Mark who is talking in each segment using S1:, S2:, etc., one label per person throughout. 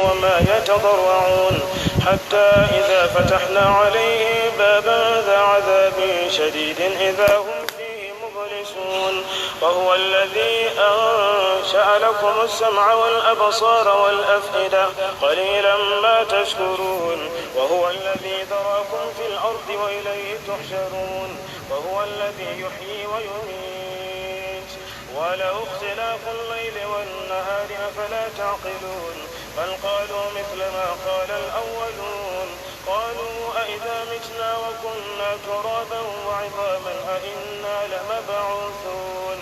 S1: وما يتضرعون حتى إذا فتحنا عليه بابا ذا عذاب شديد إذا هم فيه مبلسون وهو الذي أنشأ لكم السمع والأبصار والأفئدة قليلا ما تشكرون وهو الذي ذراكم في الأرض وإليه تحشرون وهو الذي يحيي ويميت وله اختلاف الليل والنهار أفلا تعقلون بل قالوا مثل ما قال الأولون قالوا أئذا متنا وكنا ترابا وعظاما أئنا لمبعوثون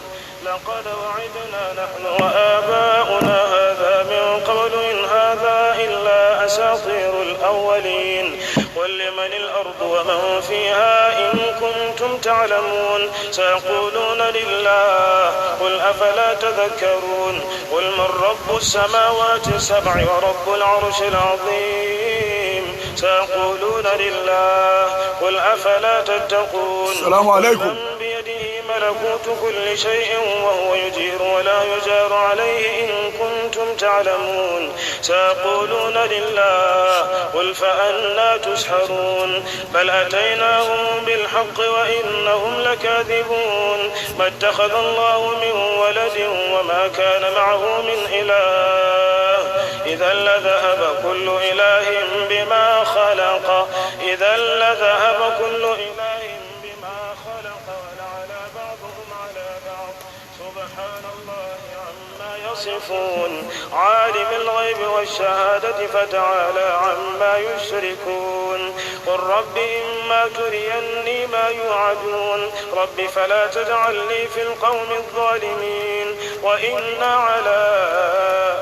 S1: لقد وعدنا نحن وآباؤنا هذا من قبل إن هذا إلا أساطير الأولين قل لمن الأرض ومن فيها إن كنتم تعلمون سيقولون لله قل أفلا تذكرون قل من رب السماوات السبع ورب العرش العظيم سيقولون لله قل أفلا تتقون
S2: السلام عليكم.
S1: من بيده ملكوت كل شيء وهو يجير ولا يجار عليه إن كنتم تعلمون سيقولون لله قل فأنى تسحرون بل أتيناهم بالحق وإنهم لكاذبون ما اتخذ الله من ولد وما كان معه من إله إذا لذهب كل إله بما خلق إذا لذهب كل إله بما خلق ولعلى بعضهم على بعض سبحان الله عما يصفون عالم الغيب والشهادة فتعالى عما يشركون قل رب إما تريني ما يوعدون رب فلا تجعلني في القوم الظالمين وإنا على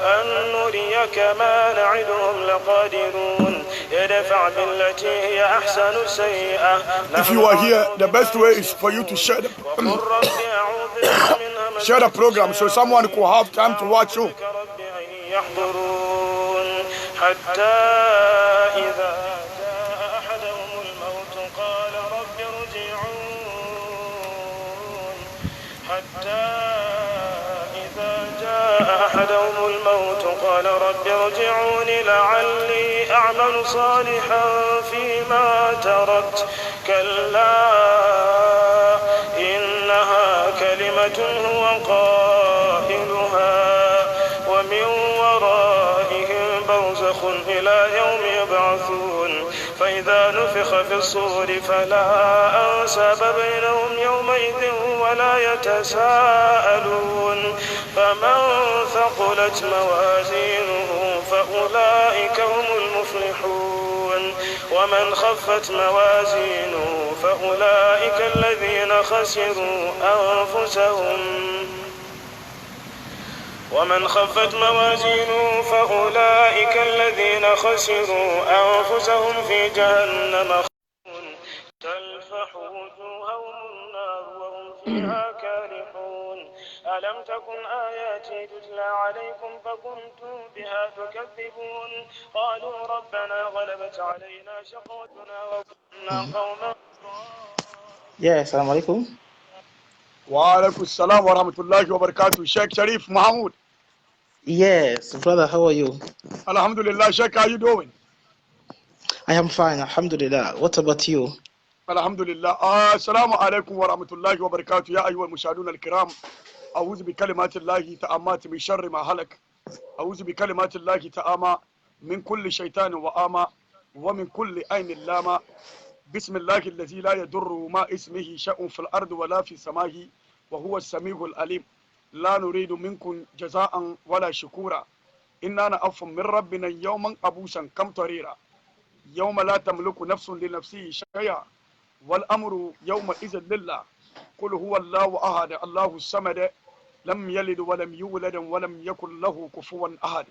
S1: أن نريك ما نعدهم لقادرون يدفع بالتي هي أحسن السيئة.
S2: If you are here, the best way is for you to share the program so someone could have time to watch you.
S1: حتى إذا جاء أحدهم الموت قال رب ارجعون حتى إذا جاء أحدهم الموت قال رب ارجعون لعلي أعمل صالحا فيما تركت كلا إنها كلمة هو قائلها ومن ورائهم برزخ إلى يوم يبعثون فإذا نفخ في الصور فلا أنساب بينهم يومئذ ولا يتساءلون فمن ثقلت موازينه فأولئك هم المفلحون ومن خفت موازينه فأولئك الذين خسروا أنفسهم ومن خفت موازينه فأولئك الذين خسروا أنفسهم في جهنم خالدون تلفح وجوههم النار وهم فيها كارحون ألم تكن آياتي تتلى عليكم فكنتم بها تكذبون قالوا ربنا غلبت علينا شقوتنا وكنا قوما
S3: السلام عليكم.
S2: وعليكم السلام ورحمة الله وبركاته. Sheikh Sharif Mahmoud.
S3: Yes, brother, how are you?
S2: Alhamdulillah. Sheikh, how are you doing?
S3: I am fine, alhamdulillah. What about you?
S2: Alhamdulillah. Assalamu alaikum wa rahmatullahi wa barakatuh. Ya ayyuhal mushahidun al-kiram. أعوذ بكلمات الله تأمات من شر ما هلك أعوذ بكلمات الله تأمى من كل شيطان وآمى ومن كل عين لامى بسم الله الذي لا يضر ما اسمه شيء في الأرض ولا في السماء وهو السميع العليم لا نريد منكم جزاء ولا شكورا إننا نخاف من ربنا يوما عبوسا قمطريرا يوم لا تملك نفس لنفسه شيئا والأمر يومئذ لله قل هو الله أحد الله الصمد لم يلد ولم يولد ولم يكن له كفوا أحد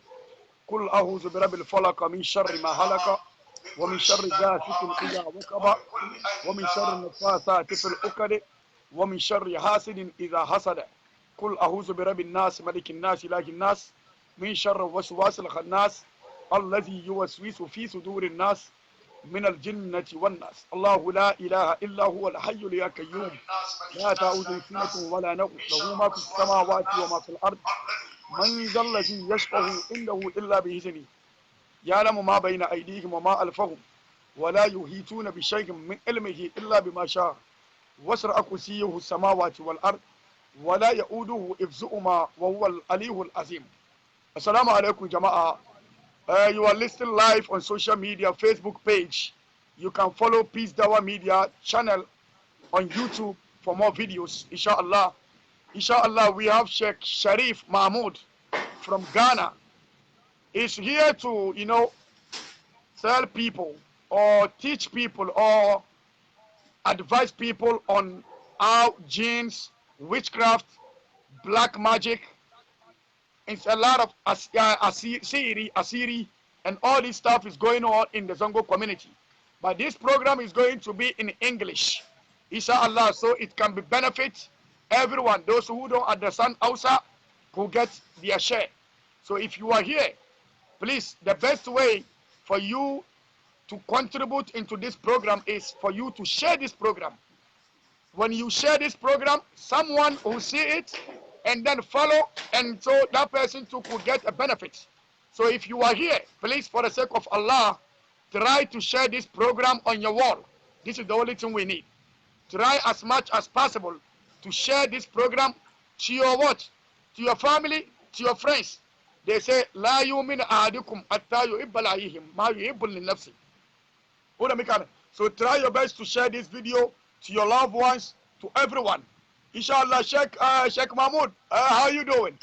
S2: قل أعوذ برب الفلق من شر ما خلق ومن شر غاسق إذا وقب ومن شر النفاثات في العقد ومن شر حاسد إذا حسد قل أعوذ برب الناس ملك الناس إله الناس من شر الوسواس الخناس الذي يوسوس في صدور الناس من الجنة والناس الله لا إله إلا هو الحي القيوم لا تأخذه سنة ولا نوم له ما في السماوات وما في الأرض من ذا الذي يشفع عنده إلا بإذنه يعلم ما بين أيديهم وما ألفهم ولا يحيطون بشيء من علمه إلا بما شاء وسع كرسيه السماوات والأرض ولا يؤوده حفظهما وهو العلي العظيم. Assalamu alaikum jama'a. You are listening live on social media, Facebook page. You can follow Peace Dawa Media channel on YouTube for more videos, inshallah. Inshallah, we have Sheikh Sharif Mahmoud from Ghana. He's here to, tell people or teach people or advise people on how jinns, witchcraft, black magic, it's a lot of Asiri, and all this stuff is going on in the Zongo community. But this program is going to be in English, inshallah, so it can be benefit everyone. Those who don't understand Hausa could get their share. So if you are here, please, the best way for you to contribute into this program is for you to share this program. When you share this program, someone will see it and then follow, and so that person too could get a benefit. So if you are here, please, for the sake of Allah, try to share this program on your wall. This is the only thing we need. Try as much as possible to share this program to your what? To your family, to your friends. They say, La yumin ahadukum atta yuhibba lahihim ma yuhibbu li nafsi. So try your best to share this video to your loved ones, to everyone. Inshallah, Sheikh Mahmoud, how are you doing?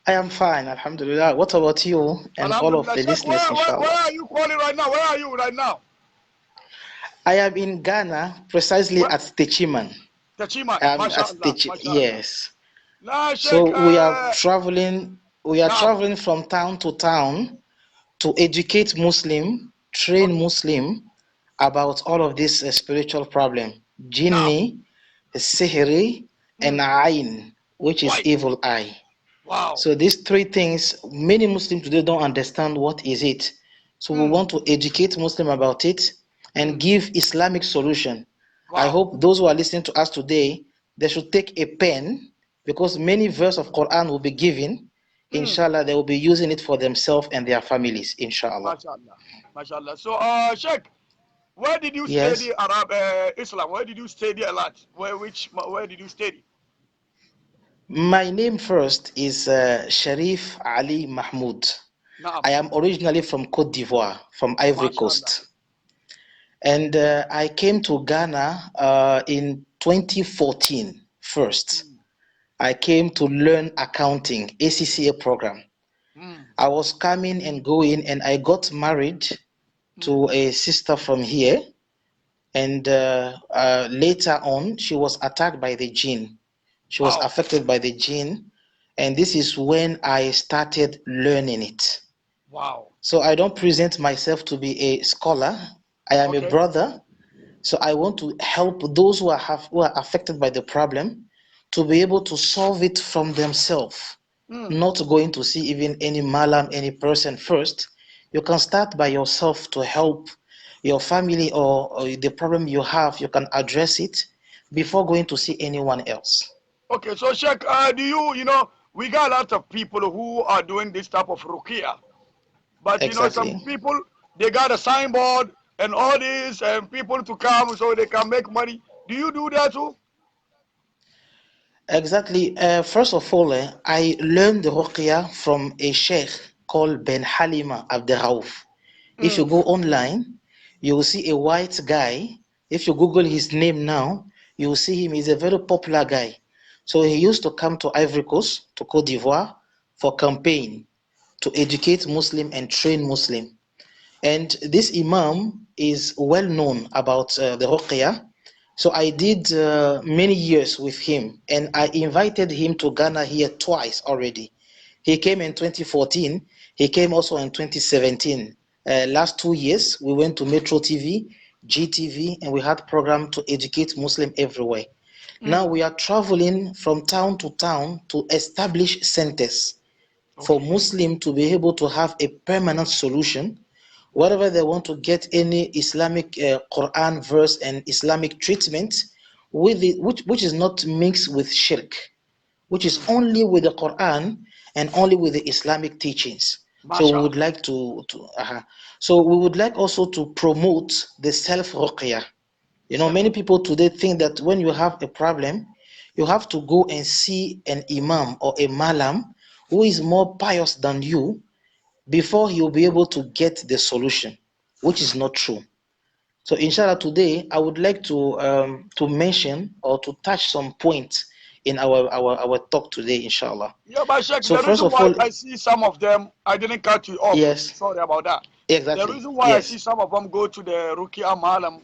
S3: I am fine, alhamdulillah. What about you and all of the listeners, inshallah?
S2: Where are you calling right now? Where are you right now?
S3: I am in Ghana, precisely at Techiman.
S2: Techiman,
S3: yes. So we are traveling from town to town to educate Muslim, train Muslim about all of this spiritual problem. Jinni, Sihri, and Ain, which is evil eye.
S2: Wow.
S3: So these three things, many Muslims today don't understand what is it. So we want to educate Muslim about it and give Islamic solution. Wow. I hope those who are listening to us today, they should take a pen, because many verses of Quran will be given. Inshallah, they will be using it for themselves and their families, inshallah.
S2: MashaAllah. So, Sheikh, where did you study Islam? Where did you study a lot? Where did you study?
S3: My name first is Sharif Ali Mahmoud.
S2: No.
S3: I am originally from Côte d'Ivoire, from Ivory Coast. And I came to Ghana in 2014 first. I came to learn accounting, ACCA program. I was coming and going, and I got married to a sister from here. And later on, she was attacked by the jinn. She was affected by the jinn. And this is when I started learning it.
S2: Wow.
S3: So I don't present myself to be a scholar. I am a brother. So I want to help those who are affected by the problem to be able to solve it from themselves. Not going to see even any malam, any person first. You can start by yourself to help your family or the problem you have. You can address it before going to see anyone else.
S2: Okay, so Sheikh, we got a lot of people who are doing this type of ruqyah. But some people, they got a signboard and all this, and people to come so they can make money. Do you do that too?
S3: Exactly. First of all, I learned the ruqyah from a sheikh called Ben Halima Abderraouf. If you go online, you will see a white guy. If you Google his name now, you will see him. He's a very popular guy. So he used to come to Ivory Coast, to Côte d'Ivoire, for campaign, to educate Muslim and train Muslim. And this Imam is well known about the ruqyah. So I did many years with him, and I invited him to Ghana here twice already. He came in 2014. He came also in 2017. Last 2 years, we went to Metro TV, GTV, and we had program to educate Muslim everywhere. Now we are traveling from town to town to establish centers for Muslim to be able to have a permanent solution. Wherever they want to get any Islamic Quran verse and Islamic treatment, with it, which is not mixed with shirk, which is only with the Quran and only with the Islamic teachings. So we
S2: Mashallah.
S3: would like so we would like also to promote the self-ruqyah. Many people today think that when you have a problem, you have to go and see an imam or a malam who is more pious than you before he will be able to get the solution, which is not true. So inshallah today I would like to mention or to touch some points in our talk today, inshallah.
S2: Yeah, but Sheikh,
S3: So
S2: the
S3: first
S2: reason
S3: of
S2: why
S3: all,
S2: I see some of them, I didn't cut you off.
S3: yes,
S2: Sorry about that. The
S3: exactly.
S2: reason why I see
S3: Yes,
S2: some of them go to the Rukia Malam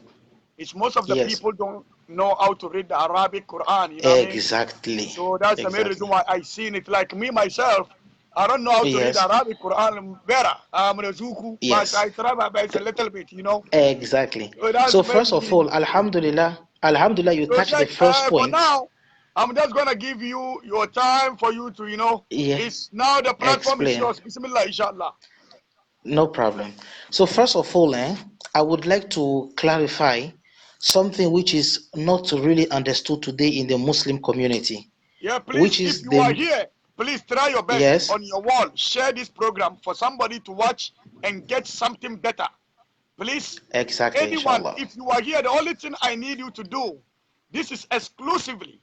S2: is most of the
S3: yes,
S2: people don't know how to read the Arabic Quran, you know what I mean?
S3: exactly,
S2: So that's the main reason
S3: exactly.
S2: why I seen it. Like me myself, I don't know how to read
S3: Yes,
S2: Arabic Quran better. I'm a Zuku, but
S3: yes,
S2: I try my best a little bit, you know?
S3: exactly.
S2: So that's
S3: So first of
S2: maybe.
S3: all, Alhamdulillah, you
S2: So
S3: touched the
S2: Sheikh,
S3: first
S2: for
S3: point.
S2: now, I'm just going to give you your time for you to,
S3: Yeah,
S2: it's now the platform is
S3: explain.
S2: yours. Bismillah, inshallah.
S3: No problem. So first of all, I would like to clarify something which is not really understood today in the Muslim community,
S2: Yeah,
S3: which
S2: please, if
S3: is
S2: you are
S3: the
S2: here, please try your best
S3: yes,
S2: on your wall. Share this program for somebody to watch and get something better. Please,
S3: exactly,
S2: anyone,
S3: inshallah.
S2: if you are here, the only thing I need you to do, this is exclusively,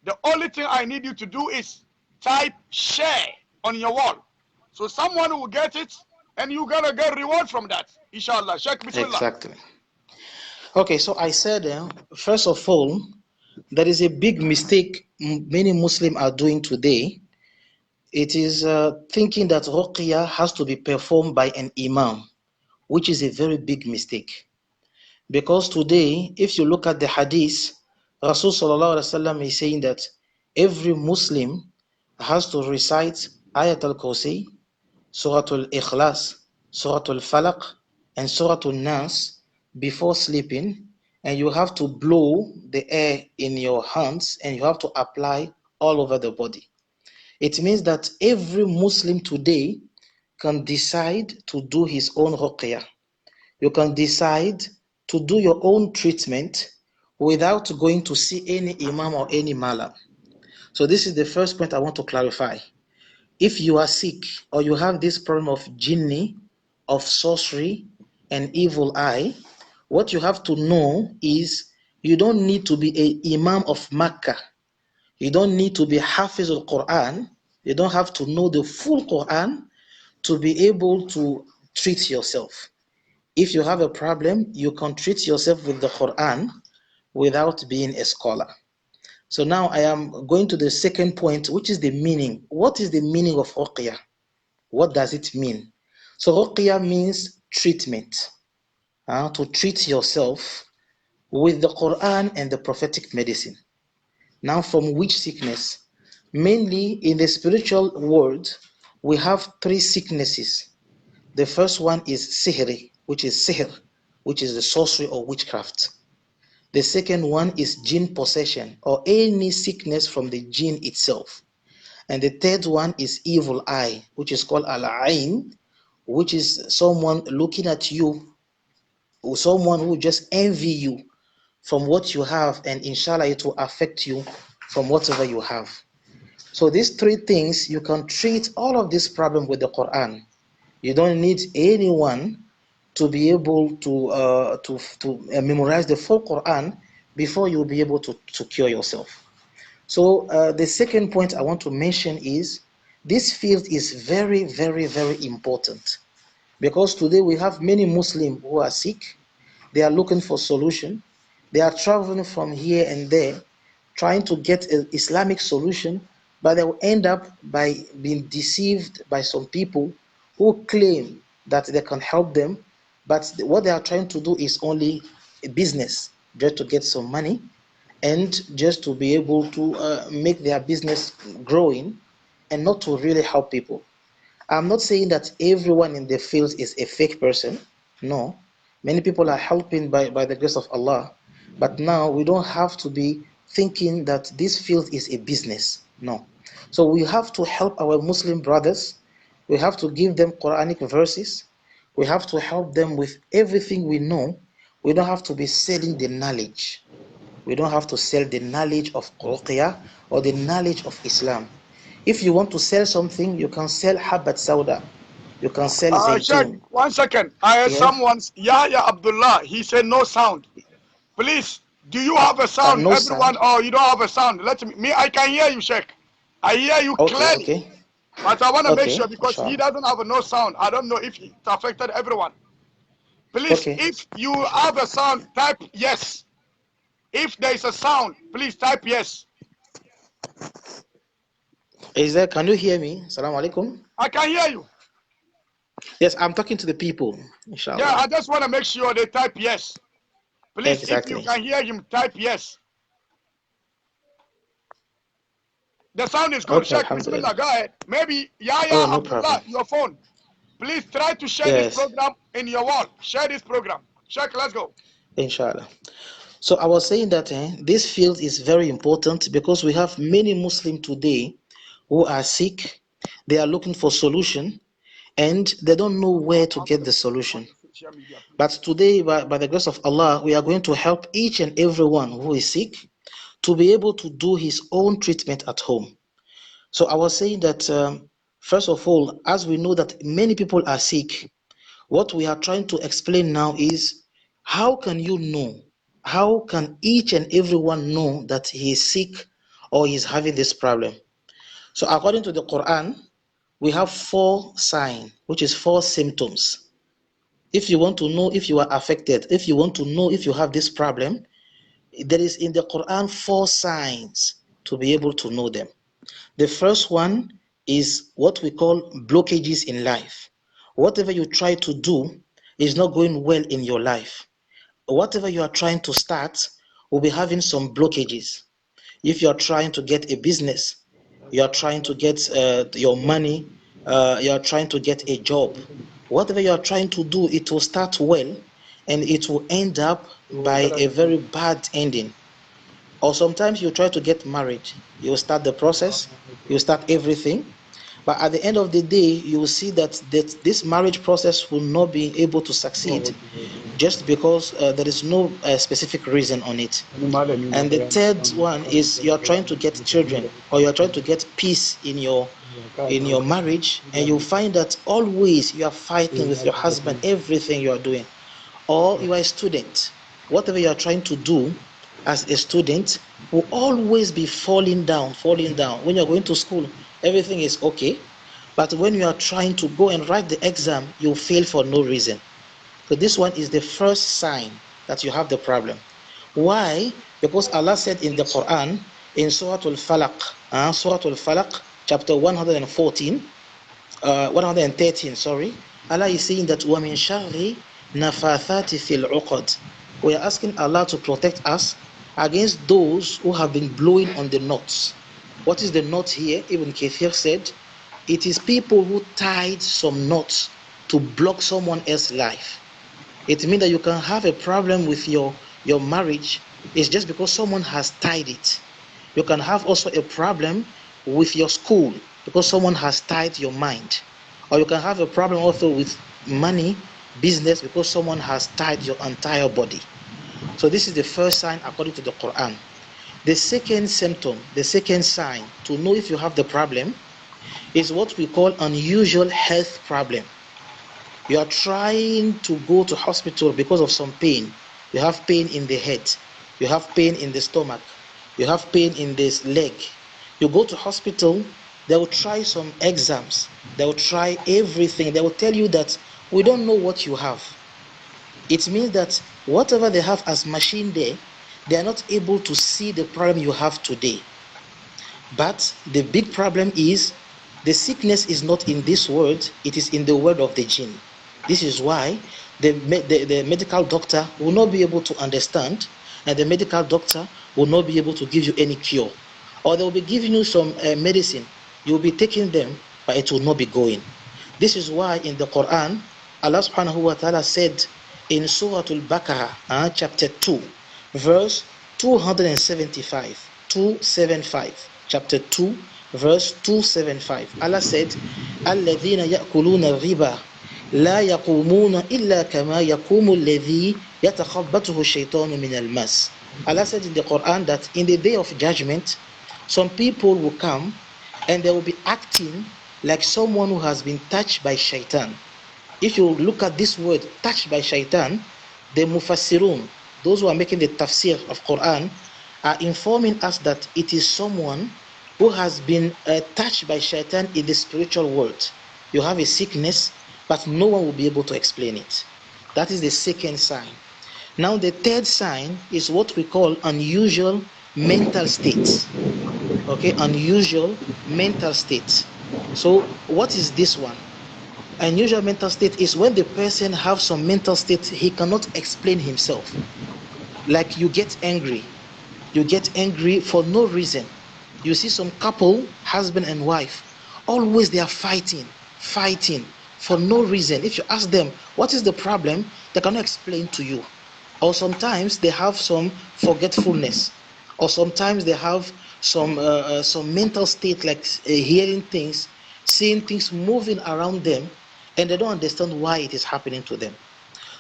S2: the only thing I need you to do is type share on your wall. So someone will get it and you're going to get reward from that. Inshallah. Sheikh, Bismillah.
S3: Exactly. Okay, so I said, first of all, there is a big mistake many Muslims are doing today. It is thinking that ruqyah has to be performed by an imam, which is a very big mistake. Because today, if you look at the hadith, Rasul Sallallahu Alaihi Wasallam is saying that every Muslim has to recite Ayat al-Kursi, Surah al-Ikhlas, Surah al-Falaq, and Surah al-Nas before sleeping, and you have to blow the air in your hands and you have to apply all over the body. It means that every Muslim today can decide to do his own ruqyah. You can decide to do your own treatment without going to see any imam or any malam. So this is the first point I want to clarify. If you are sick or you have this problem of jinni, of sorcery and evil eye, what you have to know is you don't need to be an imam of Makkah. You don't need to be Hafiz al-Quran. You don't have to know the full Quran to be able to treat yourself. If you have a problem, you can treat yourself with the Quran without being a scholar. So now I am going to the second point, which is the meaning. What is the meaning of ruqyah? What does it mean? So ruqyah means treatment, to treat yourself with the Quran and the prophetic medicine. Now, from which sickness? Mainly in the spiritual world, we have three sicknesses. The first one is sihr, which is sihr, which is the sorcery or witchcraft. The second one is jinn possession or any sickness from the jinn itself. And the third one is evil eye, which is called al-ain, which is someone looking at you, or someone who just envy you from what you have, and inshallah it will affect you from whatever you have. So these three things, you can treat all of this problem with the Quran. You don't need anyone to be able to memorize the full Quran before you'll be able to cure yourself. So the second point I want to mention is this field is very, very, very important, because today we have many Muslims who are sick. They are looking for solution. They are traveling from here and there trying to get an Islamic solution, but they will end up by being deceived by some people who claim that they can help them, but what they are trying to do is only a business, just to get some money and just to be able to make their business growing and not to really help people. I'm not saying that everyone in the field is a fake person. No. Many people are helping by the grace of Allah. But now we don't have to be thinking that this field is a business. No. So we have to help our Muslim brothers. We have to give them Quranic verses. We have to help them with everything we know. We don't have to be selling the knowledge. We don't have to sell the knowledge of Ruqyah or the knowledge of Islam. If you want to sell something, you can sell Habat Sauda. You can sell
S2: Sheikh,
S3: zaitun.
S2: 1 second. I heard
S3: Yeah.
S2: someone's Yahya Abdullah. He said no sound. Please, do you have a sound,
S3: No
S2: everyone,
S3: sound.
S2: or you don't have a sound? Let me. I can hear you, Sheikh. I hear you
S3: Okay,
S2: clearly.
S3: okay,
S2: But I want to make
S3: okay,
S2: sure because he
S3: inshallah.
S2: doesn't have a no sound. I don't know if it affected everyone. Please,
S3: Okay.
S2: if you have a sound, type yes. If there is a sound, please type yes.
S3: Is there, can you hear me? Assalamu alaikum.
S2: I can hear you.
S3: Yes, I'm talking to the people,
S2: Yeah,
S3: inshallah.
S2: I just want to make sure they type yes. Please, if you
S3: Exactly.
S2: can hear him, type yes. The sound is good.
S3: Okay,
S2: Sheikh, Bismillah,
S3: alhamdulillah.
S2: go ahead. Maybe Yahya
S3: Oh, no problem.
S2: Abdullah, your phone. Please try to share this
S3: Yes,
S2: program in your wall. Share this program. Sheikh, let's go.
S3: inshallah. So I was saying that this field is very important because we have many Muslims today who are sick. They are looking for solution and they don't know where to get the solution.
S2: Social media, please.
S3: But today, by the grace of Allah, we are going to help each and everyone who is sick to be able to do his own treatment at home. So I was saying that, first of all, as we know that many people are sick, what we are trying to explain now is how can you know? How can each and everyone know that he is sick or he is having this problem? So according to the Quran, we have 4 signs, which is 4 symptoms. If you want to know if you are affected, if you want to know if you have this problem, there is in the Quran 4 signs to be able to know them. The first one is what we call blockages in life. Whatever you try to do is not going well in your life. Whatever you are trying to start will be having some blockages. If you are trying to get a business, you are trying to get your money, you are trying to get a job, whatever you are trying to do, it will start well and it will end up by a very bad ending. Or sometimes you try to get married, you start the process, you start everything, but at the end of the day, you will see that this marriage process will not be able to succeed just because there is no specific reason on it. And the third one is you are trying to get children or you are trying to get peace in your marriage, and you find that always you are fighting with your husband everything you are doing. Or you are a student, whatever you are trying to do as a student will always be falling down. When you're going to school, everything is okay, but when you are trying to go and write the exam, you fail for no reason. So this one is the first sign that you have the problem. Why? Because Allah said in the Quran, in Surah Al-Falaq, chapter 113, Allah is saying that وَمِن شَرِّ نَفَاثَاتِ فِي الْعُقَدِ. We are asking Allah to protect us against those who have been blowing on the knots. What is the knot here? Ibn Kathir said, it is people who tied some knots to block someone else's life. It means that you can have a problem with your marriage. It's just because someone has tied it. You can have also a problem with your school because someone has tied your mind. Or you can have a problem also with money, business, because someone has tied your entire body. So this is the first sign according to the Quran. The second symptom, the second sign to know if you have the problem is what we call unusual health problem. You are trying to go to hospital because of some pain. You have pain in the head. You have pain in the stomach. You have pain in this leg. You go to hospital, they will try some exams. They will try everything. They will tell you that we don't know what you have. It means that whatever they have as machine there, they are not able to see the problem you have today. But the big problem is the sickness is not in this world, it is in the world of the jinn. This is why the medical doctor will not be able to understand, and the medical doctor will not be able to give you any cure. Or they will be giving you some medicine, you will be taking them, but it will not be going. This is why in the Quran, Allah subhanahu wa ta'ala said in Surah Al-Baqarah, chapter 2, verse 275, chapter 2, verse 275. Allah said, الَّذِينَ يَأْكُلُونَ الرِّبَا لَا يَقُومُونَ إِلَّا كَمَا يَقُومُ الَّذِي يَتَخَبَّطُهُ الشَّيْطَانُ مِنَ الْمَسِّ. Allah said in the Quran that in the day of judgment, some people will come and they will be acting like someone who has been touched by shaitan. If you look at this word, touched by shaitan, the mufassirun, those who are making the tafsir of Quran, are informing us that it is someone who has been touched by shaitan in the spiritual world. You have a sickness, but no one will be able to explain it. That is the second sign. Now the third sign is what we call unusual mental states. Okay, unusual mental states. So what is this one? Unusual mental state is when the person have some mental state he cannot explain himself. Like you get angry for no reason. You see some couple, husband and wife, always they are fighting for no reason. If you ask them what is the problem, they cannot explain to you. Or sometimes they have some forgetfulness, or sometimes they have some mental state like hearing things, seeing things moving around them, and they don't understand why it is happening to them.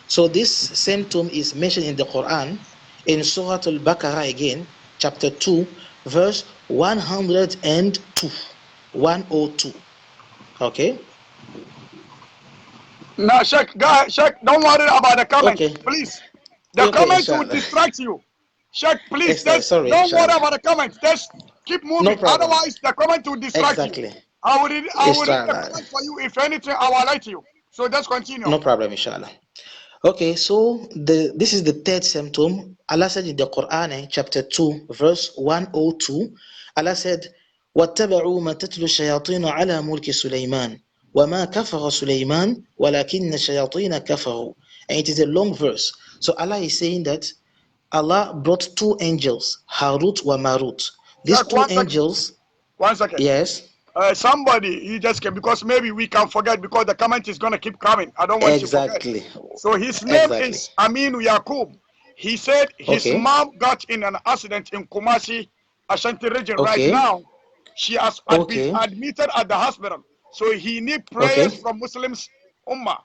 S3: So this symptom is mentioned in the Quran in Surah Al-Baqarah again, chapter 2, verse 102. 102. Okay?
S2: Now, Sheikh, go ahead, Sheikh. Don't worry about the comment,
S3: Okay.
S2: please. The
S3: Okay,
S2: comments will
S3: inshallah.
S2: distract you. Sheikh, please,
S3: Sorry,
S2: don't
S3: inshallah.
S2: worry about the comments. Just keep moving.
S3: No problem.
S2: Otherwise, the comment will distract you.
S3: Exactly.
S2: I will read the
S3: Inshallah.
S2: comment for you. If anything, I will write you. So just continue.
S3: No problem, inshallah. Okay, so this is the third symptom. Allah said in the Quran, chapter 2, verse 102, Allah said, وَاتَّبَعُوا مَا تَتْلُو الشَّيَاطِينُ عَلَى مُلْكِ سُلَيْمَانَ وَمَا كَفَرَ سُلَيْمَانَ وَلَكِنَّ الشَّيَاطِينَ كَفَرُوا. And it is a long verse. So Allah is saying that Allah brought two angels, Harut wa Marut. These
S2: Sheikh,
S3: two angels,
S2: one second.
S3: yes.
S2: Somebody, you just came because maybe we can forget because the comment is going to keep coming. I don't want you to forget. So his name is Aminu Yaqub. He said his mom got in an accident in Kumasi, Ashanti region right now. She has been admitted at the hospital. So he need prayers from Muslims Ummah.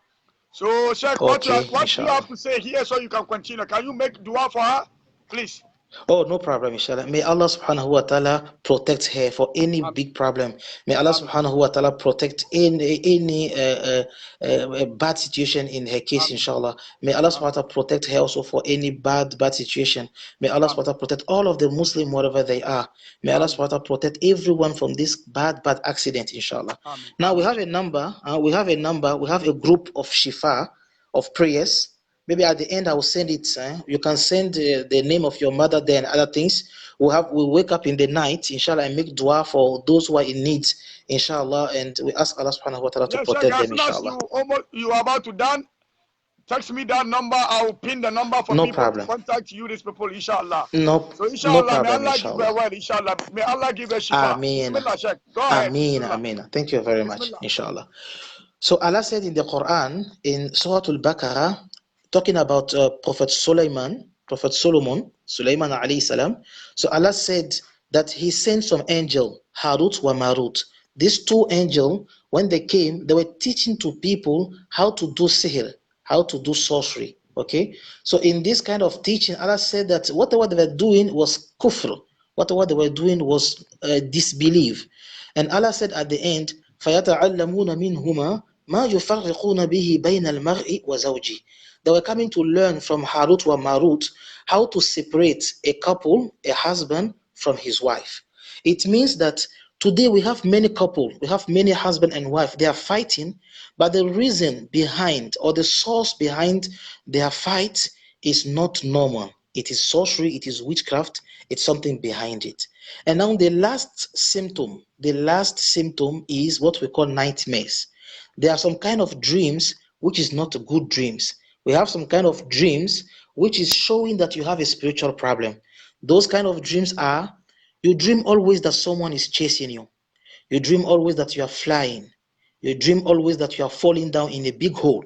S2: So Sheikh, what do you have to say here so you can continue? Can you make dua for her, please?
S3: Oh, no problem, inshallah. May Allah subhanahu wa ta'ala protect her for any big problem. May Allah subhanahu wa ta'ala protect any bad situation in her case, inshallah. May Allah subhanahu wa ta'ala protect her also for any bad situation. May Allah subhanahu wa ta'ala protect all of the Muslims wherever they are. May Allah subhanahu wa ta'ala protect everyone from this bad accident, inshallah. Now we have a number, we have a group of shifa, of prayers. Maybe at the end I will send it. You can send the name of your mother there and other things. We'll wake up in the night, inshallah, and make dua for those who are in need, inshallah, and we ask Allah subhanahu wa ta'ala to protect them, inshallah.
S2: You are about to done, text me that number. I will pin the number for people to contact you, these people, inshallah. So inshallah, may Allah give her well, inshallah. May Allah give her shifa.
S3: Ameen.
S2: Bismillah, Sheikh. Go ahead.
S3: Ameen. Thank you very much, inshallah. So Allah said in the Quran, in Surah Al-Baqarah, talking about Prophet Solomon alayhi salam. So Allah said that he sent some angel, Harut wa Marut. These two angels, when they came, they were teaching to people how to do sihr, how to do sorcery. Okay, so in this kind of teaching, Allah said that whatever they were doing was kufr, whatever they were doing was disbelief. And Allah said at the end, فَيَتَعَلَّمُونَ مِنْهُمَا مَا يُفَرِّقُونَ بِهِ بَيْنَ الْمَرْءِ وَزَوْجِهِ. They were coming to learn from Harut wa Marut how to separate a couple, a husband, from his wife. It means that today we have many couples, we have many husband and wife, they are fighting, but the reason behind or the source behind their fight is not normal. It is sorcery, it is witchcraft, it's something behind it. And now the last symptom is what we call nightmares. There are some kind of dreams which is not good dreams. We have some kind of dreams which is showing that you have a spiritual problem. Those kind of dreams are, you dream always that someone is chasing you. You dream always that you are flying. You dream always that you are falling down in a big hole.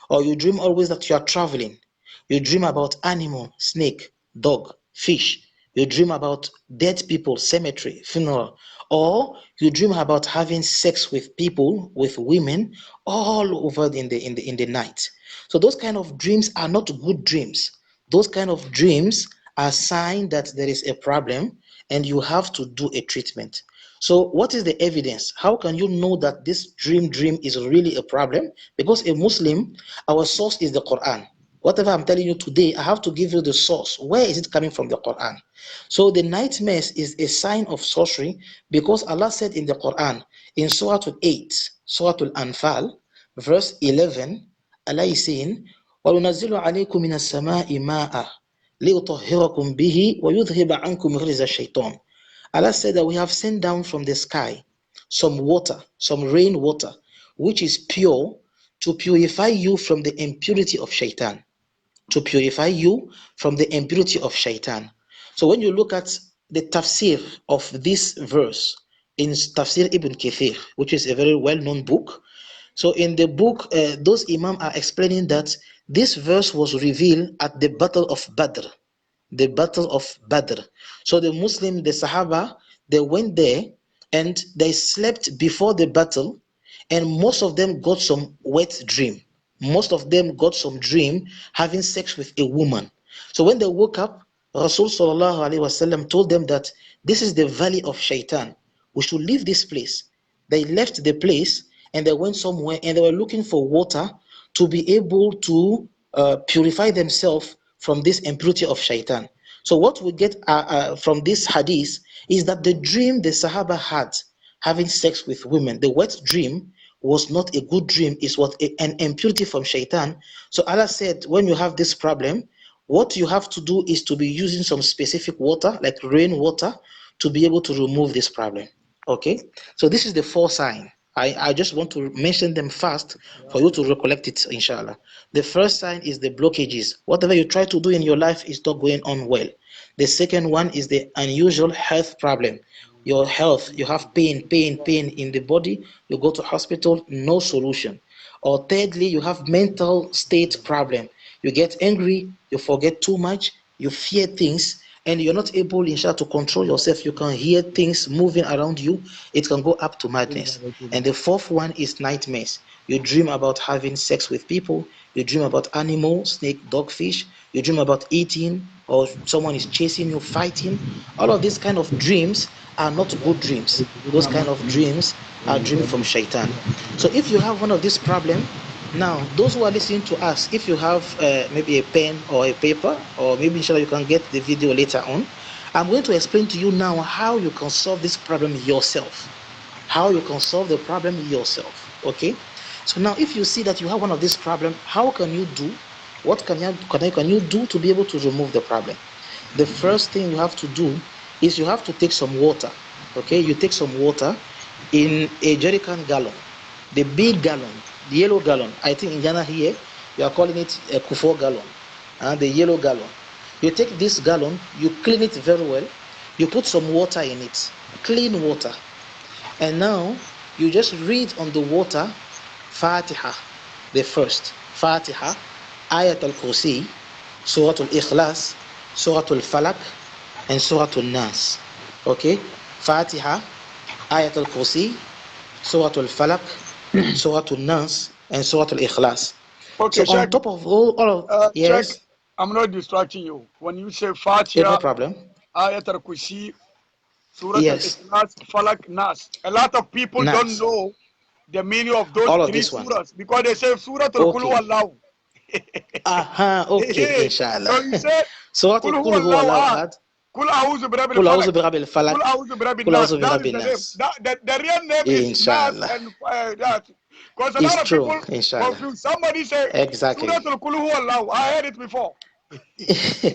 S3: Or you dream always that you are traveling. You dream about animal, snake, dog, fish. You dream about dead people, cemetery, funeral. Or you dream about having sex with people, with women, all over in the night. So those kind of dreams are not good dreams. Those kind of dreams are a sign that there is a problem and you have to do a treatment. So what is the evidence? How can you know that this dream is really a problem? Because a Muslim, our source is the Quran. Whatever I'm telling you today, I have to give you the source. Where is it coming from? The Quran. So the nightmares is a sign of sorcery because Allah said in the Quran, in Surah 8, Surah Al-Anfal, verse 11, Allah is saying, وَيُنَزِّلُ عَلَيْكُم مِّنَ السَّمَاءِ مَاءً لِيُطَهِّرَكُم بِهِ وَيُذْهِبَ عَنكُمْ رِجْزَ الشَّيْطَانِ. Allah said that we have sent down from the sky some water, some rain water, which is pure to purify you from the impurity of shaitan. To purify you from the impurity of shaitan. So when you look at the tafsir of this verse in Tafsir Ibn Kathir, which is a very well-known book, so in the book, those imam are explaining that this verse was revealed at the Battle of Badr. The Battle of Badr. So the Muslim, the Sahaba, they went there and they slept before the battle, and most of them got some wet dream. Most of them got some dream having sex with a woman. So when they woke up, Rasul Sallallahu Alaihi Wasallam told them that this is the valley of shaitan. We should leave this place. They left the place and they went somewhere and they were looking for water to be able to purify themselves from this impurity of shaitan. So what we get from this hadith is that the dream the Sahaba had having sex with women, the wet dream, was not a good dream. It was an impurity from shaitan. So Allah said, when you have this problem, what you have to do is to be using some specific water, like rain water, to be able to remove this problem. Okay, so this is the 4 signs. I just want to mention them fast for you to recollect it, inshallah. The first sign is the blockages. Whatever you try to do in your life is not going on well. The second one is the unusual health problem. Your health, you have pain in the body, you go to hospital, no solution. Or thirdly, you have mental state problem. You get angry, you forget too much, you fear things, and you're not able, inshallah, to control yourself. You can hear things moving around you. It can go up to madness. And the fourth one is nightmares. You dream about having sex with people. You dream about animals, snake, dog, fish. You dream about eating, or someone is chasing you, fighting. All of these kind of dreams are not good dreams. Those kind of dreams are dreams from shaitan. So if you have one of these problems, now those who are listening to us, if you have maybe a pen or a paper, or maybe inshallah you can get the video later on, I'm going to explain to you now how you can solve this problem yourself. How you can solve the problem yourself. Okay, so now if you see that you have one of these problems, how can you do? What can you do to be able to remove the problem? The first thing you have to do is you have to take some water. Okay, you take some water in a jerrycan gallon, the big gallon, the yellow gallon. I think in Ghana here you are calling it a kufor gallon, the yellow gallon. You take this gallon, you clean it very well, you put some water in it, clean water, and now you just read on the water Fatiha, the first Fatiha, Ayat al-Kursi, Surah al-Ikhlas, Surah al-Falaq, and Surah al-Nas. Okay, Fatiha, Ayat al-Kursi, Surah al-Falaq, Surah al-Nas, and Surah al-Ikhlas.
S2: Okay,
S3: so on top of all of yes,
S2: Sheikh, I'm not distracting you. When you say Fatiha,
S3: no problem.
S2: Ayat al-Kursi, Surah
S3: Yes.
S2: al-Ikhlas, Falak, Nas. A lot of people
S3: Nas.
S2: don't know the meaning of those
S3: All of
S2: 3
S3: this one.
S2: surahs because they say Surah al-Qul
S3: Okay.
S2: Huwallahu.
S3: Okay, inshallah.
S2: So you said
S3: Surah
S2: Qul
S3: Qul
S2: Huwallahu
S3: Huwallahu
S2: Ahad,
S3: Ahad,
S2: Qul A'udhu Birabbil
S3: Qul A'udhu
S2: Falaq,
S3: Birabbil Falaq,
S2: Qul A'udhu Birabbin
S3: Qul
S2: Nas.
S3: A'udhu
S2: That
S3: Birabbin
S2: is the
S3: Nas.
S2: name. The real name is Nas,
S3: Inshallah.
S2: and that. Because a
S3: It's
S2: lot of
S3: true,
S2: people
S3: inshallah.
S2: confuse. Somebody say
S3: Exactly.
S2: Surah al-Qul Huwallahu. I heard it before.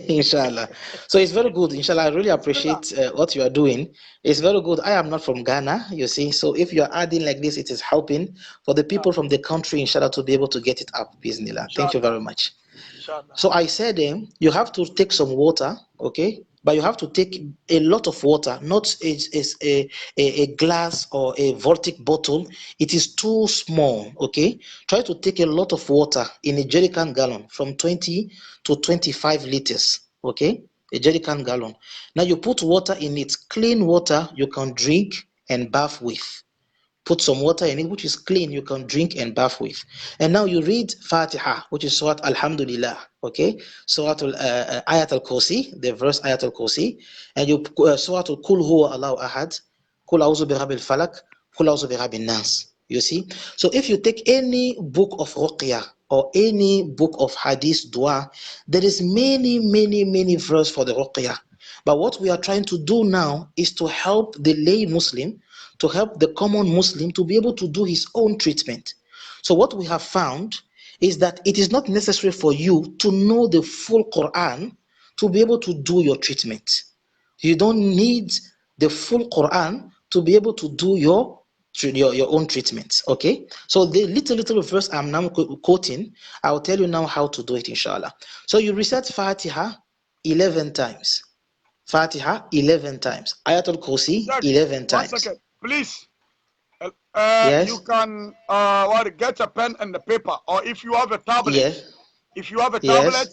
S3: Inshallah. So it's very good. Inshallah, I really appreciate what you are doing. It's very good. I am not from Ghana, you see. So if you are adding like this, it is helping for the people from the country, inshallah, to be able to get it up. Bismillah. Thank you very much.
S2: Inshallah.
S3: So I said you have to take some water, okay? But you have to take a lot of water, not a glass or a voltic bottle. It is too small, okay? Try to take a lot of water in a jerrycan gallon from 20 to 25 liters, okay? A jerrycan gallon. Now you put water in it, clean water you can drink and bath with. Put some water in it, which is clean, you can drink and bath with. And now you read Fatiha, which is Surah Alhamdulillah, okay? Surah Ayat al-Kursi, the verse Ayat al-Kursi. And you Surah Qul Huwa Allahu Ahad, Qul a'udhu bi rabbil falak, Qul a'udhu bi rabbin nas. You see? So if you take any book of Ruqya or any book of Hadith Dua, there is many verse for the Ruqya. But what we are trying to do now is to help the lay Muslim, to help the common Muslim to be able to do his own treatment. So what we have found is that it is not necessary for you to know the full Quran to be able to do your treatment. You don't need the full Quran to be able to do your own treatment. Okay, so the little verse I'm now quoting, I'll tell you now how to do it, inshallah. So you recite Fatiha 11 times, Fatiha 11 times, Ayatul Kursi 11 times.
S2: 1 second, please.
S3: Yes.
S2: You can get a pen and a paper, or if you have a tablet,
S3: Yes.
S2: If you have a
S3: Yes.
S2: tablet,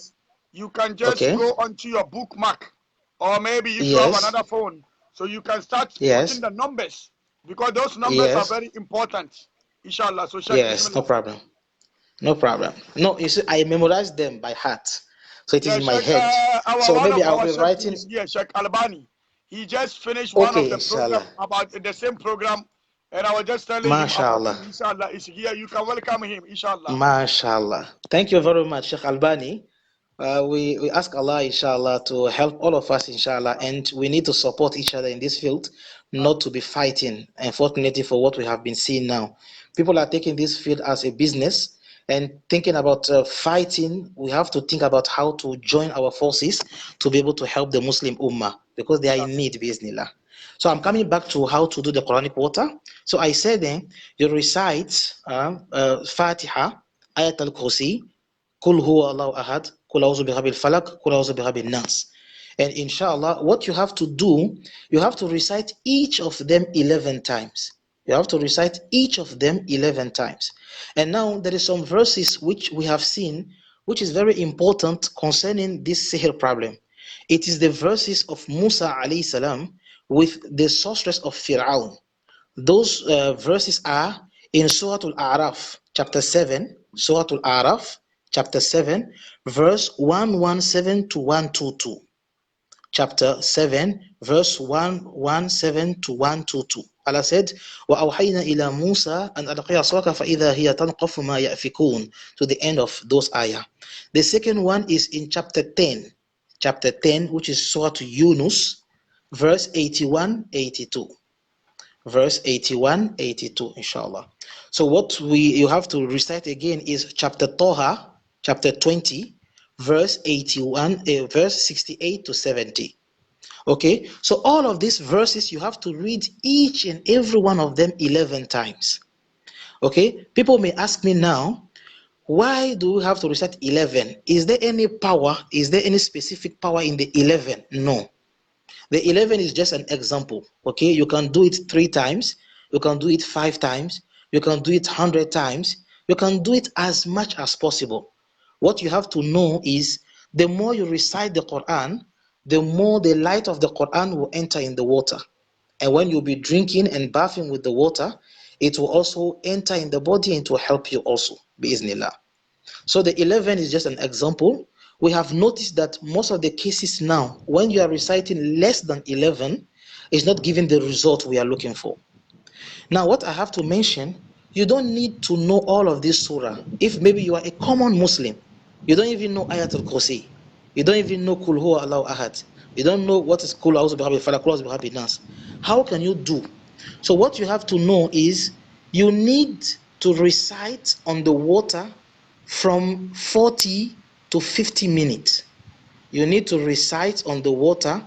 S2: you can just
S3: Okay.
S2: go onto your bookmark, or maybe if you
S3: Yes.
S2: have another phone, so you can start
S3: Yes.
S2: putting the numbers, because those numbers are
S3: Yes.
S2: very important, inshallah. So Sheikh,
S3: Yes, no
S2: bismillah.
S3: problem. No problem. No, you see, I memorized them by heart. So it is
S2: Yeah,
S3: in my
S2: Sheikh,
S3: head. So
S2: one
S3: maybe
S2: of
S3: I'll
S2: our
S3: be
S2: Sheikh
S3: writing.
S2: is here, Sheikh Albani. He just finished one of
S3: Okay,
S2: the program
S3: inshallah.
S2: about the same program, and I was just telling him about
S3: MashaAllah.
S2: it. Inshallah, is here. You can welcome him, inshallah.
S3: MashaAllah. Thank you very much, Sheikh Albani. We ask Allah, inshallah, to help all of us, inshallah, and we need to support each other in this field, not to be fighting, unfortunately, for what we have been seeing now. People are taking this field as a business and thinking about fighting. We have to think about how to join our forces to be able to help the Muslim Ummah, because they are in need, bi'Iznillah. So I'm coming back to how to do the Quranic water. So I said then, you recite Fatiha, Ayat al-Kursi, Kul huwa Allahu ahad, Kul a'udhu bi rabbil falak, Kul a'udhu bi rabbin nas. And inshallah, what you have to do, you have to recite each of them 11 times. You have to recite each of them 11 times. And now there is some verses which we have seen, which is very important concerning this sihr problem. It is the verses of Musa alayhi salam with the sorceress of Fir'aun. Those verses are in Surah Al-A'raf, chapter 7, Surah Al-A'raf, chapter 7, verse 117 to 122. Chapter 7, verse 117 to 122. Allah said, وَأَوْحَيْنَا إِلَى مُوسَىٰ أَنْ أَلْقِيَ عَصَاكَ فَإِذَا هِيَ تَلْقَفُ مَا يَأْفِكُونَ, to the end of those ayah. The second one is in chapter 10, which is Surah Yunus, verse 81-82. Verse 81-82, inshallah. So what you have to recite again is chapter Toha, chapter 20, verse 81, verse 68 to 70. Okay, so all of these verses you have to read each and every one of them 11 times. Okay, people may ask me now, why do we have to recite 11? Is there any power? Is there any specific power in the 11? No. The 11 is just an example. Okay, you can do it 3 times, you can do it 5 times, you can do it 100 times, you can do it as much as possible. What you have to know is the more you recite the Quran, the more the light of the Quran will enter in the water. And when you'll be drinking and bathing with the water, it will also enter in the body and it will help you also, bi'Iznillah. So the 11 is just an example. We have noticed that most of the cases now, when you are reciting less than 11, is not giving the result we are looking for. Now, what I have to mention, you don't need to know all of this surah. If maybe you are a common Muslim, you don't even know Ayatul Kursi, you don't even know Kul huwa Allahu ahad, you don't know what is Kul a'udhu bi rabbil falaq, Kul a'udhu bi rabbin nas. How can you do? So what you have to know is you need to recite on the water from 40 to 50 minutes. You need to recite on the water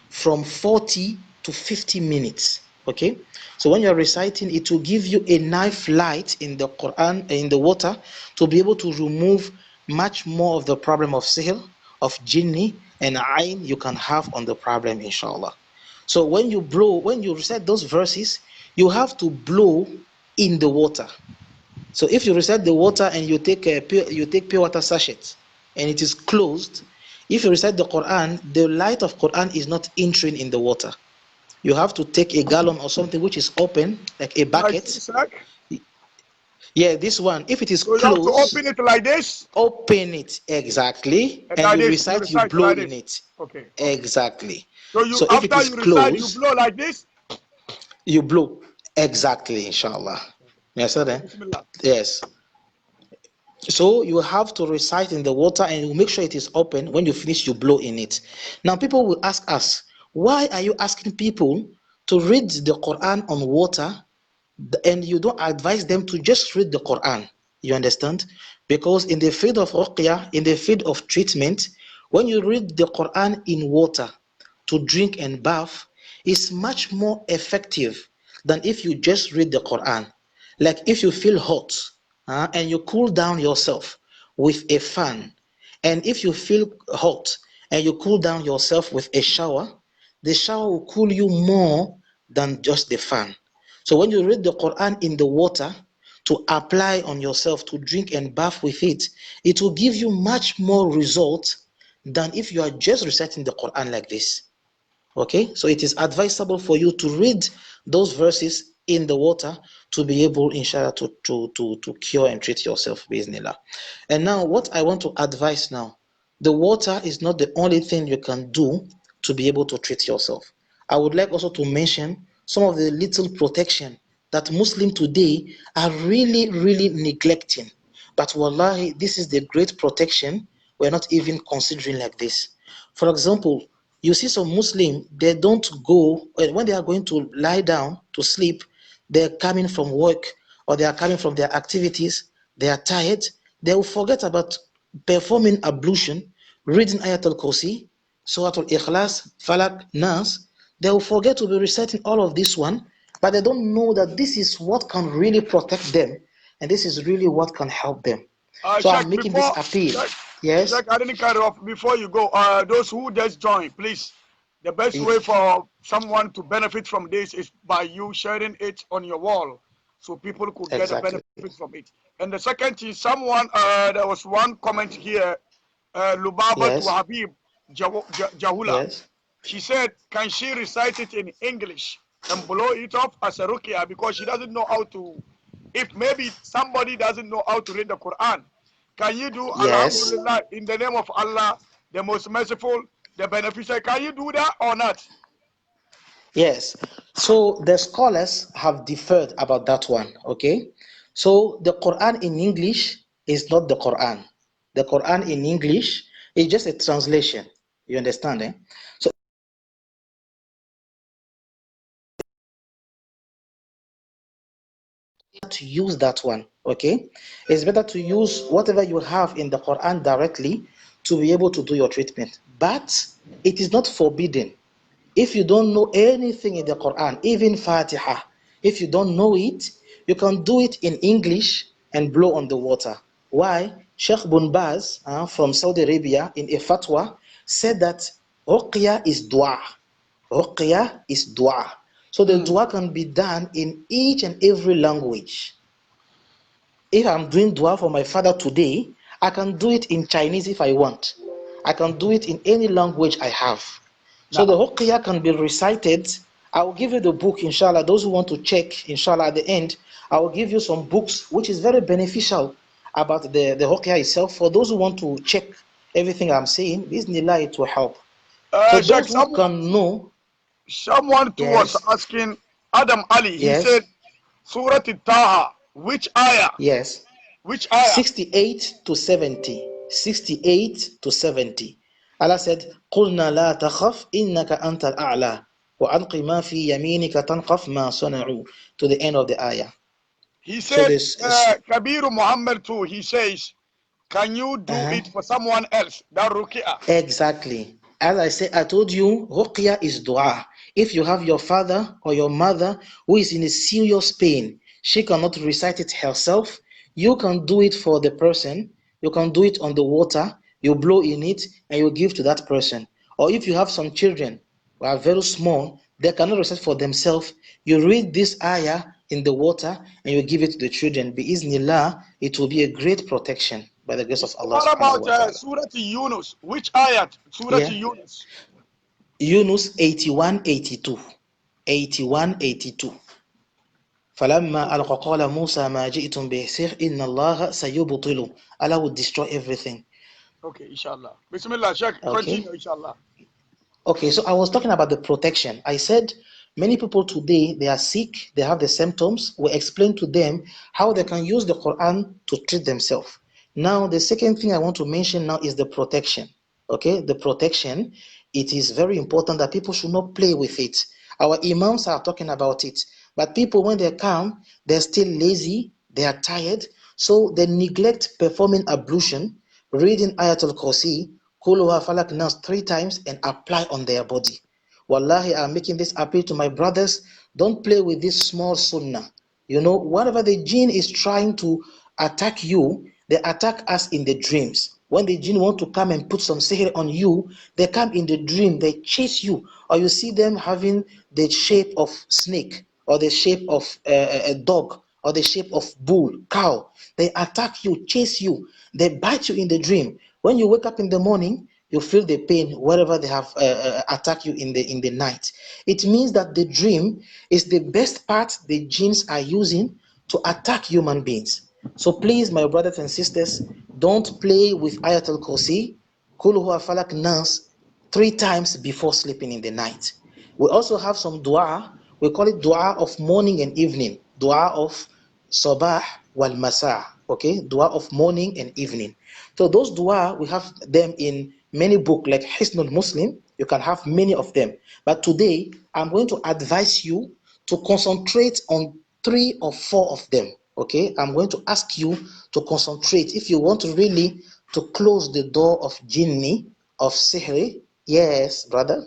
S3: from 40 to 50 minutes. Okay, so when you're reciting, it will give you enough light in the Quran, in the water, to be able to remove much more of the problem of sihr, of jinni and ayn you can have on the problem, inshallah. So when you recite those verses, you have to blow in the water. So if you recite the water and you take pure water sachet and it is closed, if you recite the Quran, the light of Quran is not entering in the water. You have to take a gallon or something which is open, like a bucket. Yeah, this one. If it is closed,
S2: you have to open it like this.
S3: Open it exactly, and you recite, you blow in it.
S2: Okay.
S3: Exactly.
S2: So
S3: if it is
S2: you
S3: closed,
S2: recite, you blow like this.
S3: You blow. Exactly, inshallah. Yes, sir.
S2: Bismillah.
S3: Yes. So you have to recite in the water and you make sure it is open. When you finish, you blow in it. Now, people will ask us, why are you asking people to read the Quran on water and you don't advise them to just read the Quran? You understand? Because in the field of ruqyah, in the field of treatment, when you read the Quran in water to drink and bath, is much more effective than if you just read the Quran. Like if you feel hot and you cool down yourself with a fan, and if you feel hot and you cool down yourself with a shower, the shower will cool you more than just the fan. So when you read the Quran in the water to apply on yourself to drink and bath with it, it will give you much more results than if you are just reciting the Quran like this. Okay, so it is advisable for you to read those verses in the water to be able, inshallah, to cure and treat yourself, bismillah. And now, what I want to advise now, the water is not the only thing you can do to be able to treat yourself. I would like also to mention some of the little protection that Muslims today are really neglecting. But wallahi, this is the great protection we're not even considering like this. For example, you see some Muslim, they don't go, when they are going to lie down to sleep, they're coming from work or they are coming from their activities, they are tired, they will forget about performing ablution, reading Ayatul Kursi, Surah Al-Ikhlas, Falak, Nas. They will forget to be reciting all of this one, but they don't know that this is what can really protect them, and this is really what can help them. So I'm
S2: Sheikh,
S3: making this appeal. Yes?
S2: Sheikh, I didn't cut off before you go. Those who just joined, please. The best way for someone to benefit from this is by you sharing it on your wall, so people could get a
S3: Exactly.
S2: benefit from it. And the second is someone. There was one comment here. Lubaba to
S3: Yes.
S2: Habib Jahula.
S3: Yes.
S2: She said, can she recite it in English and blow it off as a ruqyah because she doesn't know how to. If maybe somebody doesn't know how to read the Quran, can you do
S3: Yes.
S2: Alhamdulillah in the name of Allah, the most merciful, the beneficiary? Can you do that or not?
S3: Yes. So the scholars have differed about that one. Okay. So the Quran in English is not the Quran. The Quran in English is just a translation. You understand? So to use that one, okay? It's better to use whatever you have in the Quran directly to be able to do your treatment. But it is not forbidden. If you don't know anything in the Quran, even Fatiha, if you don't know it, you can do it in English and blow on the water. Why? Sheikh Bin Baz from Saudi Arabia in a fatwa said that Ruqya is dua. Ruqya is dua. So the dua can be done in each and every language. If I'm doing dua for my father today, I can do it in Chinese if I want. I can do it in any language I have. So the Ruqya can be recited. I will give you the book, inshallah. Those who want to check, inshallah, at the end, I will give you some books which is very beneficial about the Ruqya itself. For those who want to check everything I'm saying, bismillah, it will help. So
S2: Sheikh,
S3: those who can know,
S2: someone too was
S3: yes,
S2: asking Adam Ali. He said,
S3: yes,
S2: Surah Taha, which ayah?
S3: yes,
S2: Which ayah?
S3: 68 to 70. 68 to 70. Allah said, قُلْنَا لَا تَخَفْ إِنَّكَ أَنْتَ الْأَعْلَى وَأَلْقِ مَا فِي يَمِينِكَ تَنْقَفْ مَا صَنَعُوا, to the end of the ayah.
S2: He
S3: So
S2: said,
S3: this is,
S2: Kabiru Muhammad too, he says, can you do it for someone else? That ruqyah.
S3: exactly. As I said, I told you, ruqya is dua. If you have your father or your mother who is in a serious pain, she cannot recite it herself, you can do it for the person. You can do it on the water, you blow in it, and you give to that person. Or if you have some children who are very small, they cannot recite for themselves, you read this ayah in the water and you give it to the children. Bi-iznillah, it will be a great protection by the grace of Allah
S2: What
S3: subhanahu
S2: about
S3: wa ta'ala.
S2: Surah Yunus? Which ayat? Surah
S3: Yeah.
S2: Yunus.
S3: Yunus 81, 82. 81, 82. فَلَمَّا أَلْقَى قَالَ مُوسَى مَا جِئْتُمْ بِهِ سِحْرٌ إِنَّ اللَّهَ سَيُبْطِلُ. Allah will destroy everything.
S2: Okay, inshallah. Bismillah, Sheikh,
S3: Okay?
S2: continue, inshallah.
S3: Okay, so I was talking about the protection. I said Many people today, they are sick, they have the symptoms. We explain to them how they can use the Quran to treat themselves. Now, the second thing I want to mention now is the protection. Okay, the protection, it is very important that people should not play with it. Our imams are talking about it, but people, when they come, they're still lazy, they are tired, so they neglect performing ablution, reading Ayatul Kursi, Qul Huwa Falak Nas 3 times, and apply on their body. Wallahi, I'm making this appeal to my brothers. Don't play with this small sunnah. You know, whatever the jinn is trying to attack you, they attack us in the dreams. When the jinn want to come and put some sihr on you, they come in the dream, they chase you, or you see them having the shape of snake, or the shape of a dog, or the shape of bull, cow. They attack you, chase you, they bite you in the dream. When you wake up in the morning, you feel the pain wherever they have attacked you in the night. It means that the dream is the best part the jinns are using to attack human beings. So please, my brothers and sisters, don't play with Ayatul Kursi, Qul Huwa Falak Nas 3 times before sleeping in the night. We also have some dua. We call it dua of morning and evening, dua of sabah wal masa. Okay, dua of morning and evening. So those dua, we have them in many books like Hisnul Muslim. You can have many of them. But today, I'm going to advise you to concentrate on 3 or 4 of them. Okay, I'm going to ask you to concentrate if you want to really to close the door of jinni, of sihr. Yes, brother.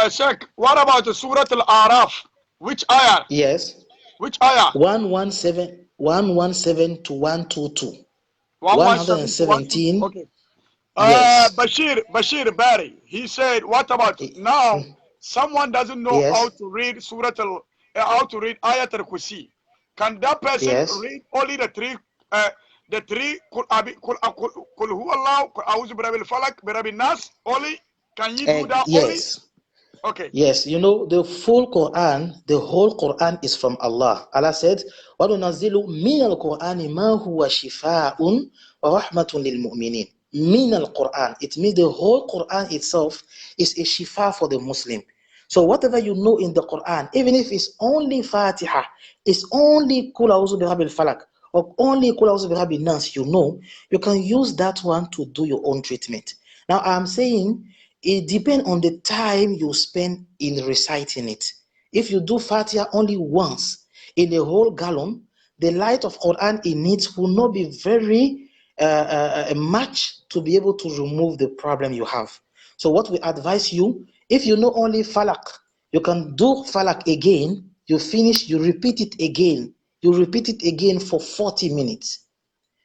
S2: Sheikh, what about the Surah Al-Araf? Which ayah?
S3: Yes.
S2: Which ayah?
S3: 117 to 122.
S2: 117 to
S3: 117.
S2: Okay.
S3: Yes.
S2: Bashir Barry, he said, what about now? Someone doesn't know
S3: Yes.
S2: how to read how to read Ayat al-Kursi. Can that person read only the three Qul Huwallahu, Qul A'udhu Birabbil Falak, Birabbil Nas only? Can you do that only?
S3: Yes.
S2: Okay.
S3: Yes, you know, the full Quran, the whole Quran is from Allah. Allah said, وَنُنَزِّلُ مِنَ الْقُرْآنِ مَا هُوَ شِفَاءٌ وَرَحْمَةٌ لِلْمُؤْمِنِينَ. Min al-Quran, it means the whole Quran itself is a shifa for the Muslim. So whatever you know in the Quran, even if it's only Fatiha, it's only Qul A'udhu Birabbil Falak, or only Qul A'udhu Birabbil Nas, you know, you can use that one to do your own treatment. Now I'm saying, it depends on the time you spend in reciting it. If you do Fatiha only once in a whole gallon, the light of Quran in it will not be very much to be able to remove the problem you have. So what we advise you, if you know only Falak, you can do Falak again, you finish, you repeat it again. You repeat it again for 40 minutes.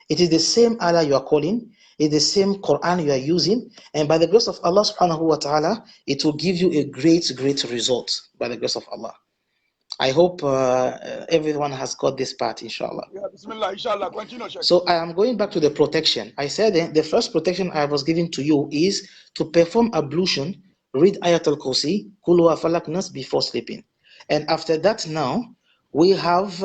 S3: It is the same Allah you are calling, it's the same Quran you are using, and by the grace of Allah subhanahu wa ta'ala, it will give you a great result by the grace of Allah. I hope everyone has got this part, inshallah.
S2: Yeah, Bismillah, inshallah. Continue, Sheikh.
S3: So I am going back to the protection. I said the first protection I was giving to you is to perform ablution, read Ayatul Kursi, Qul Huwa Falak Nas before sleeping. And after that now, we have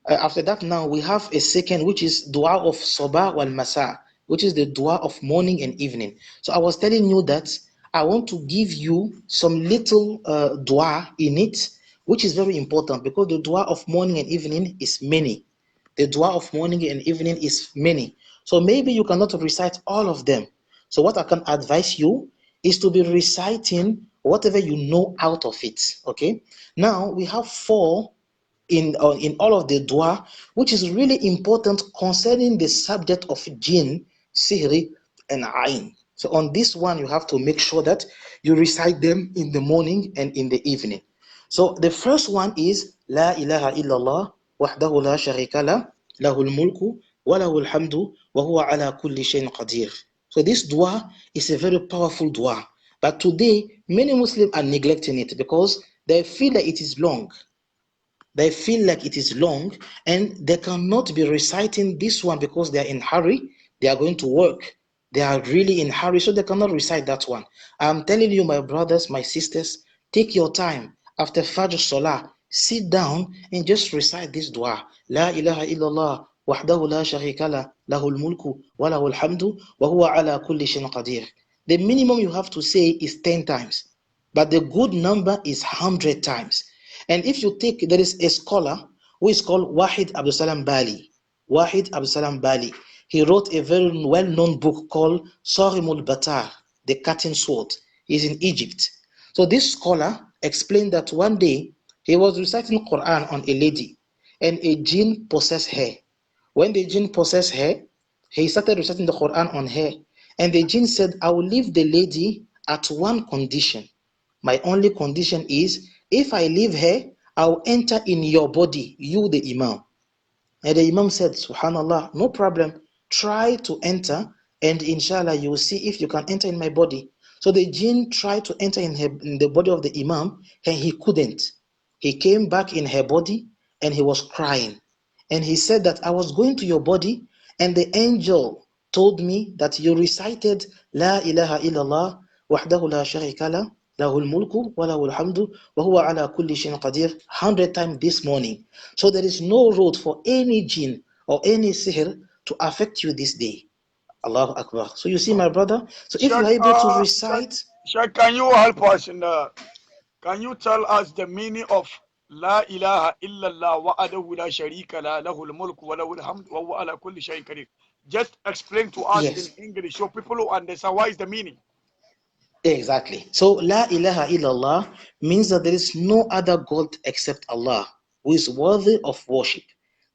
S3: a second, which is dua of sabah wal masa, which is the dua of morning and evening. So I was telling you that I want to give you some little dua in it, which is very important because the dua of morning and evening is many. The dua of morning and evening is many. So maybe you cannot recite all of them. So what I can advise you is to be reciting whatever you know out of it. Okay. Now we have 4 in all of the dua, which is really important concerning the subject of jinn, sihr, and ayn. So on this one, you have to make sure that you recite them in the morning and in the evening. So the first one is La ilaha illallah wahdahu la sharika la lahul mulku wa lahul hamdu wa huwa ala kulli shay'in qadir. So this dua is a very powerful dua. But today, many Muslims are neglecting it because they feel that it is long. They feel like it is long and they cannot be reciting this one because they are in hurry. They are going to work. They are really in hurry, so they cannot recite that one. I'm telling you, my brothers, my sisters, take your time. After Fajr Salah, sit down and just recite this dua. La ilaha illallah wahdahu la sharika la lahul mulku wa lahul hamdu wa huwa ala kulli shay'in qadir. The minimum you have to say is 10 times. but the good number is 100 times. And if you take, there is a scholar who is called Wahid Abdul Salam Bali. Wahid Abdul Salam Bali. He wrote a very well-known book called Sarimul Batar, the cutting sword. He's in Egypt. So this scholar explained that one day he was reciting Quran on a lady, and a jinn possessed her. When the jinn possessed her, he started reciting the Quran on her, and the jinn said, I will leave the lady at one condition. My only condition is, if I leave her, I will enter in your body, you the Imam. And the Imam said, Subhanallah, no problem. Try to enter, and inshallah, you will see if you can enter in my body. So the jinn tried to enter in the body of the Imam, and he couldn't. He came back in her body, and he was crying. And he said that I was going to your body, and the angel told me that you recited La ilaha illallah wahdahu la sharika la lahul mulku wa lahul hamdu wa huwa ala kulli shayin qadir 100 times this morning. So there is no road for any jinn or any sihr to affect you this day. Allahu Akbar. So you see, my brother, so if you are able to recite,
S2: Sheikh, can you help us can you tell us the meaning of La ilaha illallah wa'adahu la sharika la lahul mulku wa lahul hamd wa huwa ala kulli shay'in qadir? Just explain to us
S3: yes,
S2: in English so people who understand what is the meaning.
S3: exactly. So La ilaha illallah means that there is no other God except Allah who is worthy of worship.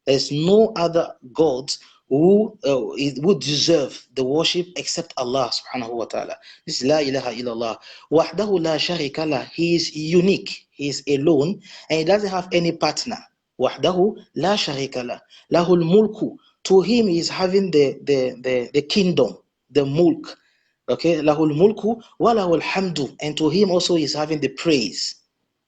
S3: There is no other God who would deserve the worship except Allah subhanahu wa ta'ala. This is La ilaha illallah. Wahdahu la sharika la. He is unique. He is alone and he doesn't have any partner. Wahdahu la sharika la. Lahul mulku. To him he is having the kingdom, the mulk. Okay, lahul mulku wa lahul hamdu, and to him also is having the praise.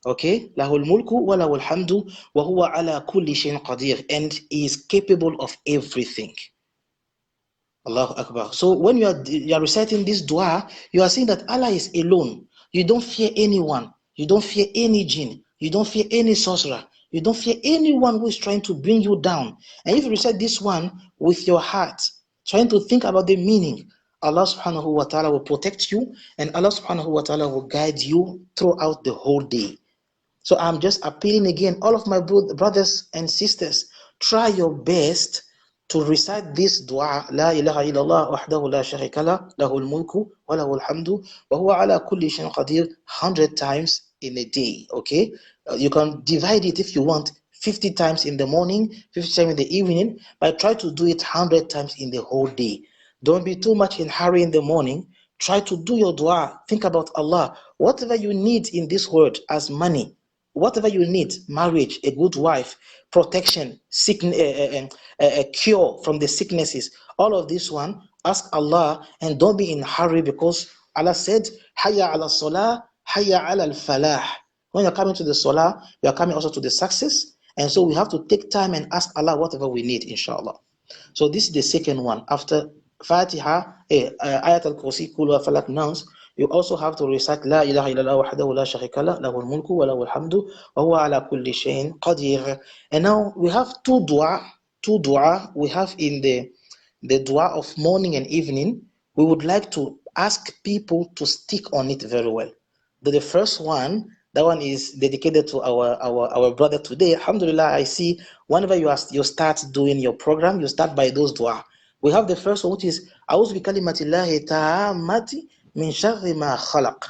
S3: Okay, lahul mulku wa lahul hamdu wa huwa ala kulli shayin qadir, and he is capable of everything. Allahu Akbar. So when you are reciting this dua, you are saying that Allah is alone. You don't fear anyone. You don't fear any jinn. You don't fear any sorcerer. You don't fear anyone who is trying to bring you down. And if you recite this one with your heart, trying to think about the meaning, Allah subhanahu wa ta'ala will protect you, and Allah subhanahu wa ta'ala will guide you throughout the whole day. So I'm just appealing again, all of my brothers and sisters, try your best to recite this dua, La ilaha illallah wahdahu la sharika la lahul mulku wa lahul hamdu wa huwa ala kulli shayin qadir 100 times in a day. Okay, you can divide it if you want, 50 times in the morning, 50 times in the evening, but try to do it 100 times in the whole day. Don't be too much in hurry in the morning. Try to do your dua. Think about Allah. Whatever you need in this world as money, whatever you need, marriage, a good wife, protection, sickness, a cure from the sicknesses, all of this one, ask Allah, and don't be in a hurry, because Allah said, Hayya ala salah, Hayya ala al-falah. When you're coming to the salah, you are coming also to the success. And so we have to take time and ask Allah whatever we need, inshallah. So this is the second one. After Fatiha, Ayat al-Kursi, Kul wa Falak, Nas, you also have to recite La ilaha illallah wahdahu la sharika la lahul mulku wa lahul hamdu wa huwa ala kulli shayin qadir. And now we have two dua we have in the dua of morning and evening. We would like to ask people to stick on it very well. The first one, that one is dedicated to our brother today. Alhamdulillah, I see whenever you start doing your program, you start by those dua. We have the first one, which is A'udhu bi kalimatillahi ta'ammati min sharri ma khalaq.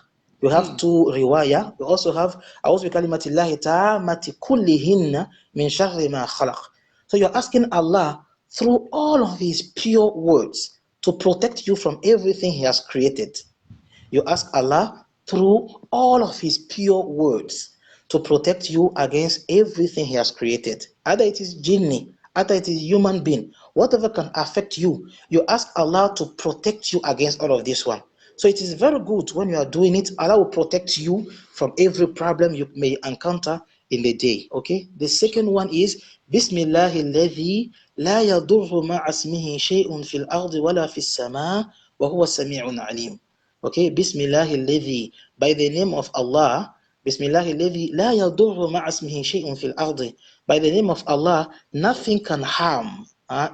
S3: You have two riwayah. You also have A'udhu bi kalimatillahi ta'ammati kullihinna min sharri ma khalaq. So you're asking Allah through all of his pure words to protect you from everything he has created. You ask Allah through all of his pure words to protect you against everything he has created. Either it is jinni, either it is human being, whatever can affect you, you ask Allah to protect you against all of this one. So it is very good when you are doing it. Allah will protect you from every problem you may encounter in the day. Okay. The second one is Bismillahil ladhi la yadurru ma'a ismihi shay'un fil ardi wala fis sama wa huwa sami'un alim. Okay. Bismillahil ladhi, by the name of Allah. Bismillahil ladhi la yadurru ma'a ismihi shay'un fil ardi. By the name of Allah, nothing can harm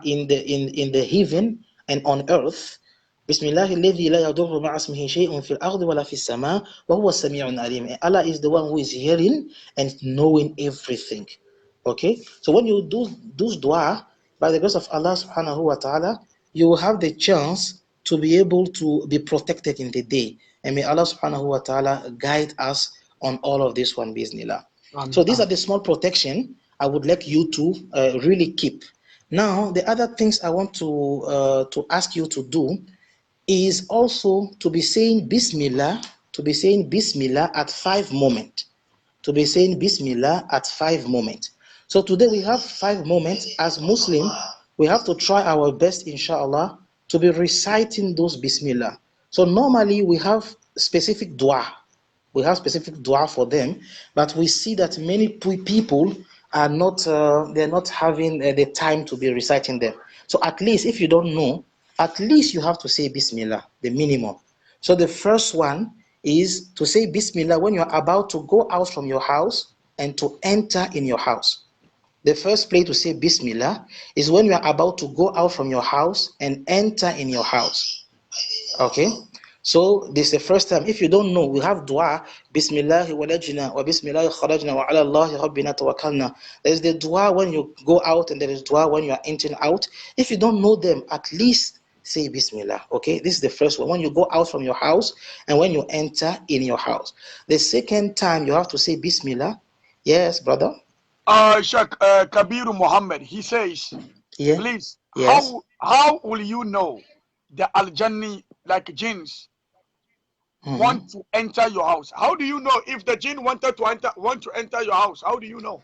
S3: in the heaven and on earth Bismillah alladhi la yadurru ma'a ismihi shay'un fil ardi wala fis sama wa huwa as-sami'un alim. Allah is the one who is hearing and knowing everything. Okay? So when you do dua, by the grace of Allah subhanahu wa ta'ala, you will have the chance to be able to be protected in the day. And may Allah subhanahu wa ta'ala guide us on all of this one, bismillah. So these are the small protection I would like you to really keep. Now, the other things I want to ask you to do is also to be saying Bismillah, at 5 moments. To be saying Bismillah at 5 moments. So today we have 5 moments. As Muslim, we have to try our best, inshallah, to be reciting those Bismillah. So normally we have specific dua. We have specific dua for them, but we see that many people are not, they're not having the time to be reciting them. So at least if you don't know, at least you have to say Bismillah, the minimum. So the first one is to say Bismillah when you're about to go out from your house and to enter in your house. The first place to say Bismillah is when you are about to go out from your house and enter in your house. Okay? So this is the first time. If you don't know, we have dua, Bismillah walajna wa Bismillah kharajna wa ala Allahi rabbina tawakkalna. There's the dua when you go out and there is dua when you are entering out. If you don't know them, at least say Bismillah. Okay, this is the first one. When you go out from your house and when you enter in your house. The second time you have to say Bismillah. Yes, brother.
S2: Sheikh Kabiru Muhammad, he says,
S3: Yeah.
S2: please,
S3: Yes.
S2: how will you know the Al-Janni, like jinns, want to enter your house? How do you know if the jinn want to enter your house? How do you know?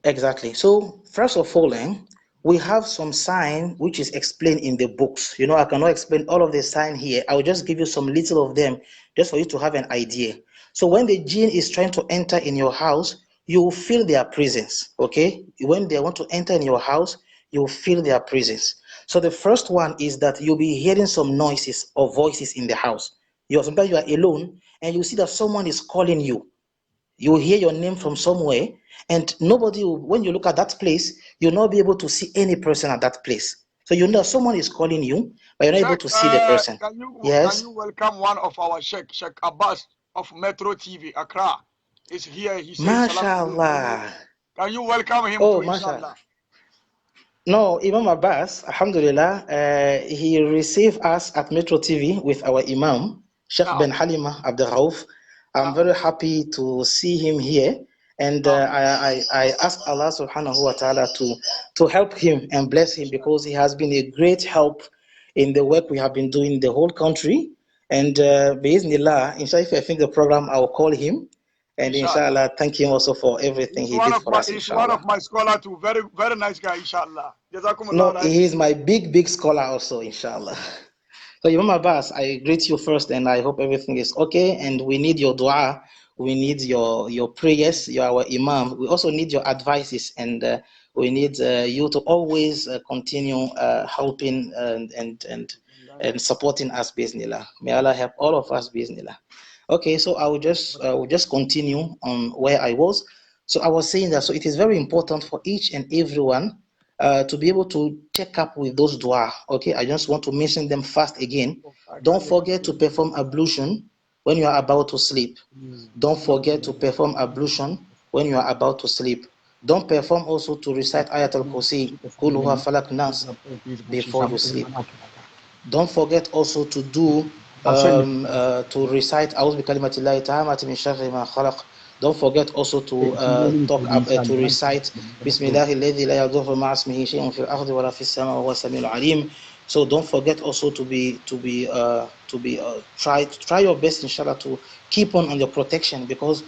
S3: Exactly. So first of all, we have some sign which is explained in the books. You know, I cannot explain all of the sign here. I will just give you some little of them just for you to have an idea. So when the jinn is trying to enter in your house, you will feel their presence. Okay? When they want to enter in your house, you will feel their presence. So the first one is that you'll be hearing some noises or voices in the house. Sometimes you are alone and you see that someone is calling you. You will hear your name from somewhere, and nobody will, when you look at that place, you'll not be able to see any person at that place. So you know someone is calling you, but you're not able to see the person.
S2: Can you welcome one of our Sheikh Abbas of Metro TV, Accra? Is here. He says,
S3: MashaAllah.
S2: Can you welcome him
S3: Oh,
S2: to inshallah?
S3: No, Imam Abbas, alhamdulillah, he received us at Metro TV with our Imam, Sheikh Ben Halima Abdel Rauf. I'm very happy to see him here, and I ask Allah subhanahu wa ta'ala to help him and bless him, because he has been a great help in the work we have been doing in the whole country. And bi'idhnillah, inshallah, if I think the program, I will call him, and inshallah, thank him also for everything he did for us.
S2: He's one of my scholars too, very, very nice guy, inshallah.
S3: No, he is my big scholar also, inshallah. So Imam Abbas, I greet you first, and I hope everything is okay. And we need your dua, we need your prayers. You are our Imam. We also need your advices, and we need you to always continue helping and supporting us, bismillah. May Allah help all of us, bismillah. Okay, so I will just continue on where I was. So I was saying that, so it is very important for each and everyone to be able to check up with those dua. Okay, I just want to mention them fast again. Don't forget to perform ablution when you are about to sleep. Don't forget to perform ablution when you are about to sleep. Don't perform also to recite Ayatul Kursi, Qul Huwa Falak Nas, before you sleep. Don't forget also to do to recite A'udhu bi kalimatillahi tammati min sharri ma khalaq. Don't forget also to recite Bismillahi alladhi la yadurru ma'a ismihi shay'un fil ardi wa la fis sama wa huwa as-sami'ul 'alim. So don't forget also to try your best, inshallah, to keep on your protection, because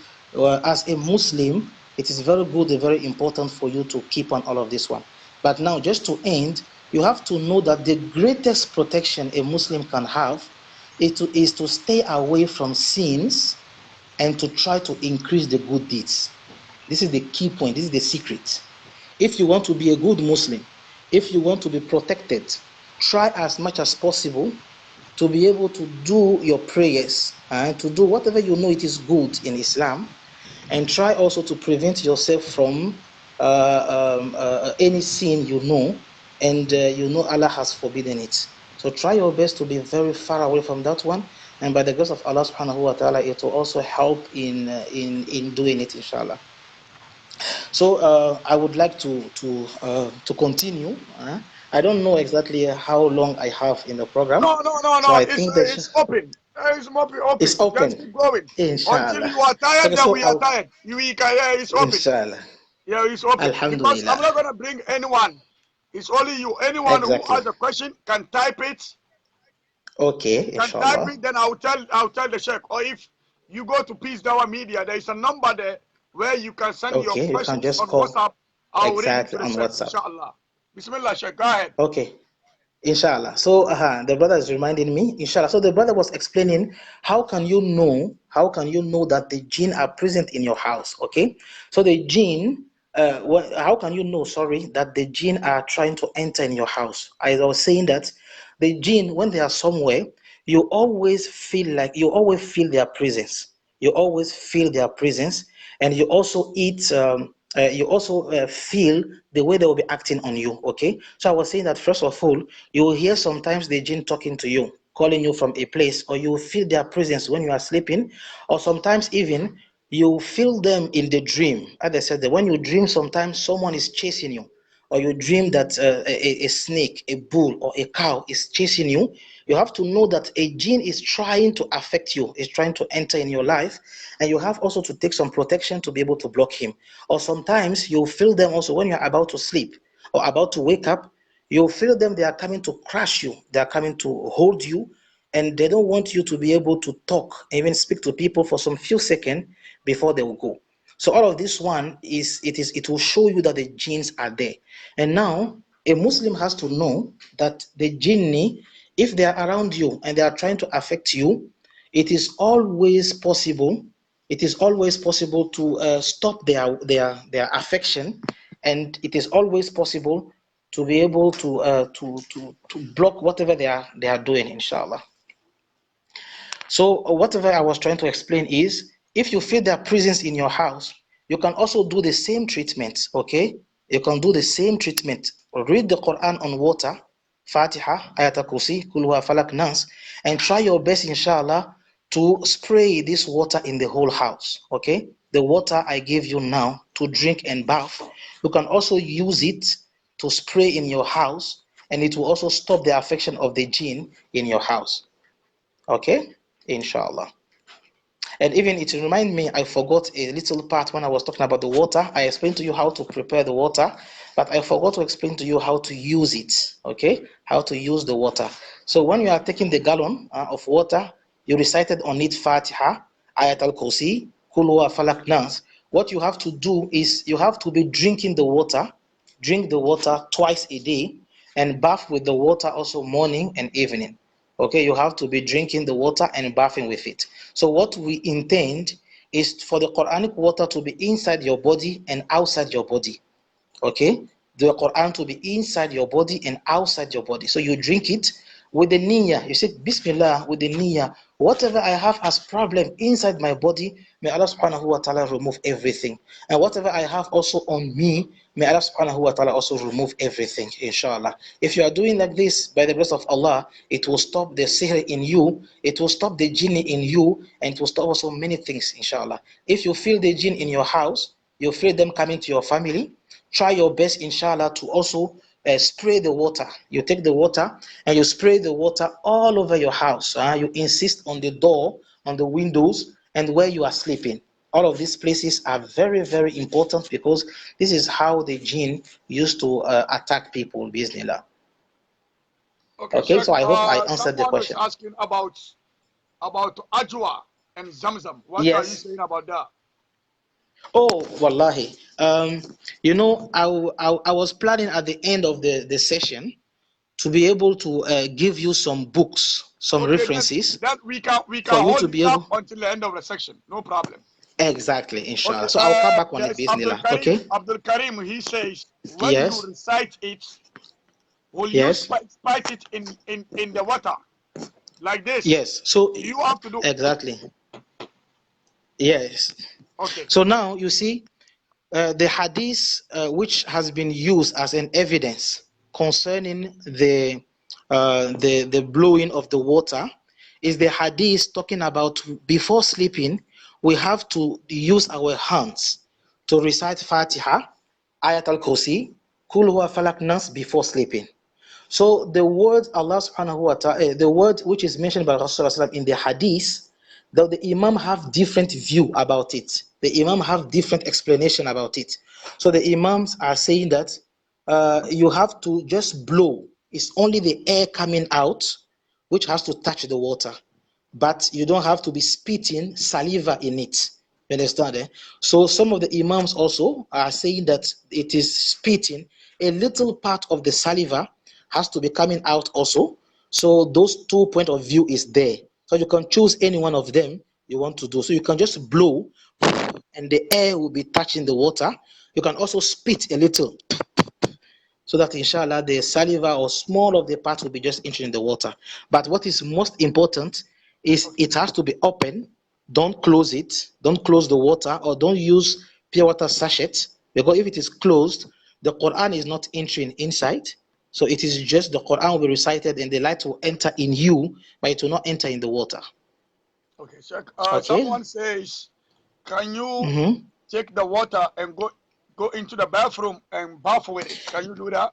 S3: as a Muslim, it is very good and very important for you to keep on all of this one. But now, just to end, you have to know that the greatest protection a Muslim can have is to stay away from sins and to try to increase the good deeds. This is the key point. This is the secret. If you want to be a good Muslim, if you want to be protected, try as much as possible to be able to do your prayers and to do whatever you know it is good in Islam, and try also to prevent yourself from any sin you know, and you know Allah has forbidden it. So try your best to be very far away from that one, and by the grace of Allah subhanahu wa ta'ala, it will also help in doing it, inshallah. So I would like to continue. I don't know exactly how long I have in the program.
S2: No.
S3: So I
S2: It's
S3: think that
S2: it's open. It's open.
S3: it's
S2: Just
S3: open,
S2: keep going until
S3: inshallah.
S2: you are tired.
S3: Okay,
S2: Then
S3: so
S2: we are tired. We can. Yeah, it's open.
S3: inshallah,
S2: Yeah, it's open. Because I'm
S3: alhamdulillah.
S2: not gonna bring anyone. It's only you. Anyone who
S3: Exactly.
S2: has a question can type it.
S3: Okay,
S2: Can type
S3: inshallah.
S2: it. Then I'll tell the Sheikh. Or if you go to Peace Dawa Media, there is a number there where you can send your
S3: Okay, you can
S2: questions
S3: just
S2: on
S3: call
S2: WhatsApp. I'll read it to
S3: exactly
S2: the
S3: on
S2: Sheikh,
S3: WhatsApp.
S2: inshallah. Bismillah, Sheikh. Go ahead.
S3: Okay. Inshallah. So the brother is reminding me, inshallah. So the brother was explaining how can you know that the jinn are present in your house? Okay. So the jinn, how can you know, sorry, that the jinn are trying to enter in your house? I was saying that the jinn, when they are somewhere, you always feel their presence. You always feel their presence, and you also feel the way they will be acting on you. Okay, so I was saying that first of all, you will hear sometimes the jinn talking to you, calling you from a place, or you will feel their presence when you are sleeping, or sometimes even you feel them in the dream. As I said, that when you dream, sometimes someone is chasing you, or you dream that a snake, a bull, or a cow is chasing you. You have to know that a jinn is trying to affect you, is trying to enter in your life, and you have also to take some protection to be able to block him. Or sometimes you feel them also when you're about to sleep or about to wake up. You feel them, they are coming to crush you, they are coming to hold you, and they don't want you to be able to talk, even speak to people for some few seconds before they will go. So all of this one it will show you that the jinns are there. And now a Muslim has to know that the jinni, if they are around you and they are trying to affect you, it is always possible. It is always possible to stop their affection, and it is always possible to be able to block whatever they are doing, inshallah. So whatever I was trying to explain is, if you feel their presence in your house, you can also do the same treatment, okay? You can do the same treatment. Read the Quran on water, Fatiha, Ayatul Kursi, Kul Huwa Falak, Nas, and try your best, inshallah, to spray this water in the whole house, okay? The water I gave you now to drink and bath, you can also use it to spray in your house, and it will also stop the affection of the jinn in your house, okay? Inshallah. And even it remind me, I forgot a little part when I was talking about the water. I explained to you how to prepare the water, but I forgot to explain to you how to use it, okay? How to use the water. So when you are taking the gallon of water, you recited on it Fatiha, Ayat al-Kursi, Kul Huwa Falak, Nas. What you have to do is you have to be drinking the water, drink the water twice a day, and bath with the water also morning and evening. Okay, you have to be drinking the water and bathing with it. So what we intend is for the Quranic water to be inside your body and outside your body. Okay, the Quran to be inside your body and outside your body. So you drink it with the niyyah. You say Bismillah with the niyyah. Whatever I have as problem inside my body, may Allah subhanahu wa ta'ala remove everything. And whatever I have also on me, may Allah subhanahu wa ta'ala also remove everything, inshallah. If you are doing like this, by the grace of Allah, it will stop the sihr in you, it will stop the jinn in you, and it will stop also many things, inshallah. If you feel the jinn in your house, you feel them coming to your family, try your best, inshallah, to also spray the water. You take the water and you spray the water all over your house. You insist on the door, on the windows, and where you are sleeping. All of these places are very, very important because this is how the jinn used to attack people, bismillah.
S2: Okay,
S3: Okay,
S2: Sheikh,
S3: so I hope I answered the
S2: someone is
S3: question.
S2: asking about Ajwa and Zamzam. What are you
S3: Yes.
S2: saying about that?
S3: Oh, wallahi. You know, I was planning at the end of the session to be able to give you some books, some
S2: Okay,
S3: references
S2: then we can
S3: for you
S2: hold
S3: to
S2: it
S3: be
S2: up
S3: able.
S2: until the end of the section. No problem.
S3: Exactly,
S2: Okay,
S3: inshallah. So I'll come back on
S2: there
S3: it,
S2: is Abdul
S3: bismillah.
S2: Karim.
S3: Okay?
S2: Abdul Karim, he says, when you
S3: Yes.
S2: recite it, will you
S3: Yes.
S2: spite it in the water like this?
S3: Yes. So
S2: Do you have to do?
S3: exactly. Yes.
S2: Okay.
S3: So now you see the hadith which has been used as an evidence concerning the blowing of the water is the hadith talking about before sleeping, we have to use our hands to recite Fatiha, Ayat al-Kursi, Kul Huwa Falak Nas before sleeping. So the word Allah subhanahu wa ta'ala, the word which is mentioned by Rasulullah in the hadith, though the Imam have different view about it. The Imam have different explanation about it. So the Imams are saying that you have to just blow. It's only the air coming out which has to touch the water. But you don't have to be spitting saliva in it. You understand? Eh? So some of the Imams also are saying that it is spitting. A little part of the saliva has to be coming out also. So those 2 point of view is there. So you can choose any one of them you want to do. So you can just blow and the air will be touching the water. You can also spit a little so that inshallah the saliva or small of the part will be just entering the water. But what is most important is it has to be open. Don't close it. Don't close the water, or don't use pure water sachet, because if it is closed, the Quran is not entering inside. So it is just the Quran will be recited and the light will enter in you, but it will not enter in the water.
S2: Okay, Sheikh.
S3: Okay.
S2: Someone says, can you take the water and go into the bathroom and bath with it? Can you do that?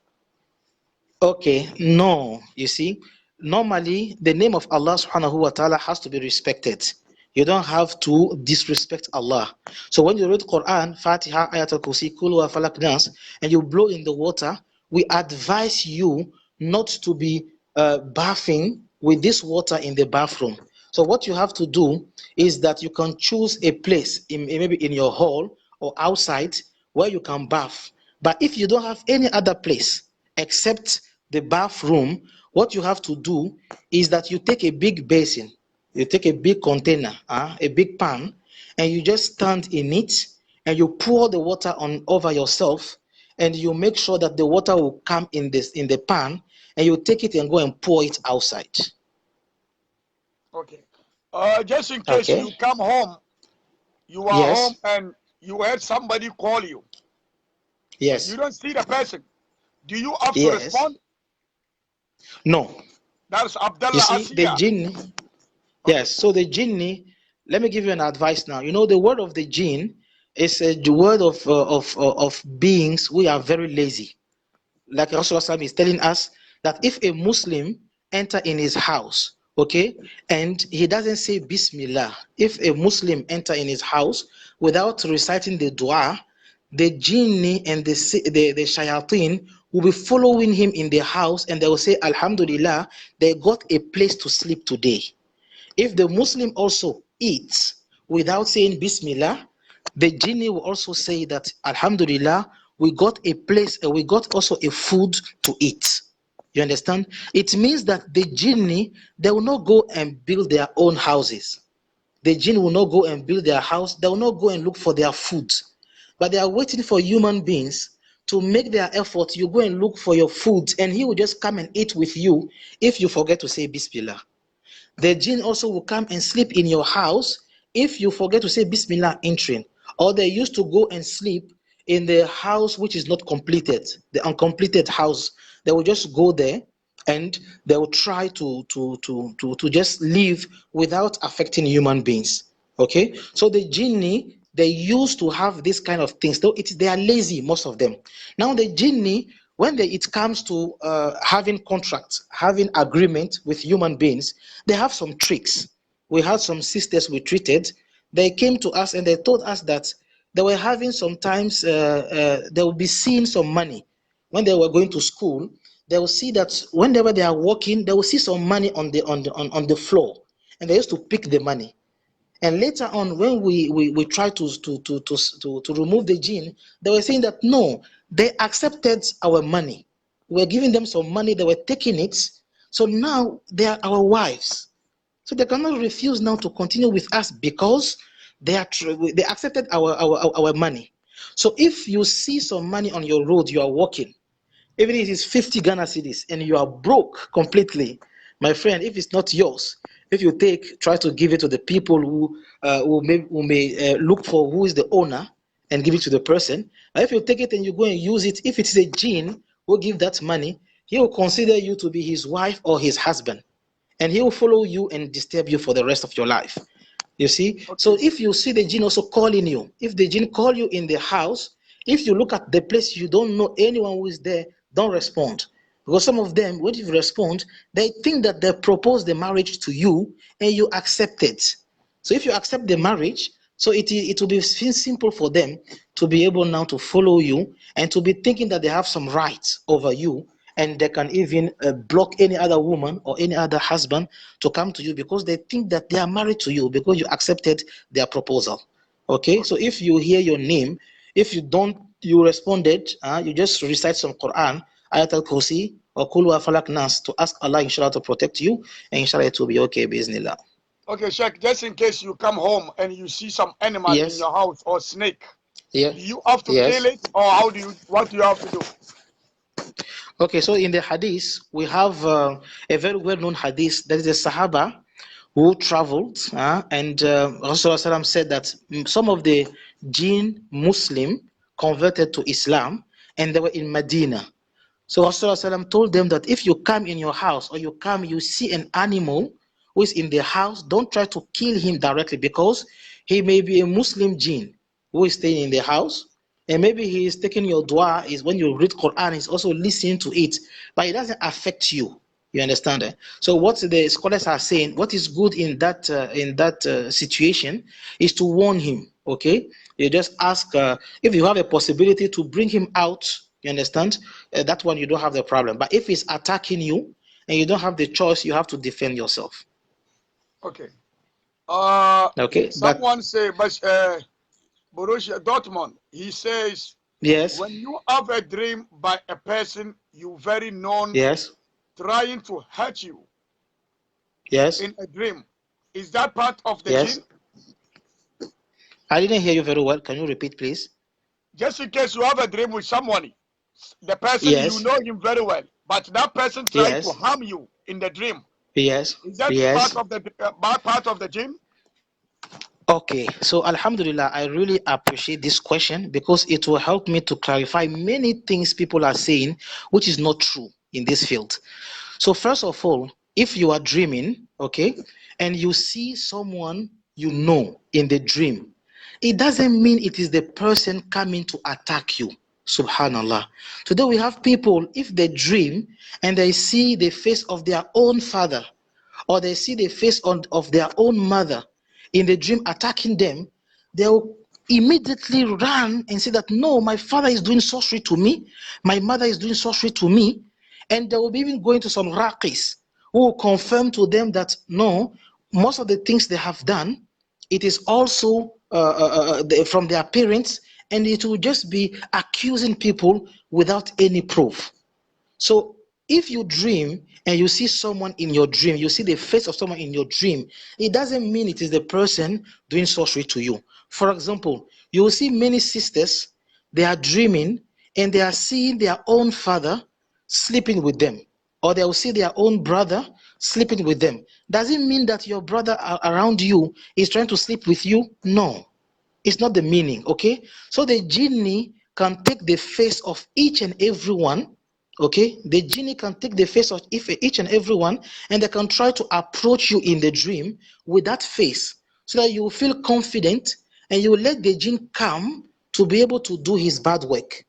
S3: Okay, no. You see, normally the name of Allah subhanahu wa ta'ala has to be respected. You don't have to disrespect Allah. So when you read Quran, Fatiha, Ayat al-Kursi, Kul Huwa Falak Nas, and you blow in the water, we advise you not to be bathing with this water in the bathroom. So what you have to do is that you can choose a place, maybe in your hall or outside, where you can bath. But if you don't have any other place except the bathroom, what you have to do is that you take a big basin, you take a big container, a big pan, and you just stand in it and you pour the water on over yourself, and you make sure that the water will come in the pan, and you take it and go and pour it outside.
S2: Okay. Just in case you come home, you are home and you had somebody call you.
S3: Yes.
S2: You don't see the person. Do you have to respond?
S3: No.
S2: That's Abdullah
S3: You see, the jinn. Yes. So the jinni. Let me give you an advice now. You know, the word of the jinn is the word of beings who are very lazy. Like Rasulullah is telling us that if a Muslim enter in his house, okay, and he doesn't say Bismillah, if a Muslim enter in his house without reciting the dua, the jinni and the shayateen will be following him in the house, and they will say, Alhamdulillah, they got a place to sleep today. If the Muslim also eats without saying Bismillah, the jinni will also say that, Alhamdulillah, we got a place, we got also a food to eat. You understand? It means that the jinni, they will not go and build their own houses. The jinn will not go and build their house. They will not go and look for their food. But they are waiting for human beings to make their effort. You go and look for your food, and he will just come and eat with you if you forget to say Bismillah. The jinn also will come and sleep in your house if you forget to say Bismillah entering. Or they used to go and sleep in the house which is not completed, the uncompleted house. They will just go there and they will try to just live without affecting human beings. Okay, so the jinni, they used to have this kind of things, though they are lazy, most of them. Now the jinni, when it comes to having contracts, having agreement with human beings, they have some tricks. We had some sisters we treated. They came to us and they told us that they were having sometimes, they will be seeing some money. When they were going to school, they will see that whenever they are walking, they will see some money on the floor, and they used to pick the money. And later on, when we tried to remove the jinn, they were saying that no, they accepted our money. We were giving them some money, they were taking it. So now they are our wives. So they cannot refuse now to continue with us because they accepted our money. So if you see some money on your road, you are walking, even if it is 50 Ghana cedis and you are broke completely, my friend, if it's not yours, if you try to give it to the people who may look for who is the owner and give it to the person. But if you take it and you go and use it, if it is a jinn who give that money, he will consider you to be his wife or his husband, and he will follow you and disturb you for the rest of your life. You see?
S2: Okay.
S3: So if you see the jinn also calling you, if the jinn call you in the house, if you look at the place, you don't know anyone who is there, don't respond. Because some of them, when you respond, they think that they propose the marriage to you and you accept it. So if you accept the marriage, so it will be simple for them to be able now to follow you and to be thinking that they have some rights over you, and they can even block any other woman or any other husband to come to you because they think that they are married to you because you accepted their proposal. Okay, so if you hear your name, if you responded, you just recite some Quran, Ayat al-Kursi or Kul wa Falak Nas, to ask Allah inshallah to protect you, and inshallah it will be okay, biznillah.
S2: Okay, Sheikh, just in case you come home and you see some animal in
S3: Yes.
S2: your house or snake,
S3: Yeah.
S2: do you have to
S3: Yes.
S2: kill it, or what do you have to do?
S3: Okay, so in the hadith, we have a very well-known hadith. There is a Sahaba who traveled, and Rasulullah said that some of the jinn Muslim converted to Islam, and they were in Medina. So Rasulullah told them that if you come in your house, or you see an animal who is in the house, don't try to kill him directly, because he may be a Muslim jinn who is staying in the house, and maybe he is taking your dua. Is when you read Quran, he's also listening to it, but it doesn't affect you. You understand that? So what the scholars are saying, what is good in that situation is to warn him. Okay, you just ask if you have a possibility to bring him out. You understand? That one you don't have the problem. But if he's attacking you and you don't have the choice, you have to defend yourself.
S2: Okay.
S3: Okay.
S2: Someone say, but Borussia Dortmund, he says,
S3: Yes.
S2: when you have a dream by a person you very known,
S3: Yes.
S2: trying to hurt you,
S3: Yes.
S2: in a dream, is that part of the
S3: Yes.
S2: jinn?
S3: I didn't hear you very well. Can you repeat, please?
S2: Just in case you have a dream with someone, the person
S3: Yes.
S2: you know him very well, but that person tries
S3: Yes.
S2: to harm you in the dream.
S3: Yes.
S2: Is that
S3: Yes.
S2: part of the jinn?
S3: Okay, so Alhamdulillah, I really appreciate this question because it will help me to clarify many things people are saying, which is not true in this field. So first of all, if you are dreaming, okay, and you see someone you know in the dream, it doesn't mean it is the person coming to attack you. Subhanallah. Today we have people, if they dream and they see the face of their own father, or they see the face of their own mother in the dream attacking them, they will immediately run and say that, no, my father is doing sorcery to me, my mother is doing sorcery to me, and they will be even going to some raqis who will confirm to them that, no, most of the things they have done, it is also from their parents, and it will just be accusing people without any proof. So if you dream and you see someone in your dream, you see the face of someone in your dream, it doesn't mean it is the person doing sorcery to you. For example, you will see many sisters, they are dreaming and they are seeing their own father sleeping with them, or they will see their own brother sleeping with them. Does it mean that your brother around you is trying to sleep with you? No, it's not the meaning, okay? So the genie can take the face of each and every one. Okay, the genie can take the face of each and every one, and they can try to approach you in the dream with that face, so that you will feel confident and you will let the jinn come to be able to do his bad work.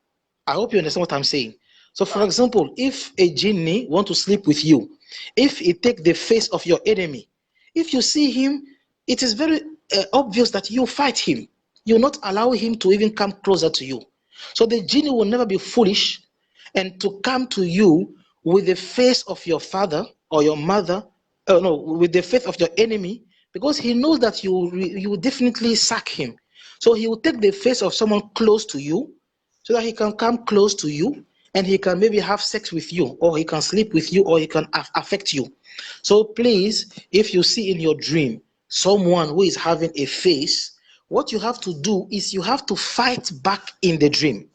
S3: I hope you understand what I'm saying. So for example, if a genie want to sleep with you, if he take the face of your enemy, if you see him, it is very obvious that you fight him. You will not allow him to even come closer to you. So the genie will never be foolish and to come to you with the face of your father or your mother, with the face of your enemy, because he knows that you will definitely sack him. So he will take the face of someone close to you, so that he can come close to you and he can maybe have sex with you, or he can sleep with you, or he can affect you. So please, if you see in your dream someone who is having a face, what you have to do is you have to fight back in the dream.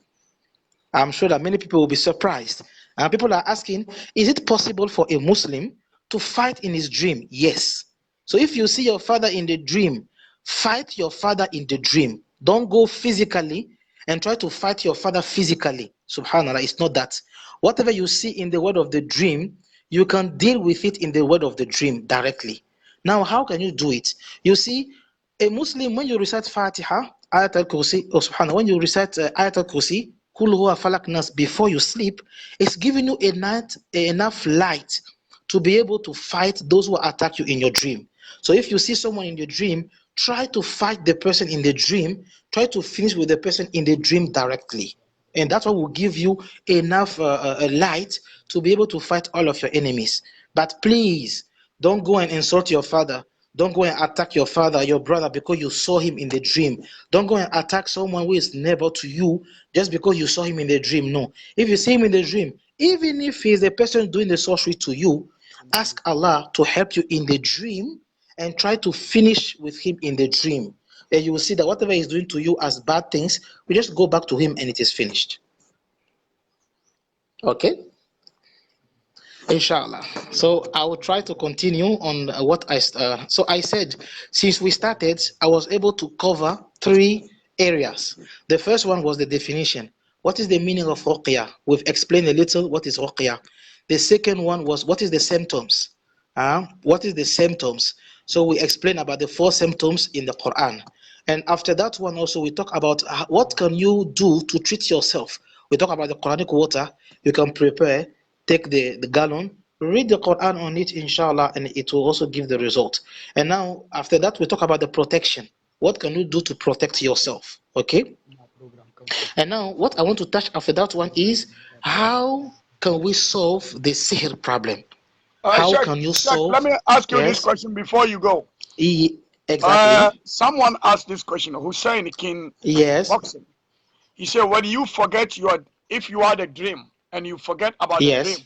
S3: I'm sure that many people will be surprised. And people are asking, is it possible for a Muslim to fight in his dream? Yes. So if you see your father in the dream, fight your father in the dream. Don't go physically and try to fight your father physically. Subhanallah, it's not that. Whatever you see in the word of the dream, you can deal with it in the word of the dream directly. Now, how can you do it? You see, a Muslim, when you recite Fatiha, Ayat al-Kursi, oh subhanAllah, when you recite Ayat al-Kursi, Kul huwa falak nas, before you sleep, it's giving you enough light to be able to fight those who attack you in your dream. So if you see someone in your dream, try to fight the person in the dream, try to finish with the person in the dream directly. And that's what will give you enough light to be able to fight all of your enemies. But please, don't go and insult your father. Don't go and attack your father, your brother, because you saw him in the dream. Don't go and attack someone who is neighbor to you just because you saw him in the dream. No. If you see him in the dream, even if he's the person doing the sorcery to you, ask Allah to help you in the dream and try to finish with him in the dream. And you will see that whatever he's doing to you as bad things, we just go back to him and it is finished. Okay? Inshallah. So I will try to continue on what so I said, since we started, I was able to cover 3 areas. The first one was the definition. What is the meaning of ruqya? We've explained a little what is ruqya. The second one was what is the symptoms? What is the symptoms? So we explained about the 4 symptoms in the Quran. And after that one also, we talk about what can you do to treat yourself. We talk about the Quranic water. You can prepare, take the gallon, read the Quran on it, inshallah, and it will also give the result. And now, after that, we talk about the protection. What can you do to protect yourself? Okay? And now, what I want to touch after that one is, how can we solve the sihr problem? How
S2: Sheikh,
S3: can you
S2: Sheikh,
S3: solve?
S2: let me ask you this
S3: Yes,
S2: question before you go.
S3: exactly.
S2: Someone asked this question, Hussein King
S3: Yes,
S2: Boxing. He said, when you forget if you had a dream and you forget about the dream
S3: yes,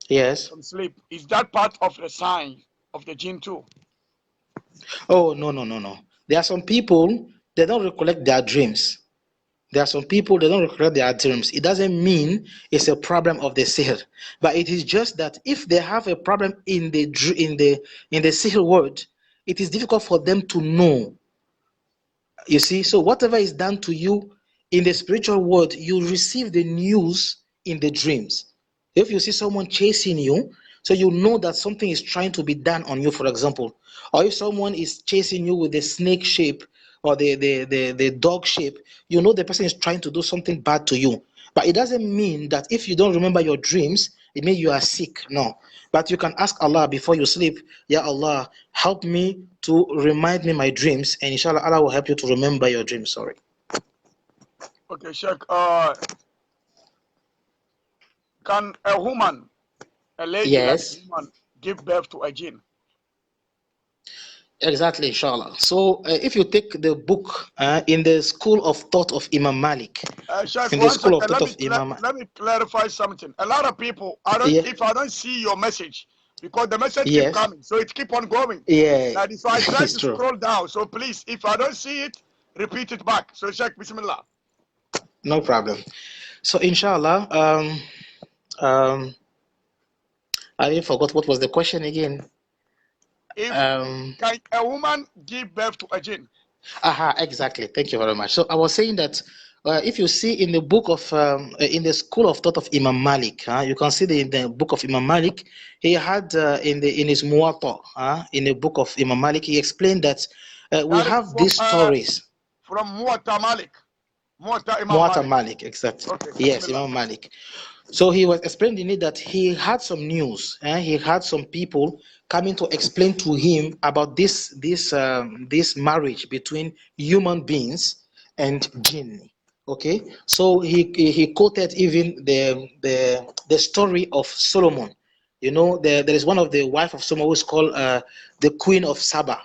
S3: yes.
S2: from sleep, is that part of the sign of the jinn too?
S3: Oh, no, no, no, no. There are some people, they don't recollect their dreams. There are some people, they don't recollect their dreams. It doesn't mean it's a problem of the sihr, but it is just that if they have a problem in the sihr world, it is difficult for them to know. You see, so whatever is done to you in the spiritual world, you receive the news in the dreams. If you see someone chasing you, so you know that something is trying to be done on you, for example, or if someone is chasing you with the snake shape or the dog shape, you know the person is trying to do something bad to you. But it doesn't mean that if you don't remember your dreams, it means you are sick. No. But you can ask Allah before you sleep, Ya Allah, help me to remind me my dreams, and inshallah Allah will help you to remember your dreams. Sorry.
S2: Okay, Sheikh. Can a woman, a lady
S3: Yes,
S2: like a woman, give birth to a jinn?
S3: exactly, inshallah. So if you take the book in the school of thought of Imam Malik,
S2: Sheikh,
S3: in the
S2: one
S3: school of
S2: second.
S3: thought
S2: Let me
S3: of Imam,
S2: let me clarify something. A lot of people,
S3: yeah,
S2: if I don't see your message, because the message keep
S3: yes,
S2: coming, so it keep on going.
S3: yeah,
S2: That is why I try
S3: it's
S2: to
S3: true.
S2: scroll down. So please, if I don't see it, repeat it back. So Sheikh, Bismillah.
S3: No problem. So inshallah, um, I forgot what was the question again.
S2: If
S3: Um,
S2: can a woman give birth to a jinn?
S3: Aha, exactly. Thank you very much. So I was saying that if you see in the book of in the school of thought of Imam Malik, you can see in the book of Imam Malik, he had in his Muwatta, in the book of Imam Malik, he explained that we
S2: That is
S3: have these stories.
S2: from Muwatta Malik, Muwatta Imam
S3: Muwatta
S2: Malik.
S3: Malik, exactly.
S2: Okay,
S3: Yes,
S2: Bismillah.
S3: Imam Malik. So he was explaining it that he had some news, he had some people coming to explain to him about this marriage between human beings and jinn. Okay, so he quoted even the story of Solomon. You know, there is one of the wife of Solomon who is called the Queen of Saba,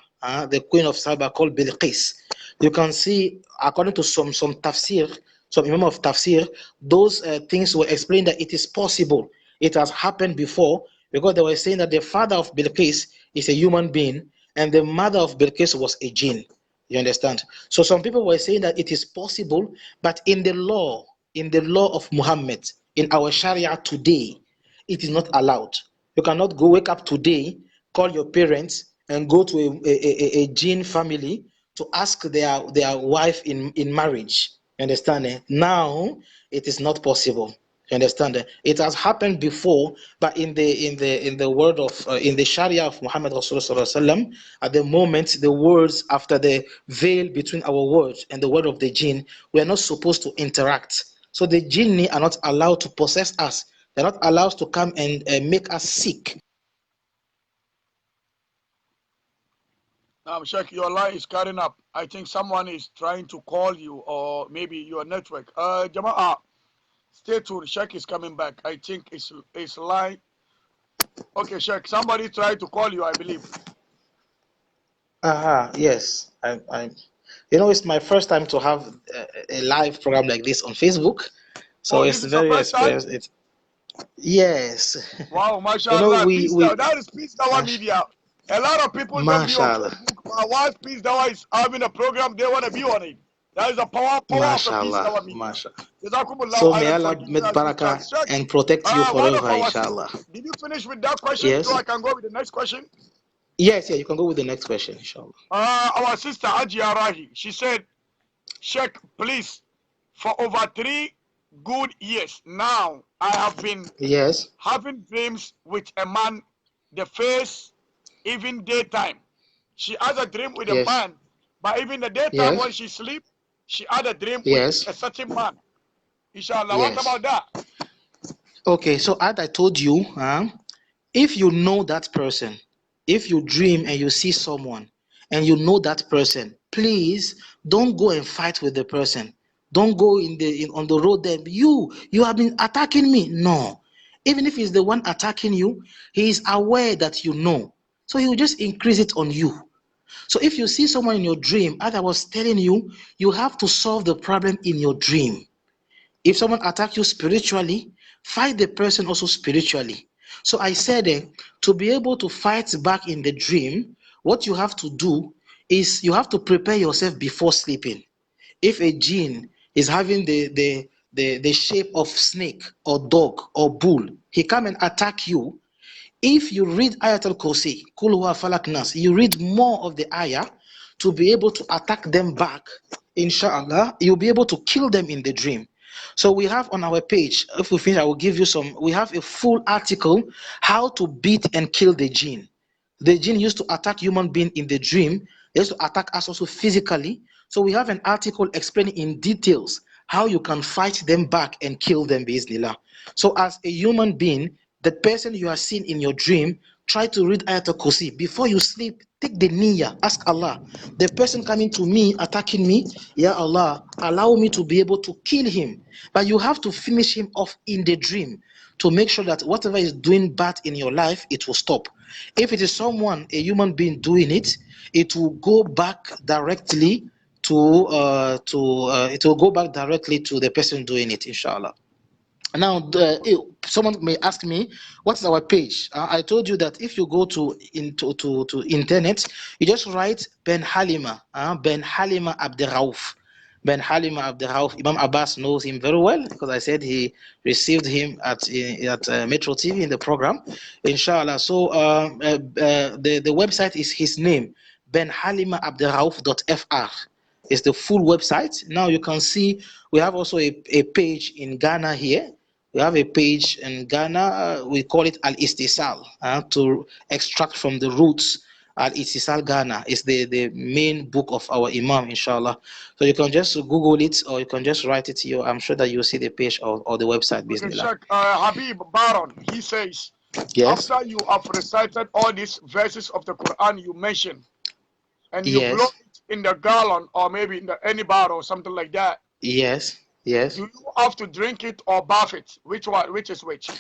S3: the Queen of Saba called Bilqis. You can see, according to some tafsir, some imam of tafsir, those things were explained that it is possible. It has happened before, because they were saying that the father of Bilqis is a human being and the mother of Bilqis was a jinn. You understand? So some people were saying that it is possible, but in the law of Muhammad, in our Sharia today, it is not allowed. You cannot go wake up today, call your parents, and go to a jinn family to ask their wife in marriage. You understand? Now it is not possible. You understand? It has happened before, but in the word of in the Sharia of Muhammad Rasulullah, at the moment the words after the veil between our words and the word of the jinn, we are not supposed to interact. So the jinni are not allowed to possess us. They're not allowed to come and make us sick.
S2: Sheikh, your line is cutting up. I think someone is trying to call you, or maybe your network. Jama'a, stay tuned. Sheikh is coming back. I think it's line. Okay, Sheikh, somebody tried to call you, I believe.
S3: Yes. It's my first time to have a live program like this on Facebook, so it's
S2: This is your
S3: very
S2: first time?
S3: experienced. Yes.
S2: Wow, mashallah. That is Peace Dawa
S3: Mash,
S2: Media. A lot of people don't be on
S3: mashallah,
S2: Facebook. But once Peace Dawa is having a program, they want to be on it. That is the power of the Peace
S3: mashallah,
S2: Dawa Media.
S3: mashallah.
S2: So
S3: So may Allah make barakah and protect you forever, inshallah.
S2: Did you finish with that question
S3: Yes.
S2: so I can go with the next question?
S3: Yes, yeah, you can go with the next question, inshallah.
S2: Our sister Ajia Rahi, she said, Sheikh, please, for over 3 good years now, I have been having dreams with a man, the face, even daytime. She has a dream with a man, but even the daytime when she sleeps, she had a dream with a certain man. Inshallah, what about that?
S3: Okay, so as I told you, if you know that person, if you dream and you see someone and you know that person, please don't go and fight with the person. Don't go on the road there. You have been attacking me. No. Even if he's the one attacking you, he is aware that you know. So he will just increase it on you. So if you see someone in your dream, as I was telling you, you have to solve the problem in your dream. If someone attacks you spiritually, fight the person also spiritually. So I said to be able to fight back in the dream, what you have to do is you have to prepare yourself before sleeping. If a jinn is having the shape of snake or dog or bull, he come and attack you. If you read Ayatul Kursi, Kul Huwa Falak Nas, you read more of the ayah to be able to attack them back, inshallah, you'll be able to kill them in the dream. So we have on our page, if we finish, I will give you some, we have a full article, how to beat and kill the jinn. The jinn used to attack human being in the dream. They used to attack us also physically. So we have an article explaining in details how you can fight them back and kill them, biiznillah. So as a human being, the person you are seeing in your dream, try to read Ayatul Kursi. Before you sleep, take the niyyah, ask Allah. The person coming to me, attacking me, Ya Allah, allow me to be able to kill him. But you have to finish him off in the dream to make sure that whatever is doing bad in your life, it will stop. If it is someone, a human being doing it, it will go back directly to the person doing it, inshallah. Now, someone may ask me, what is our page? I told you that if you go to internet, you just write Ben Halima, Ben Halima Abderraouf. Ben Halima Abderraouf. Imam Abbas knows him very well because I said he received him at Metro TV in the program, inshallah. So the website is his name, benhalimaabderraouf.fr. It's the full website. Now you can see we have also a page in Ghana here. We have a page in Ghana, we call it Al-Istisal, to extract from the roots. Al-Istisal Ghana is the main book of our Imam, inshallah. So you can just Google it or you can just write it here. I'm sure that you'll see the page or the website, bismillah.
S2: Sheikh Habib Baron, he says, after you have recited all these verses of the Quran you mentioned, and you blow it in the gallon or maybe in any bar or something like that.
S3: Yes.
S2: Do you have to drink it or bath it? Which one? Which is which?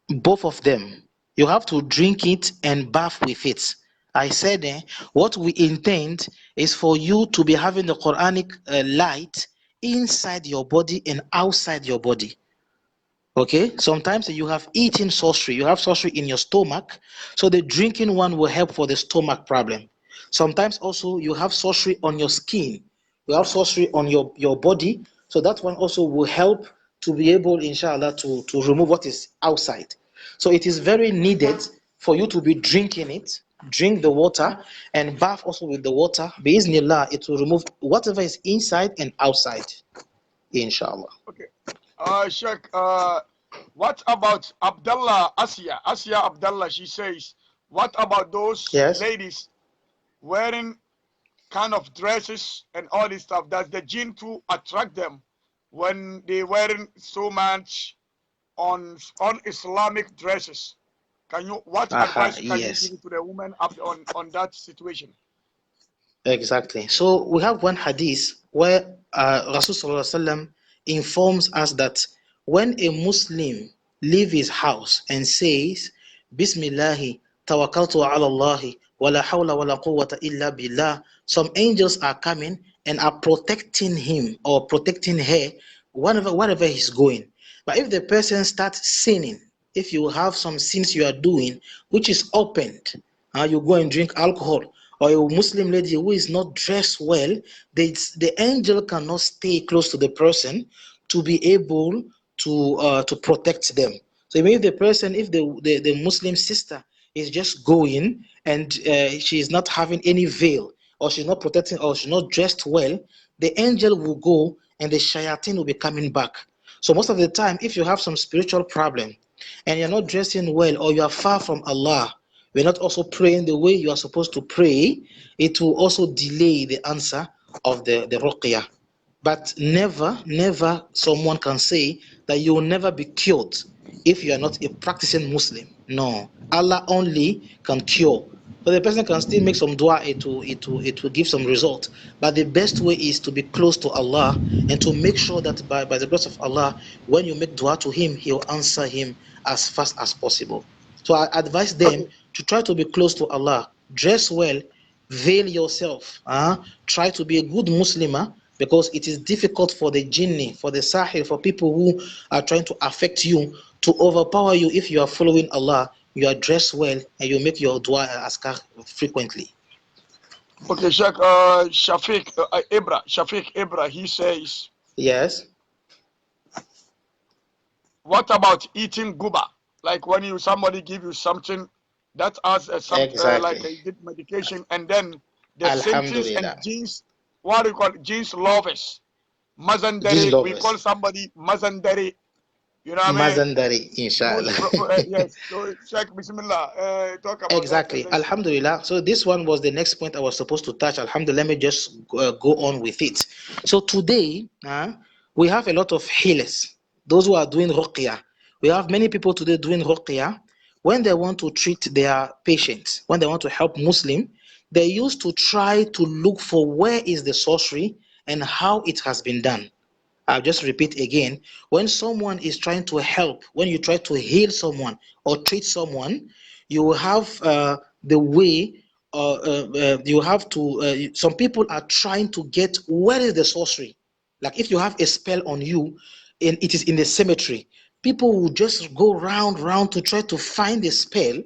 S3: Both of them. You have to drink it and bath with it. I said what we intend is for you to be having the Quranic light inside your body and outside your body. Okay, sometimes you have eaten sorcery, you have sorcery in your stomach, so the drinking one will help for the stomach problem. Sometimes also you have sorcery on your skin, you have sorcery on your body, so that one also will help to be able, inshallah, to remove what is outside. So it is very needed for you to be drinking it, drink the water and bath also with the water. Biiznillah, it will remove whatever is inside and outside, inshallah.
S2: Okay. Sheikh, what about Abdullah Asia Abdullah? She says, what about those
S3: Yes.
S2: ladies wearing kind of dresses and all this stuff? Does the jinn too attract them when they wearing so much on Islamic dresses? What advice can you
S3: Yes.
S2: give to the woman up on that situation?
S3: Exactly. So we have one hadith where Rasulullah informs us that when a Muslim leave his house and says, Bismillahi tawakkaltu ala Allahi wa la hawla wa la quwwata illa billah, some angels are coming and are protecting him or protecting her wherever he's going. But if the person starts sinning, if you have some sins you are doing which is opened, you go and drink alcohol, or a Muslim lady who is not dressed well, the angel cannot stay close to the person to be able to protect them. So maybe the person, if the Muslim sister is just going and she is not having any veil, or she's not protecting, or she's not dressed well, the angel will go and the shayateen will be coming back. So most of the time, if you have some spiritual problem and you're not dressing well, or you are far from Allah, you're not also praying the way you are supposed to pray, it will also delay the answer of the ruqyah. But never someone can say that you will never be cured if you are not a practicing Muslim. No, Allah only can cure. But the person can still make some dua, it will give some result. But the best way is to be close to Allah and to make sure that by the grace of Allah, when you make dua to Him, He will answer him as fast as possible. So I advise them
S2: Okay.
S3: to try to be close to Allah, dress well, veil yourself, try to be a good Muslimah, because it is difficult for the jinni, for the sahir, for people who are trying to affect you, to overpower you if you are following Allah, you are dressed well, and you make your dua askar frequently.
S2: Okay, Sheikh Shafiq Ibra, he says,
S3: Yes,
S2: what about eating guba? Like when somebody give you something that has like
S3: exactly.
S2: a good medication, and then the symptoms and
S3: Alhamdulillah.
S2: genes, what do you call it? Genes lovers,
S3: These
S2: mazandare. We call
S3: lovers.
S2: somebody mazandare. You know what I mean?
S3: Mazandari, inshallah.
S2: Yes. So Sheikh, Bismillah, talk about that and
S3: Exactly.
S2: let's see.
S3: Alhamdulillah. So this one was the next point I was supposed to touch. Alhamdulillah. Let me just go on with it. So today, we have a lot of healers, those who are doing ruqyah. We have many people today doing ruqyah. When they want to treat their patients, when they want to help Muslim, they used to try to look for where is the sorcery and how it has been done. I'll just repeat again. When someone is trying to help, when you try to heal someone or treat someone, you will have the way, you have to, some people are trying to get where is the sorcery. Like if you have a spell on you and it is in the cemetery, people will just go round to try to find the spell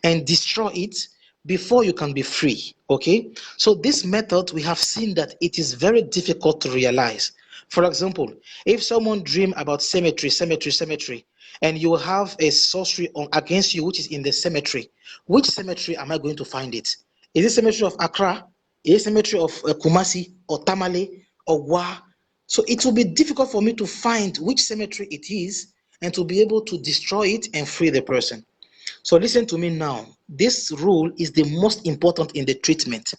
S3: and destroy it before you can be free. Okay, so this method, we have seen that it is very difficult to realize. For example, if someone dream about cemetery, and you have a sorcery against you which is in the cemetery, which cemetery am I going to find it? Is it cemetery of Accra? Is it cemetery of Kumasi or Tamale or Wa? So it will be difficult for me to find which cemetery it is and to be able to destroy it and free the person. So listen to me now. This rule is the most important in the treatment.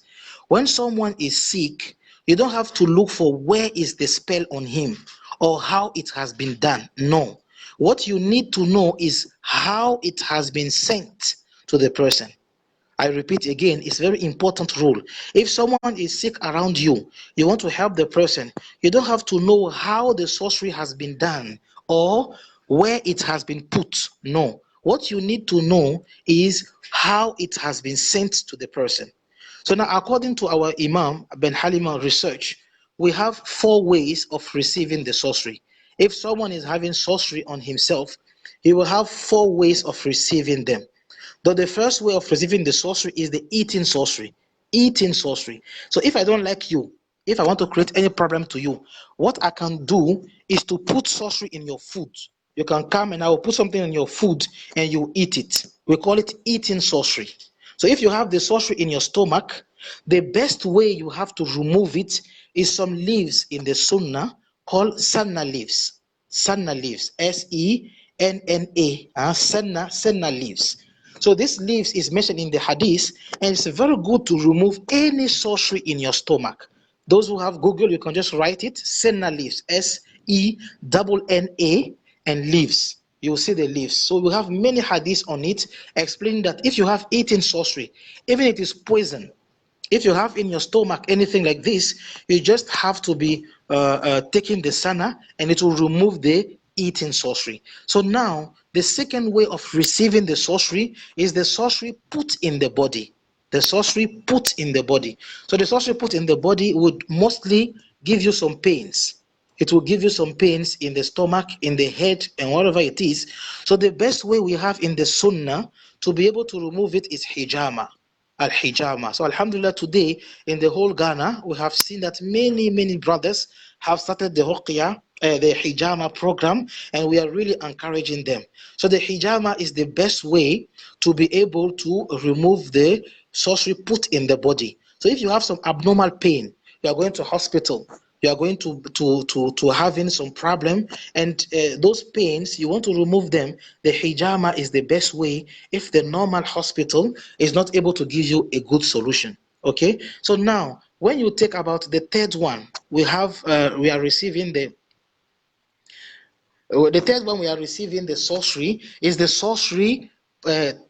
S3: When someone is sick, you don't have to look for where is the spell on him or how it has been done. No. What you need to know is how it has been sent to the person. I repeat again, it's a very important rule. If someone is sick around you, you want to help the person, you don't have to know how the sorcery has been done or where it has been put. No. What you need to know is how it has been sent to the person. So now, according to our Imam Ben Halima research, we have 4 ways of receiving the sorcery. If someone is having sorcery on himself, he will have 4 ways of receiving them. Though the first way of receiving the sorcery is the eating sorcery. Eating sorcery. So if I don't like you, if I want to create any problem to you, what I can do is to put sorcery in your food. You can come and I will put something in your food and you eat it. We call it eating sorcery. So if you have the sorcery in your stomach, the best way you have to remove it is some leaves in the sunnah called sanna leaves. Senna leaves, Senna, senna leaves. So this leaves is mentioned in the hadith, and it's very good to remove any sorcery in your stomach. Those who have Google, you can just write it, senna leaves, Senna, and leaves. You will see the leaves. So we have many hadiths on it explaining that if you have eaten sorcery, even if it is poison, if you have in your stomach anything like this, you just have to be taking the sana, and it will remove the eating sorcery. So now the second way of receiving the sorcery is the sorcery put in the body. The sorcery put in the body. So the sorcery put in the body would mostly give you some pains. It will give you some pains in the stomach, in the head, and whatever it is. So the best way we have in the sunnah to be able to remove it is hijama. Al-hijama. So alhamdulillah, today in the whole Ghana, we have seen that many brothers have started the ruqya, the hijama program, and we are really encouraging them. So the hijama is the best way to be able to remove the sorcery put in the body. So if you have some abnormal pain, you are going to hospital, you are going to having some problem, and those pains, you want to remove them, the hijama is the best way if the normal hospital is not able to give you a good solution. Okay, so now when you take about the third one, we are receiving the third one we are receiving the sorcery is the sorcery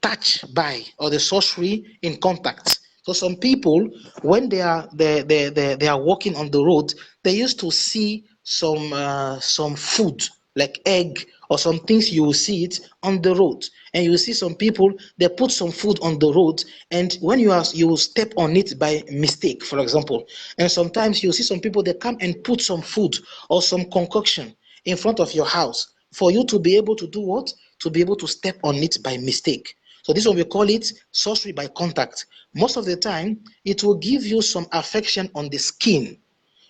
S3: touch by, or the sorcery in contact. So some people, when they are walking on the road, they used to see some food like egg or some things. You will see it on the road, and you will see some people, they put some food on the road, and when you will step on it by mistake, for example. And sometimes you see some people, they come and put some food or some concoction in front of your house for you to be able to do what? To be able to step on it by mistake. So this one, we call it sorcery by contact. Most of the time, it will give you some affection on the skin.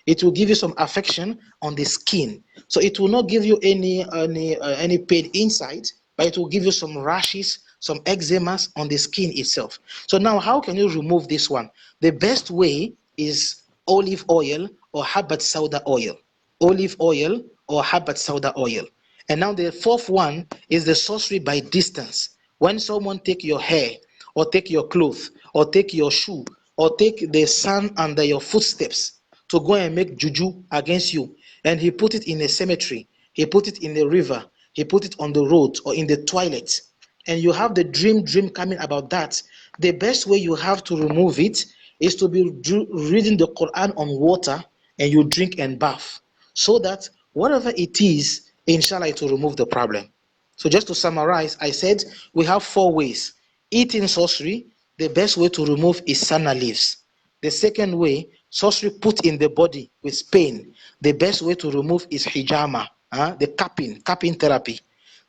S3: It will give you some affection on the skin. So it will not give you any pain inside, but it will give you some rashes, some eczemas on the skin itself. So now, how can you remove this one? The best way is olive oil or habat sauda oil. Olive oil or habat sauda oil. And now the fourth one is the sorcery by distance. When someone take your hair, or take your clothes, or take your shoe, or take the sand under your footsteps to go and make juju against you, and he put it in a cemetery, he put it in the river, he put it on the road or in the toilet, and you have the dream coming about that, the best way you have to remove it is to be reading the Quran on water, and you drink and bath, so that whatever it is, inshallah, it will remove the problem. So just to summarize, I said we have 4 ways. Eating sorcery, the best way to remove is sana leaves. The second way, sorcery put in the body with pain, the best way to remove is hijama, the capping therapy.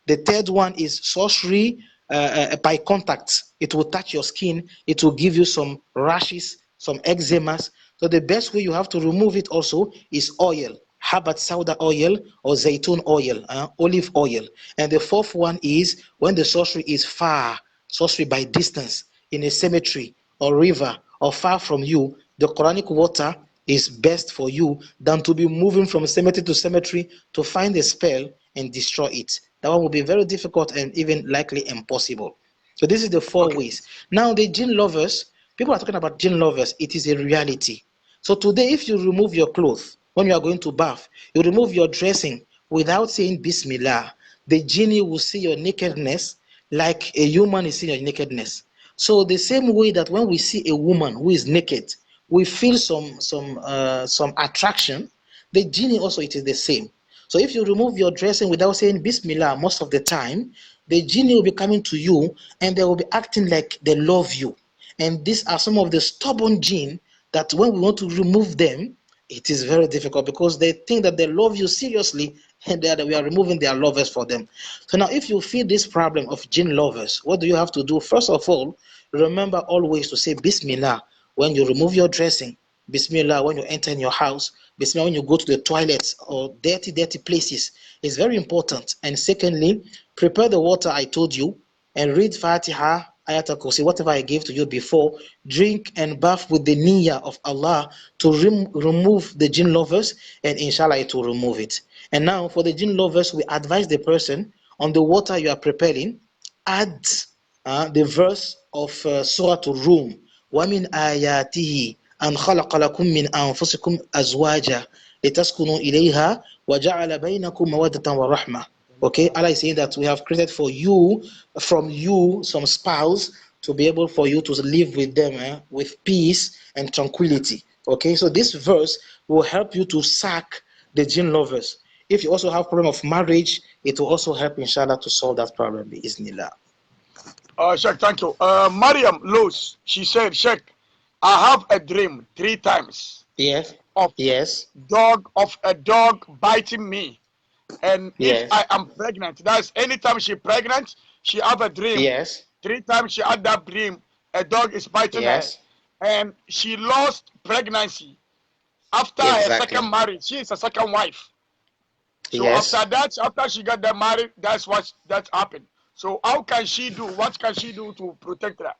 S3: The third one is sorcery by contact. It will touch your skin, it will give you some rashes, some eczemas. So the best way you have to remove it also is oil. Habat sauda oil or zaytun oil, olive oil. And the fourth one is when the sorcery is far, sorcery by distance, in a cemetery or river or far from you, the Quranic water is best for you than to be moving from cemetery to cemetery to find a spell and destroy it. That one will be very difficult and even likely impossible. So this is the 4 ways. Now the jinn lovers, people are talking about jinn lovers, it is a reality. So today, if you remove your clothes, when you are going to bath, you remove your dressing without saying Bismillah, the genie will see your nakedness like a human is seeing your nakedness. So the same way that when we see a woman who is naked, we feel some attraction, the genie also, it is the same. So if you remove your dressing without saying Bismillah most of the time, the genie will be coming to you and they will be acting like they love you. And these are some of the stubborn jinn that when we want to remove them, it is very difficult because they think that they love you seriously and that we are removing their lovers for them. So now if you feel this problem of jinn lovers, what do you have to do? First of all, remember always to say Bismillah when you remove your dressing, Bismillah when you enter in your house, Bismillah when you go to the toilets or dirty places. It's very important. And secondly, prepare the water I told you and read Fatiha, Ayatul Kursi, whatever I gave to you before. Drink and bath with the niyyah of Allah to remove the jinn lovers, and inshallah it will remove it. And now for the jinn lovers, we advise the person on the water you are preparing, add the verse of Surah Al-Rum, وَمِنْ آيَاتِهِ أَنْ خَلَقَ لَكُم مِّنْ أَنفُسِكُمْ أَزْوَاجًا لِتَسْكُنُوا إِلَيْهَا وَجَعَلَ بَيْنَكُم مَّوَدَّةً وَرَحْمَةً. Okay, Allah is saying that we have created for you, from you, some spouse to be able for you to live with them with peace and tranquility. Okay, so this verse will help you to sack the jinn lovers. If you also have problem of marriage, it will also help inshallah to solve that problem. Bismillah.
S2: Sheikh, thank you. Mariam Luz, she said, Sheikh, I have a dream 3 times
S3: Yes.
S2: of
S3: Yes.
S2: a dog biting me. And if
S3: Yes.
S2: I am pregnant, that's anytime she's pregnant, she have a dream.
S3: Yes.
S2: 3 times she had that dream, a dog is biting her.
S3: Yes.
S2: And she lost pregnancy after her
S3: Exactly.
S2: second marriage. She is a second wife. So
S3: Yes.
S2: after that, after she got that married, that's what that happened. So how can she do? What can she do to protect her?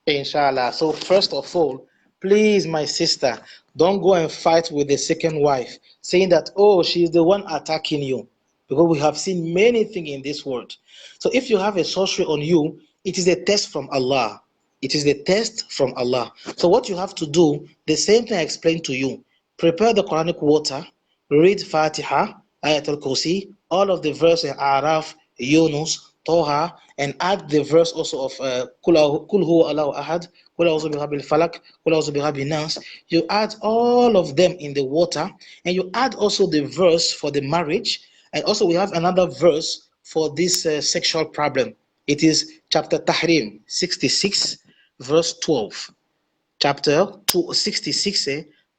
S3: Inshallah. So first of all, please, my sister, don't go and fight with the second wife, saying that, oh, she's the one attacking you. Because we have seen many things in this world. So if you have a sorcery on you, it is a test from Allah. It is the test from Allah. So what you have to do, the same thing I explained to you. Prepare the Quranic water, read Fatiha, Ayatul Kursi, all of the verses in Araf, Yunus, Toha, and add the verse also of Kul Huwa Allahu Ahad, Kul A'udhu Birabbil Falak, Kul A'udhu Birabbin Nas. You add all of them in the water, and you add also the verse for the marriage, and also we have another verse for this sexual problem. It is chapter Tahrim 66, verse 12. Chapter 66,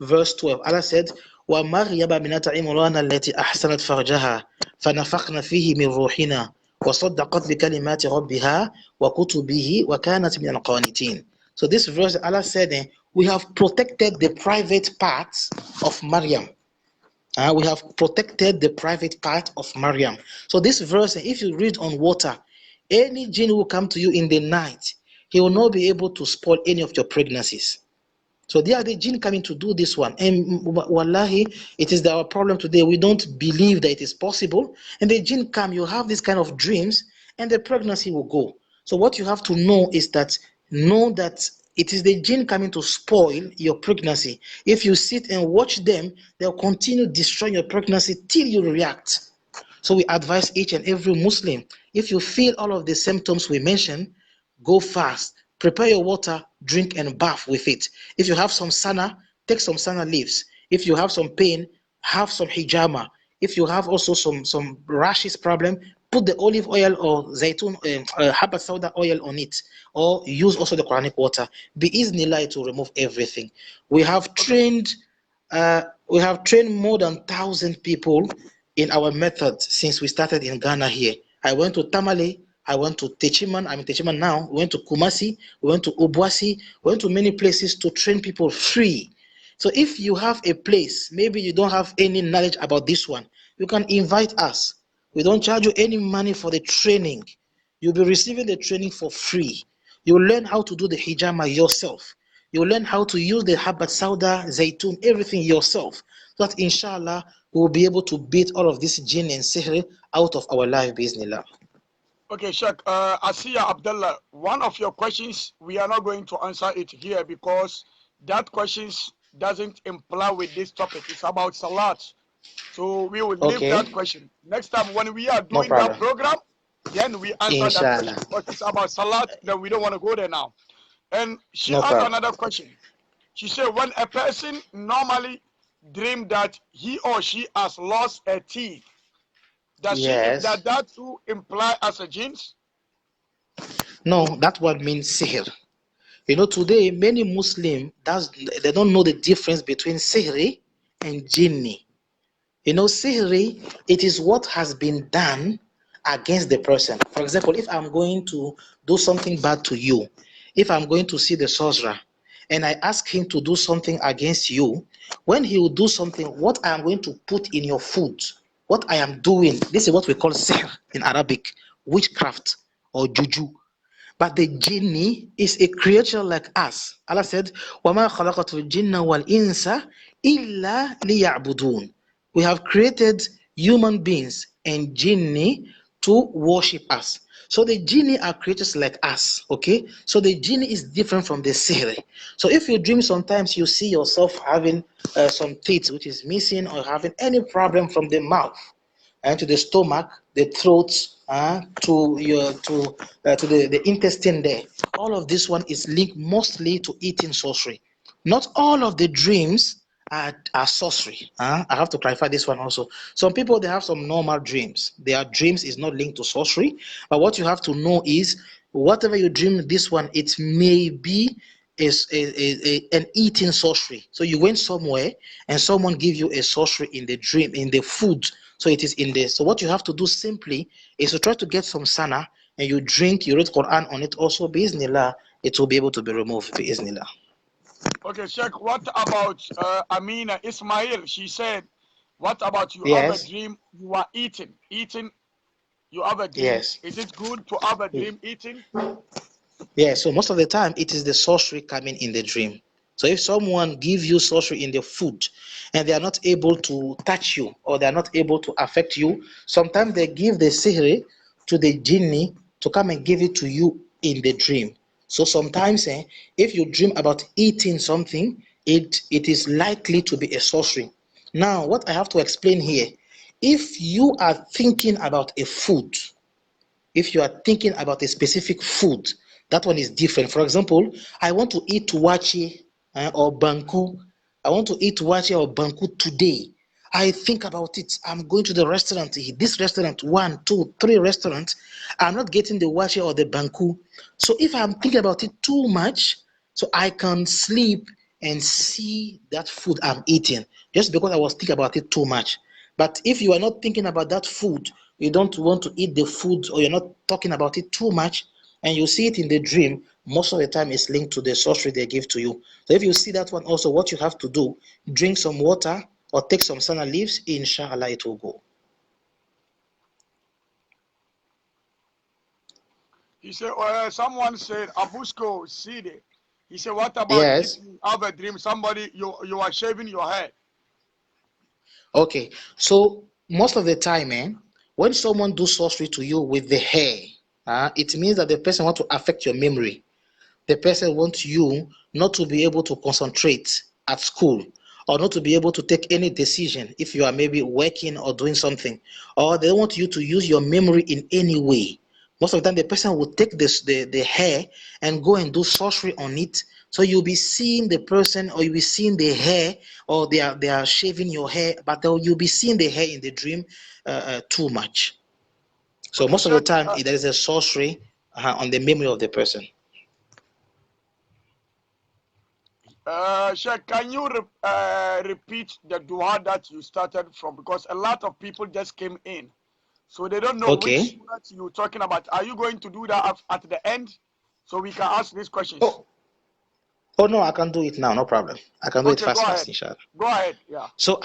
S3: verse 12. Allah said, وَمَرْيَمَ بِنَتَ عِمْرَانَ الَّتِي أَحْسَنَتْ فَرْجَهَا فَنَفَخْنَا فِيهِ مِنْ رُوحِنَا وَصَدَّقَتْ بِكَلِمَاتِ رَبِّهَا وَكُتُبِهِ وَكَانَتْ مِنَ الْقَانِتِينَ. So this verse, Allah said, we have protected the private parts of Maryam. We have protected the private part of Maryam. So this verse, if you read on water, any jinn will come to you in the night, he will not be able to spoil any of your pregnancies. So they are the jinn coming to do this one. And wallahi, it is our problem today. We don't believe that it is possible. And the jinn come, you have this kind of dreams, and the pregnancy will go. So what you have to know is that it is the jinn coming to spoil your pregnancy. If you sit and watch them, they'll continue destroying your pregnancy till you react. So we advise each and every Muslim, if you feel all of the symptoms we mentioned, go fast. Prepare your water, drink and bath with it. If you have some sana, take some sana leaves. If you have some pain, have some hijama. If you have also some rashes problem, put the olive oil or zaytun, habba sauda oil on it, or use also the Quranic water. Bi-iznillah to remove everything. We have trained more than 1,000 people in our method since we started in Ghana here. I went to Tamale, I went to Techiman, I'm in Techiman now, we went to Kumasi, we went to Obuasi, we went to many places to train people free. So if you have a place, maybe you don't have any knowledge about this one, you can invite us. We don't charge you any money for the training. You'll be receiving the training for free. You'll learn how to do the hijama yourself. You'll learn how to use the habbat sauda, zaytun, everything yourself. So that inshallah, we'll be able to beat all of this jinn and sihr out of our life, bismillah.
S2: Okay, Sheikh, Asiya Abdullah, one of your questions, we are not going to answer it here because that questions doesn't imply with this topic. It's about salat. So we will leave that question. Next time when we are doing that program, then we answer that question. But it's about salat, then we don't want to go there now. And she asked another question. She said, when a person normally dream that he or she has lost a teeth, does that too imply as a jinns?
S3: No, that word means sihr. You know, today many Muslims they don't know the difference between sihri and jinni. You know, sihri, it is what has been done against the person. For example, if I'm going to do something bad to you, if I'm going to see the sorcerer and I ask him to do something against you, when he will do something, what I am going to put in your food, what I am doing, this is what we call sihr in Arabic, witchcraft or juju. But the jinni is a creature like us. Allah said, وَمَا خَلَقَتُ الْجِنَّ وَالْإِنسَ إِلَّا لِيَعْبُدُونَ. We have created human beings and jinni to worship us. So the jinni are creatures like us, okay? So the jinni is different from the sihr. So if you dream, sometimes you see yourself having some teeth which is missing, or having any problem from the mouth and to the stomach, the throat, to the intestine there. All of this one is linked mostly to eating sorcery. Not all of the dreams are sorcery. I have to clarify this one also. Some people, they have some normal dreams. Their dreams is not linked to sorcery, but what you have to know is whatever you dream, this one, it may be is an eating sorcery. So you went somewhere and someone give you a sorcery in the dream, in the food. So it is in there. So what you have to do simply is to try to get some sana, and you drink, you read Quran on it also. Bismillah, it will be able to be removed. Bismillah.
S2: Okay, Sheikh, what about Amina Ismail? She said, what about you have a
S3: Yes.
S2: dream you are eating? You have a dream.
S3: Yes.
S2: Is it good to have a dream eating?
S3: Yeah, so most of the time it is the sorcery coming in the dream. So if someone gives you sorcery in the food and they are not able to touch you, or they are not able to affect you, sometimes they give the sihr to the jinni to come and give it to you in the dream. So sometimes if you dream about eating something, it is likely to be a sorcery. Now, what I have to explain here, if you are thinking about a food, if you are thinking about a specific food, that one is different. For example, I want to eat wache or banku. I want to eat wache or banku today. I think about it. I'm going to the restaurant. This restaurant, 1, 2, 3 restaurants. I'm not getting the wache or the banku. So if I'm thinking about it too much, so I can sleep and see that food I'm eating just because I was thinking about it too much. But if you are not thinking about that food, you don't want to eat the food, or you're not talking about it too much, and you see it in the dream, most of the time it's linked to the sorcery they give to you. So if you see that one also, what you have to do, drink some water or take some sana leaves, inshallah it will go.
S2: He said, someone said, Abusko Sidi. He said, what about
S3: Yes.
S2: if you have a dream, somebody, you are shaving your hair?
S3: Okay, so most of the time, when someone do sorcery to you with the hair, it means that the person want to affect your memory. The person wants you not to be able to concentrate at school, or not to be able to take any decision if you are maybe working or doing something, or they want you to use your memory in any way. Most of the time, the person will take the hair and go and do sorcery on it. So you'll be seeing the person, or you'll be seeing the hair, or they are shaving your hair, but you'll be seeing the hair in the dream too much. So
S2: Okay,
S3: most of the
S2: Sheikh,
S3: time, there is a sorcery on the memory of the person.
S2: Sheikh, can you repeat the dua that you started from? Because a lot of people just came in, so they don't know which
S3: Okay.
S2: surah you're talking about. Are you going to do that at the end, so we can ask these questions?
S3: Oh no, I can do it now, no problem. I can do it
S2: Okay, go
S3: fast,
S2: ahead.
S3: inshallah.
S2: Go ahead. Yeah.
S3: So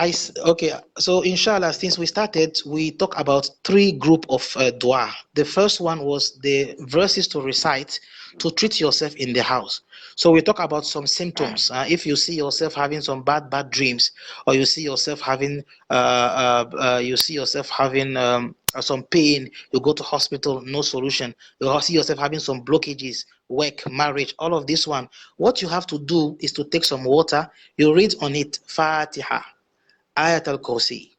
S3: so inshallah, since we started, we talk about 3 group of dua. The first one was the verses to recite to treat yourself in the house. So we talk about some symptoms. If you see yourself having some bad dreams, or you see yourself having some pain, you go to hospital, no solution. You see yourself having some blockages, work, marriage, all of this one. What you have to do is to take some water. You read on it Fatiha, Ayat al-Kursi,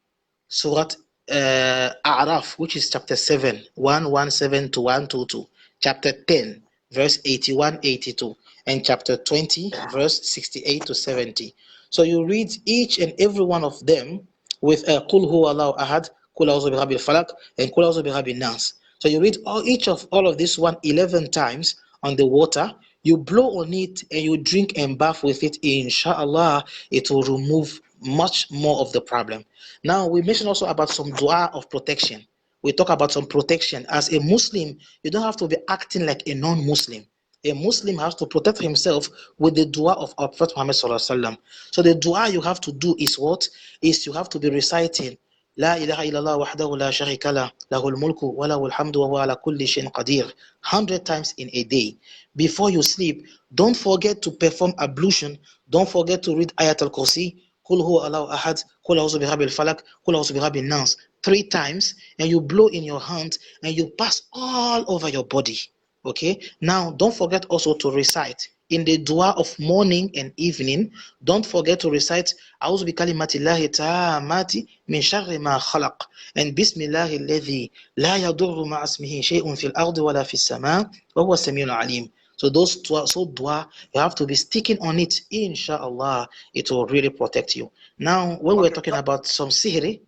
S3: Surah A'raf, which is chapter 7, 117 to 122, chapter 10, verse 81, 82, and chapter 20, verse 68 to 70. So you read each and every one of them with Qul Huwa Allahu Ahad, Qul A'udhu Birabbil Falaq, and Qul A'udhu Birabbin Nas. So you read each of all of this one 11 times on the water. You blow on it and you drink and bath with it. Inshallah, it will remove much more of the problem. Now, we mentioned also about some dua of protection. We talk about some protection. As a Muslim, you don't have to be acting like a non-Muslim. A Muslim has to protect himself with the dua of our Prophet Muhammad Sallallahu Alaihi Wasallam. So the dua you have to do is what? Is you have to be reciting La ilaha illallah wahdahu la sharika lah, lahul mulku wa lahul hamdu wa huwa ala kulli shay'in qadir, 100 times in a day. Before you sleep, don't forget to perform ablution. Don't forget to read Ayat al-Kursi, Qul huwa Allahu ahad, Qul a'udhu bi rabbil falak, Qul a'udhu bi rabbin nas 3 times, and you blow in your hand and you pass all over your body. Okay, now don't forget also to recite in the dua of morning and evening. Don't forget to recite A'udhu bi kalimatillahi ta'amati min sharri ma khalaq, and Bismillahi alladhi la yadurru ma'a ismihi shay'un fil ardi wala fis sama' wa huwa samiul alim. So those dua, you have to be sticking on it. Inshallah, it will really protect you. Now, when we're talking about some sihri,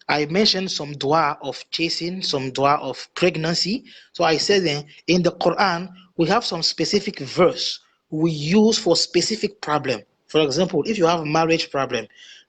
S3: I mentioned some dua of chasing, some dua of pregnancy. So I said then in the Quran, we have some specific verse we use for specific problem. For example, if you have a marriage problem,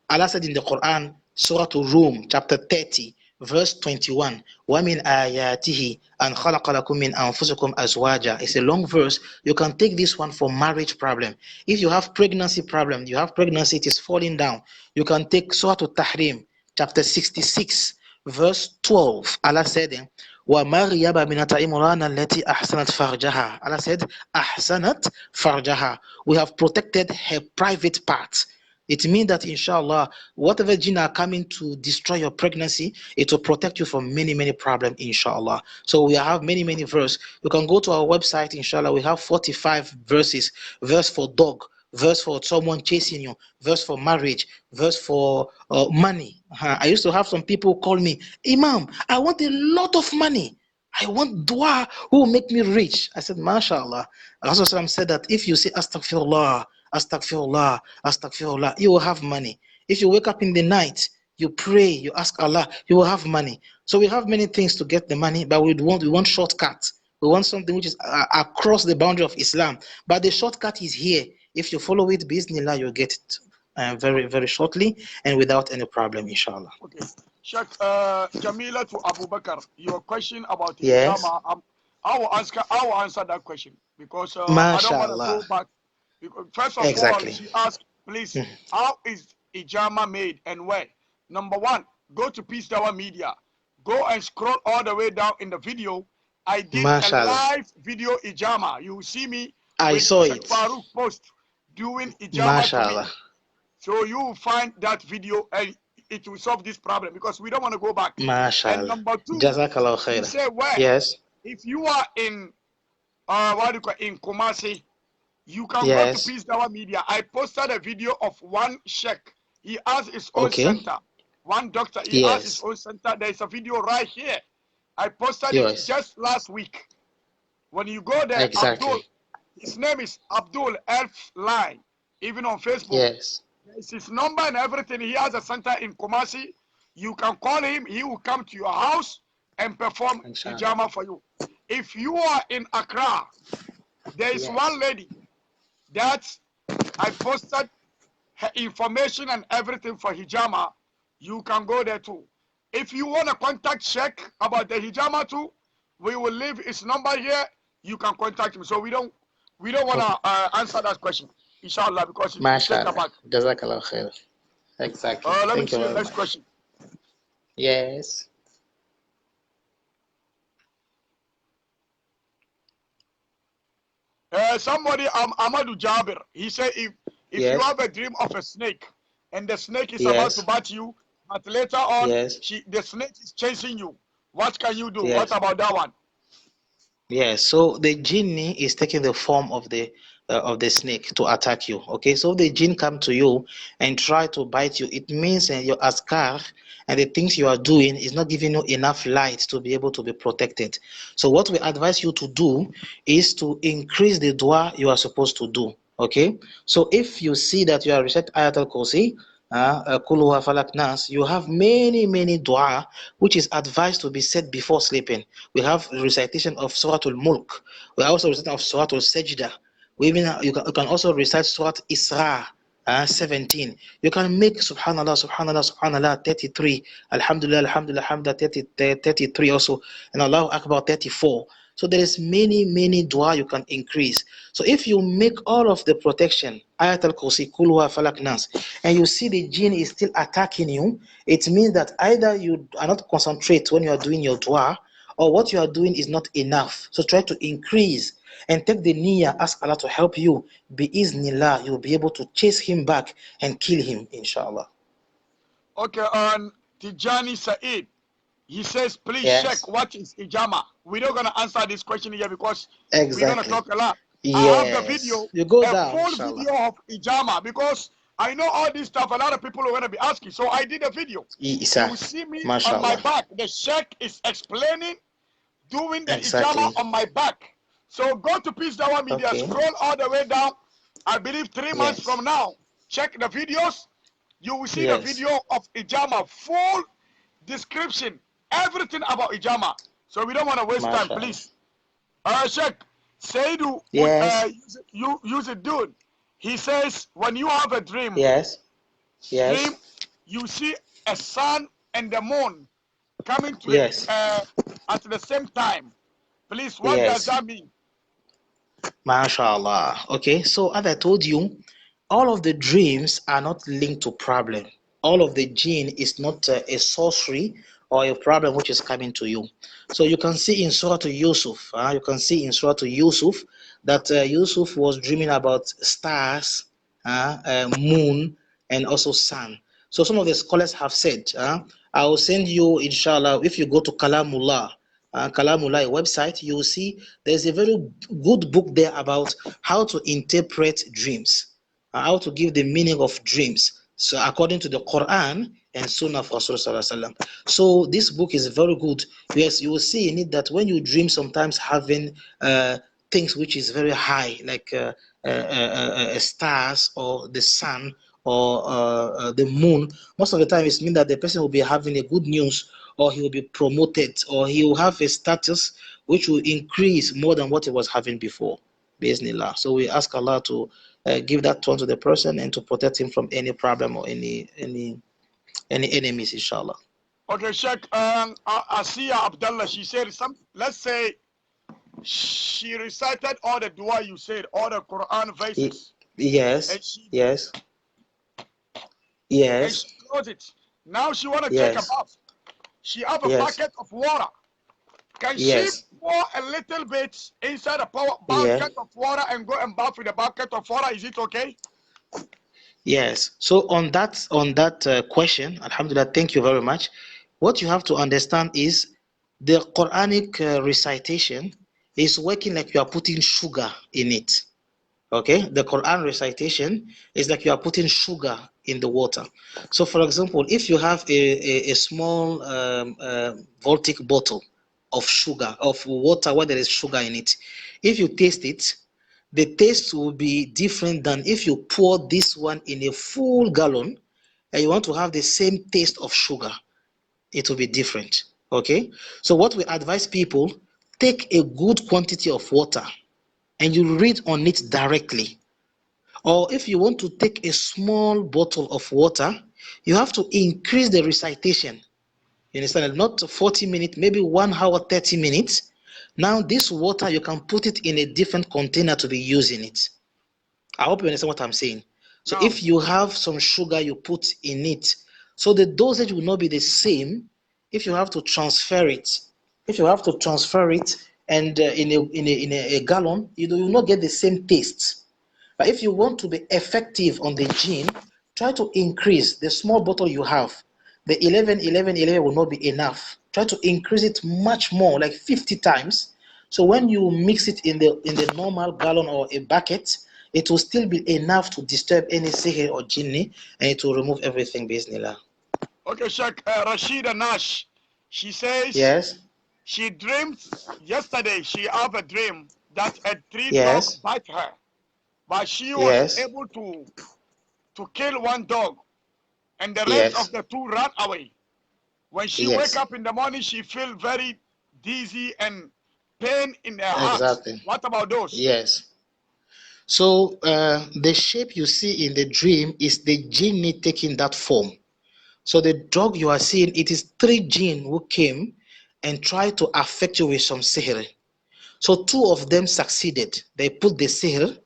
S3: Allah said in the Quran, Surah Rum, chapter 30, verse 21, وَمِنْ آيَاتِهِ أَنْ خَلَقَ لَكُم مِّنْ أَنفُسِكُمْ أَزْوَاجًا. It's a long verse. You can take this one for marriage problem. If you have pregnancy problem, you have pregnancy, it is falling down. You can take Surah Tahrim, chapter 66, verse 12. Allah said, وَمَرْيَمَ بِنَتَ إِمْرَانَ الَّتِي أَحْسَنَتْ فَرْجَهَا. Allah said, أَحْسَنَتْ فَرْجَهَا. We have protected her private parts. It means that inshallah, whatever jinn are coming to destroy your pregnancy, it will protect you from many, many problems, inshallah. So we have many, many verses. You can go to our website, inshallah. We have 45 verses. Verse for dog, verse for someone chasing you, verse for marriage, verse for money. I used to have some people call me, Imam, I want a lot of money. I want dua who will make me rich. I said, MashaAllah. Rasulullah said that if you say Astaghfirullah, Astaghfirullah, Astaghfirullah, you will have money. If you wake up in the night, you pray, you ask Allah, you will have money. So we have many things to get the money, but we want shortcuts. We want something which is across the boundary of Islam. But the shortcut is here. If you follow it, bismillah, you'll get it very, very shortly and without any problem, inshallah.
S2: Okay. Sheikh Jamila to Abu Bakr, your question about
S3: Yes.
S2: hijama, I will answer that question because I don't want to go back. Because first of all, she asked, please, how is hijama made and where? Number one, go to Peace Tower Media. Go and scroll all the way down in the video. I did a live video hijama. You see me.
S3: I saw it.
S2: Farouk post doing hijama. So you will find that video and it will solve this problem because we don't want to go back. And number two, you say where?
S3: Yes.
S2: If you are in in Kumasi, you can go to Peace Tower Media. I posted a video of one sheikh. He has his own center. One doctor, he has his own center. There is a video right here. I posted it just last week. When you go there, Abdul, his name is Abdul Elf Line, even on Facebook.
S3: Yes.
S2: It's his number and everything. He has a center in Kumasi. You can call him. He will come to your house and perform hijama for you. If you are in Accra, there is one lady that I posted her information and everything for hijama. You can go there too. If you want to contact Sheikh about the hijama too, we will leave his number here. You can contact him. So we don't want to answer that question, inshallah, because it's about.
S3: Jazakallah khair. Exactly.
S2: Let me see the next question.
S3: Yes.
S2: Somebody, Amadou Jabir, he said if you have a dream of a snake and the snake is about to bite you, but later on the snake is chasing you, what can you do? What about that one?
S3: Yes, so the genie is taking the form of the snake to attack you. Okay, so the jinn come to you and try to bite you. It means your askar and the things you are doing is not giving you enough light to be able to be protected. So what we advise you to do is to increase the dua you are supposed to do. Okay, so if you see that you are reciting Ayatul Kursi, Kul Falak Nas, you have many dua which is advised to be said before sleeping. We have recitation of Suratul Mulk. We also recitation of Suratul Sajda. You can also recite Surat Isra 17. You can make Subhanallah, Subhanallah, Subhanallah 33, Alhamdulillah, Alhamdulillah, Alhamdulillah 33 also, and Allahu Akbar 34. So there is many dua you can increase. So if you make all of the protection, Ayatul Kursi, Kul Huwa Falak Nas, and you see the jinn is still attacking you, it means that either you are not concentrate when you are doing your dua, or what you are doing is not enough. So try to increase. and take the niyyah, ask Allah to help you, bi-iznillah, you'll be able to chase him back and kill him, inshallah.
S2: Okay, on Tijani Said, he says, please
S3: Yes.
S2: check what is ijama. We're not going to answer this question here because we're going to
S3: Exactly.
S2: talk a lot.
S3: Yes.
S2: I have the video,
S3: You go
S2: a
S3: down,
S2: full
S3: inshallah.
S2: video of ijama, because I know all this stuff. A lot of people are going to be asking. So I did a video. You will see me on my back. The sheikh is explaining, doing the ijama on my back. So go to Peace Dawa Media, scroll all the way down. I believe 3 months from now, check the videos. You will see the video of ijama, full description, everything about ijama. So we don't want to waste time, please. Sheikh, Saidu, use it, dude. He says, when you have a dream, dream, you see a sun and the moon coming to it at the same time. Please, what does that mean?
S3: MashaAllah. Okay, so as I told you, all of the dreams are not linked to problem. All of the jinn is not a sorcery or a problem which is coming to you. So you can see in Surah to Yusuf, that Yusuf was dreaming about stars, moon, and also sun. So some of the scholars have said, I will send you, inshallah, if you go to Kalamullah website, you will see there's a very good book there about how to interpret dreams, how to give the meaning of dreams. So according to the Quran and Sunnah of Rasulullah. So this book is very good. Yes, you will see in it that when you dream, sometimes having things which is very high, like stars or the sun or the moon, most of the time it means that the person will be having a good news, or he will be promoted, or he will have a status which will increase more than what he was having before. Bismillah. So we ask Allah to give that tone to the person and to protect him from any problem or any enemies, inshallah.
S2: Okay, Sheikh, Asiya Abdullah, she said let's say she recited all the dua you said, all the Quran verses.
S3: Yes. And
S2: she closed it. Now she want to take a bath. She have a bucket of water. Can she pour a little bit inside a bucket of water and go and bath with a bucket of water? Is it okay?
S3: Yes. So on that question, alhamdulillah, thank you very much. What you have to understand is the Quranic recitation is working like you are putting sugar in it. Okay, the Quran recitation is like you are putting sugar in the water. So for example, if you have a small voltic bottle of sugar, of water where there is sugar in it, if you taste it, the taste will be different than if you pour this one in a full gallon and you want to have the same taste of sugar. It will be different. Okay, so what we advise people, take a good quantity of water and you read on it directly. Or if you want to take a small bottle of water, you have to increase the recitation. You understand? Not 40 minutes, maybe 1 hour, 30 minutes. Now this water, you can put it in a different container to be using it. I hope you understand what I'm saying. So if you have some sugar you put in it, so the dosage will not be the same if you have to transfer it. If you have to transfer it and in a gallon, you will not get the same taste. But if you want to be effective on the gene, try to increase the small bottle you have. The 11 will not be enough. Try to increase it much more, like 50 times. So when you mix it in the normal gallon or a bucket, it will still be enough to disturb any sihr or jinni, and it will remove everything, bismillah.
S2: Okay, Sheikh, Rashida Nash, she says she dreamed yesterday, she had a dream that a tree dog bite her, but she was able to kill one dog, and the rest of the two ran away. When she wake up in the morning, she feel very dizzy and pain in her heart.
S3: Exactly.
S2: What about those?
S3: Yes. So the shape you see in the dream is the jinni taking that form. So the dog you are seeing, it is 3 jinn who came and tried to affect you with some sihr. So 2 of them succeeded. They put the sihr,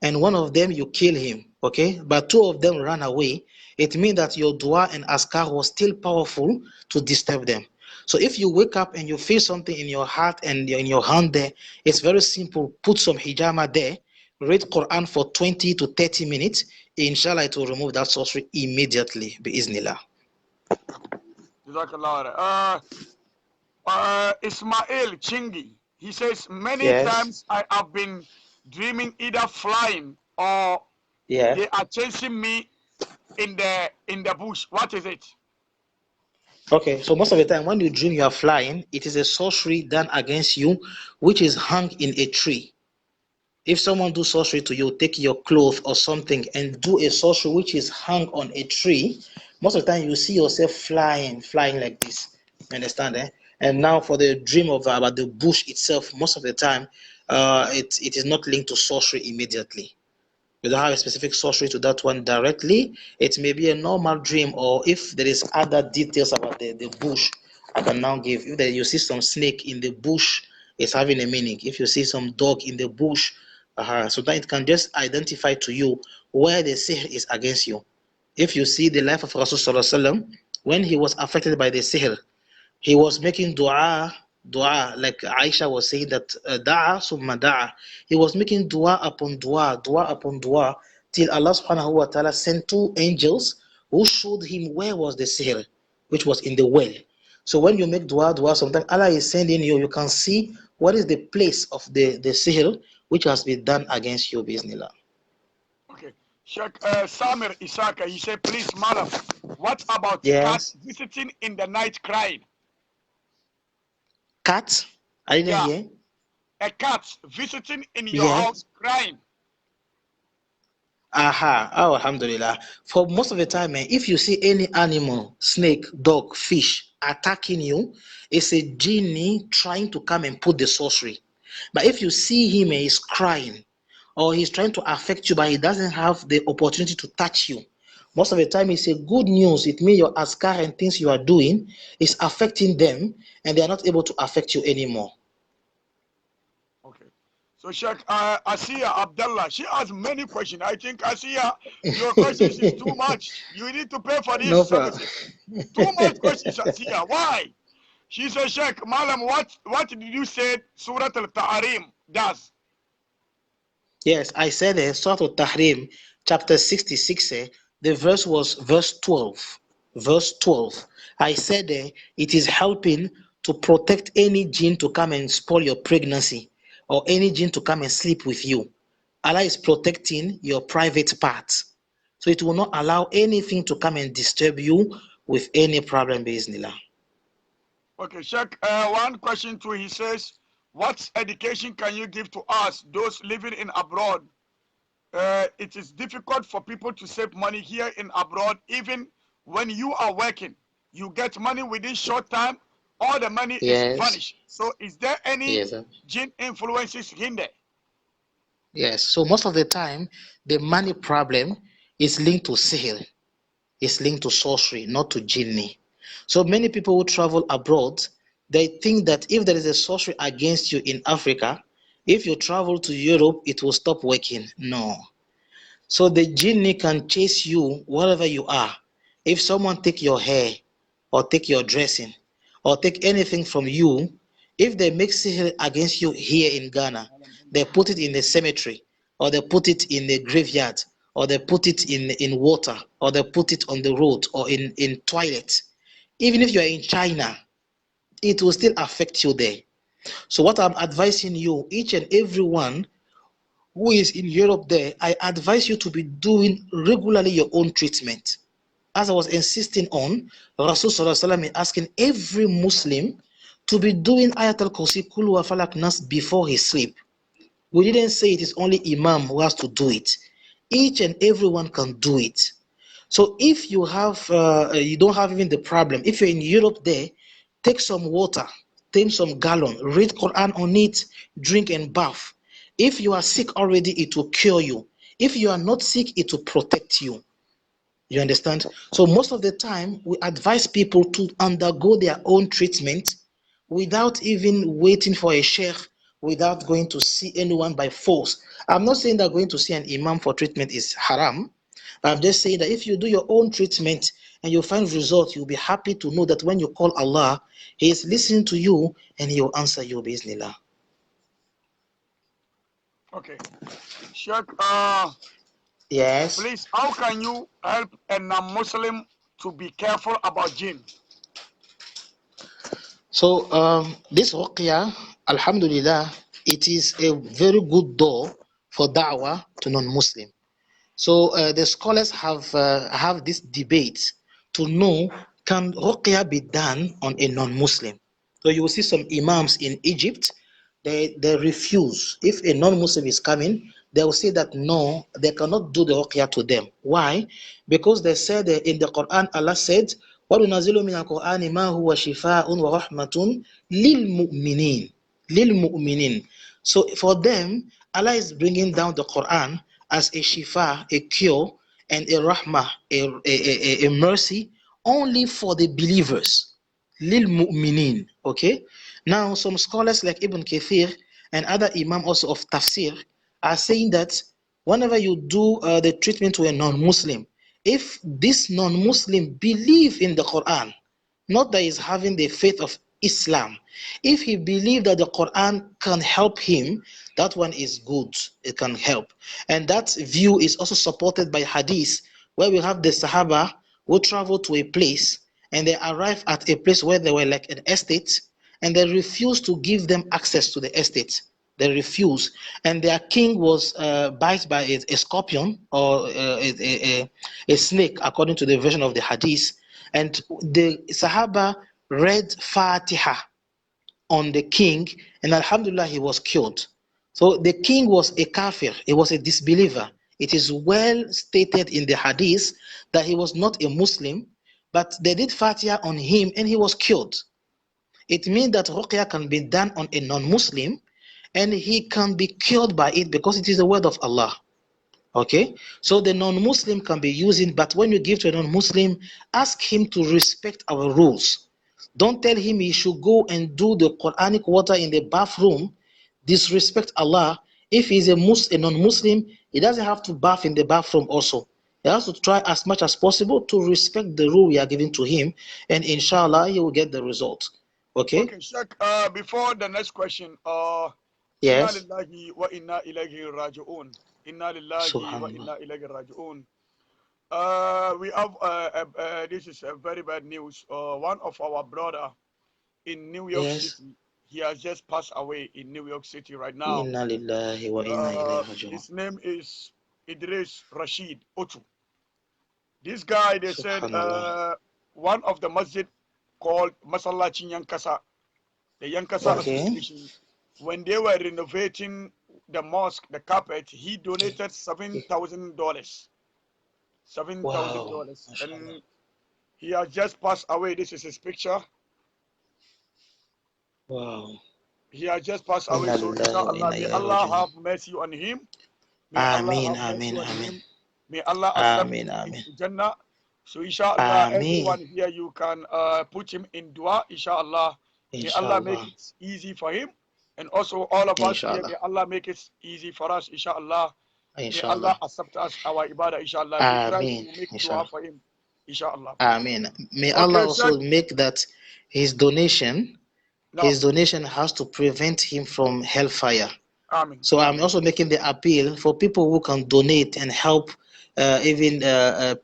S3: and 1 of them you kill him. Okay, but 2 of them ran away. It means that your dua and askar was still powerful to disturb them. So if you wake up and you feel something in your heart and in your hand there, it's very simple. Put some hijama there, read Quran for 20 to 30 minutes. Inshallah, it will remove that sorcery immediately. Bi-iznillah.
S2: Jazakallah. Ismail Chingi, he says, many
S3: Yes.
S2: times I have been dreaming either flying or
S3: Yeah.
S2: they are chasing me in the bush. What is it?
S3: Okay, so most of the time when you dream you are flying, it is a sorcery done against you, which is hung in a tree. If someone do sorcery to you, take your cloth or something and do a sorcery which is hung on a tree, most of the time you see yourself flying like this. You understand, eh? And now for the dream of about the bush itself, most of the time, it is not linked to sorcery immediately. You don't have a specific sorcery to that one directly. It may be a normal dream, or if there is other details about the bush, I can now give. If you see some snake in the bush, it's having a meaning. If you see some dog in the bush, so that it can just identify to you where the sihr is against you. If you see the life of Rasulullah, when he was affected by the sihr, he was making dua, like Aisha was saying that da'a summa da'a. He was making dua upon dua, dua upon dua, till Allah subhanahu wa ta'ala sent two angels who showed him where was the sihr, which was in the well. So when you make dua, sometimes Allah is sending you, you can see what is the place of the sihr which has been done against you, bismillah.
S2: Okay. Sheikh Samir Isaka, he said, please, madam, what about
S3: Yes.
S2: cats visiting in the night crying?
S3: Cat? I didn't hear.
S2: A cat visiting in your
S3: Yeah.
S2: house crying.
S3: Aha, oh, alhamdulillah. For most of the time, if you see any animal, snake, dog, fish attacking you, it's a genie trying to come and put the sorcery. But if you see him and he's crying, or he's trying to affect you, but he doesn't have the opportunity to touch you, most of the time it's a good news. It means your askar and things you are doing is affecting them, and they are not able to affect you anymore.
S2: Okay. So Sheikh Asiya Abdullah, she has many questions. I think Asiya, your questions is too much. You need to pay for these
S3: No problem.
S2: services. Too much questions, Asiya. Why? She said, Sheikh Malam, what did you say Surah Al-Ta'arim does?
S3: Yes, I said Surah Al-Tahrim, chapter 66, the verse was verse 12. Verse 12. I said it is helping to protect any jinn to come and spoil your pregnancy, or any jinn to come and sleep with you. Allah is protecting your private parts. So it will not allow anything to come and disturb you with any problem, bismillah.
S2: Okay, Sheikh, one question too. He says, what education can you give to us, those living in abroad? It is difficult for people to save money here in abroad. Even when you are working, you get money within short time, all the money is vanished. So is there any jinn influences hinder?
S3: Yes, so most of the time, the money problem is linked to sihr. It's linked to sorcery, not to jinni. So many people who travel abroad, they think that if there is a sorcery against you in Africa, if you travel to Europe, it will stop working. No. So the jinni can chase you wherever you are. If someone take your hair, or take your dressing, or take anything from you, if they make sihr against you here in Ghana, they put it in the cemetery, or they put it in the graveyard, or they put it in water, or they put it on the road, or in toilet. Even if you are in China, it will still affect you there. So what I'm advising you, each and every one who is in Europe there, I advise you to be doing regularly your own treatment. As I was insisting on, Rasul Sallallahu Alaihi Wasallam is asking every Muslim to be doing Ayatul Kursi, Kul Huwa Falak Nas before he sleep. We didn't say it is only Imam who has to do it. Each and everyone can do it. So if you have, you don't have even the problem. If you're in Europe there, take some water, take some gallon, read Quran on it, drink and bath. If you are sick already, it will cure you. If you are not sick, it will protect you. You understand? So most of the time, we advise people to undergo their own treatment without even waiting for a sheikh, without going to see anyone by force. I'm not saying that going to see an imam for treatment is haram, I'm just saying that if you do your own treatment and you find results, you'll be happy to know that when you call Allah, He is listening to you and He will answer you, Bismillah.
S2: Okay. Sheikh,
S3: Yes.
S2: please, how can you help a non-Muslim to be careful about jinn?
S3: So this ruqya, alhamdulillah, it is a very good door for da'wah to non-Muslim. So the scholars have this debate to know, can ruqya be done on a non-Muslim? So you will see some imams in Egypt, they refuse. If a non-Muslim is coming, they will say that no, they cannot do the ruqya to them. Why? Because they said in the Quran, Allah said, وَنُنَزِّلُ مِنَ الْقُرْآنِ مَا هُوَ شِفَاءٌ وَرَحْمَةٌ لِلْمُؤْمِنِينَ لِلْمُؤْمِنِينَ. So for them, Allah is bringing down the Quran as a shifa, a cure, and a rahmah, a mercy, only for the believers. Lil mu'minin. Okay. Now, some scholars like Ibn Kathir and other imam also of tafsir are saying that whenever you do the treatment to a non-Muslim, if this non-Muslim believe in the Quran, not that he's having the faith of Islam, if he believes that the Quran can help him, that one is good, it can help. And that view is also supported by hadith, where we have the Sahaba who travel to a place and they arrive at a place where they were like an estate, and they refused to give them access to the estate. They refused, and their king was bitten by a scorpion or a snake, according to the version of the hadith. And the Sahaba read Fatiha on the king, and Alhamdulillah, he was killed. So the king was a kafir, he was a disbeliever. It is well stated in the hadith that he was not a Muslim, but they did Fatiha on him and he was killed. It means that ruqya can be done on a non-Muslim and he can be killed by it because it is the word of Allah. Okay, so the non-Muslim can be using, but when you give to a non-Muslim, ask him to respect our rules. Don't tell him he should go and do the Quranic water in the bathroom. Disrespect Allah. If he's a non-Muslim, he doesn't have to bath in the bathroom also. He has to try as much as possible to respect the rule we are giving to him, and inshallah, he will get the result. Okay?
S2: Okay, Sheikh, before the next question,
S3: Yes.
S2: Inna lillahi wa inna ilayhi raji'un. Inna lillahi wa inna ilayhi raji'un. We have, this is a very bad news. One of our brother in New York City, he has just passed away in New York City right now.
S3: Inna lillahi wa inna ilayhi raji'un.
S2: His name is Idris Rashid Otu. This guy, they said, one of the masjid called Masallaci Yankasa, the Yankasa Association, when they were renovating the mosque, the carpet, he donated $7,000. $7,000.
S3: Wow.
S2: And he has just passed away. This is his picture.
S3: Wow.
S2: He has just passed away. So inshallah, may Allah have mercy on him. May
S3: Ameen,
S2: Allah have mercy
S3: ameen,
S2: on
S3: ameen.
S2: him. May Allah accept him into Jannah. So inshallah, everyone here, you can put him in dua, inshallah. May Allah make it easy for him. And also all of us here, may Allah make it easy for us, inshallah. May Allah accept us, our ibadah, inshallah. We try to make dua for him, inshallah.
S3: Amen. May Allah also make that his donation has to prevent him from hellfire.
S2: Amen.
S3: So I'm also making the appeal for people who can donate and help even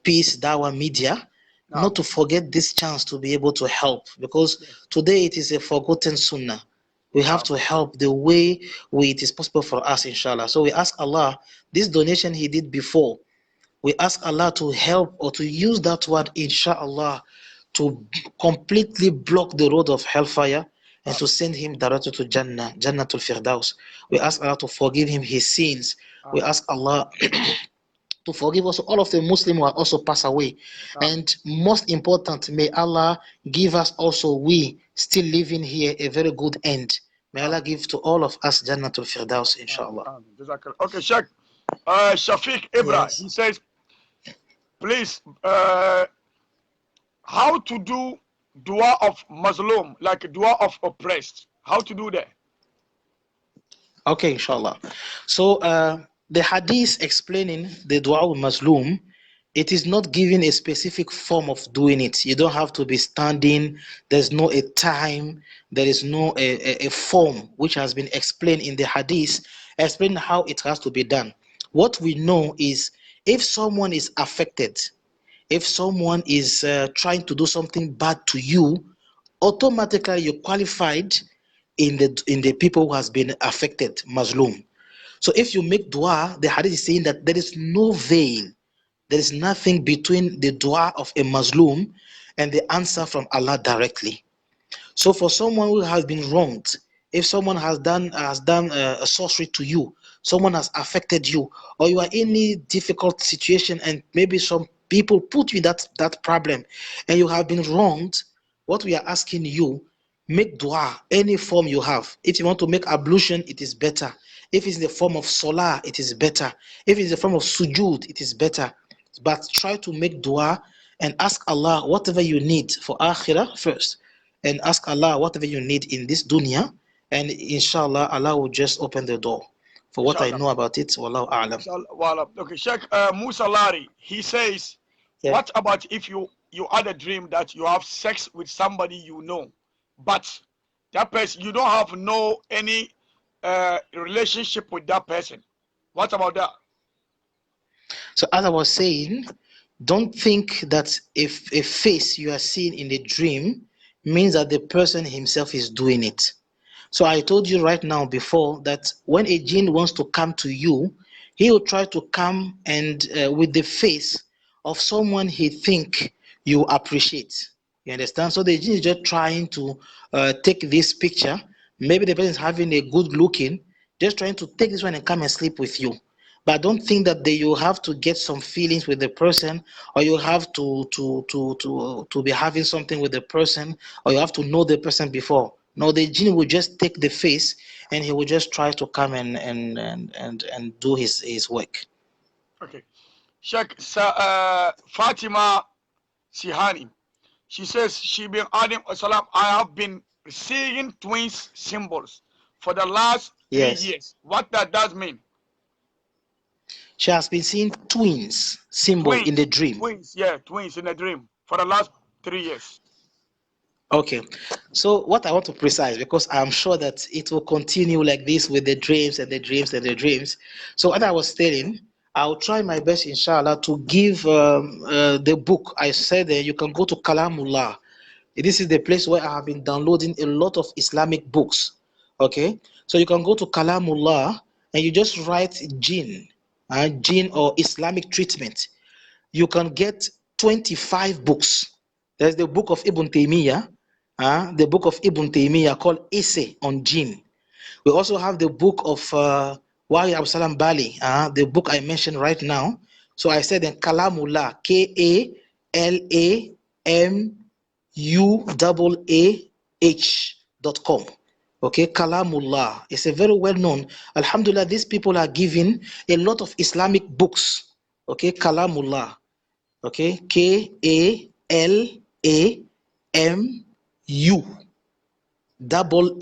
S3: Peace Dawah Media, not to forget this chance to be able to help, because today it is a forgotten sunnah. We have to help the way it is possible for us, inshallah. So we ask Allah, this donation he did before, we ask Allah to help or to use that word, inshallah, to completely block the road of hellfire and to send him directly to Jannah, Jannatul Firdaus. We ask Allah to forgive him his sins. We ask Allah to forgive also all of the Muslims who are also passed away. And most important, may Allah give us also, we still living here, a very good end. May Allah give to all of us Jannatul Firdaus, inshallah.
S2: Okay, Sheikh. Shafiq Ibra, he says, please, how to do dua of Muslim, like dua of oppressed? How to do that?
S3: Okay, inshallah. So the hadith explaining the dua of Muslim It is not given a specific form of doing it. You don't have to be standing. There's no a time. There is no a form which has been explained in the hadith, explaining how it has to be done. What we know is if someone is affected, if someone is trying to do something bad to you, automatically you're qualified in the people who has been affected, Muslim. So if you make dua, the hadith is saying that there is no veil. There is nothing between the dua of a Muslim and the answer from Allah directly. So for someone who has been wronged, if someone has done a sorcery to you, someone has affected you, or you are in a difficult situation and maybe some people put you that problem and you have been wronged, what we are asking you, make dua any form you have. If you want to make ablution, it is better. If it's in the form of salah, it is better. If it's in the form of sujood, it is better. But try to make dua and ask Allah whatever you need for akhirah first, and ask Allah whatever you need in this dunya, and inshallah Allah will just open the door. For what I know about it, wallahu a'lam.
S2: Okay, Sheikh Musa Lari, he says,
S3: Yeah.
S2: what about if you had a dream that you have sex with somebody you know, but that person, you don't have any relationship with that person? What about that?
S3: So as I was saying, don't think that if a face you are seeing in the dream means that the person himself is doing it. So I told you right now before that when a jinn wants to come to you, he will try to come and with the face of someone he think you appreciate. You understand? So the jinn is just trying to take this picture. Maybe the person is having a good looking, just trying to take this one and come and sleep with you. But I don't think that you have to get some feelings with the person, or you have to be having something with the person, or you have to know the person before. No, the jinn will just take the face and he will just try to come and do his work.
S2: Okay. Sheikh Fatima Sihani, she says she been adding salam. I have been seeing twins symbols for the last 3 years. What that does mean?
S3: She has been seeing twins symbol in the dream.
S2: Twins, yeah, twins in the dream for the last 3 years.
S3: Okay, so what I want to precise, because I'm sure that it will continue like this with the dreams and the dreams and the dreams. So what I was telling, I'll try my best, inshallah, to give the book. I said you can go to Kalamullah. This is the place where I have been downloading a lot of Islamic books. Okay, so you can go to Kalamullah and you just write jinn, jinn or Islamic treatment. You can get 25 books. There's the book of Ibn Taymiyyah. The book of Ibn Taymiyyah called Essay on Jinn. We also have the book of Wali Absalam Bali, the book I mentioned right now. So I said in Kalamullah, KALAMUAH.com. Okay, Kalamullah. It's a very well known. Alhamdulillah, these people are giving a lot of Islamic books. Okay, Kalamullah. Okay, KALAMU double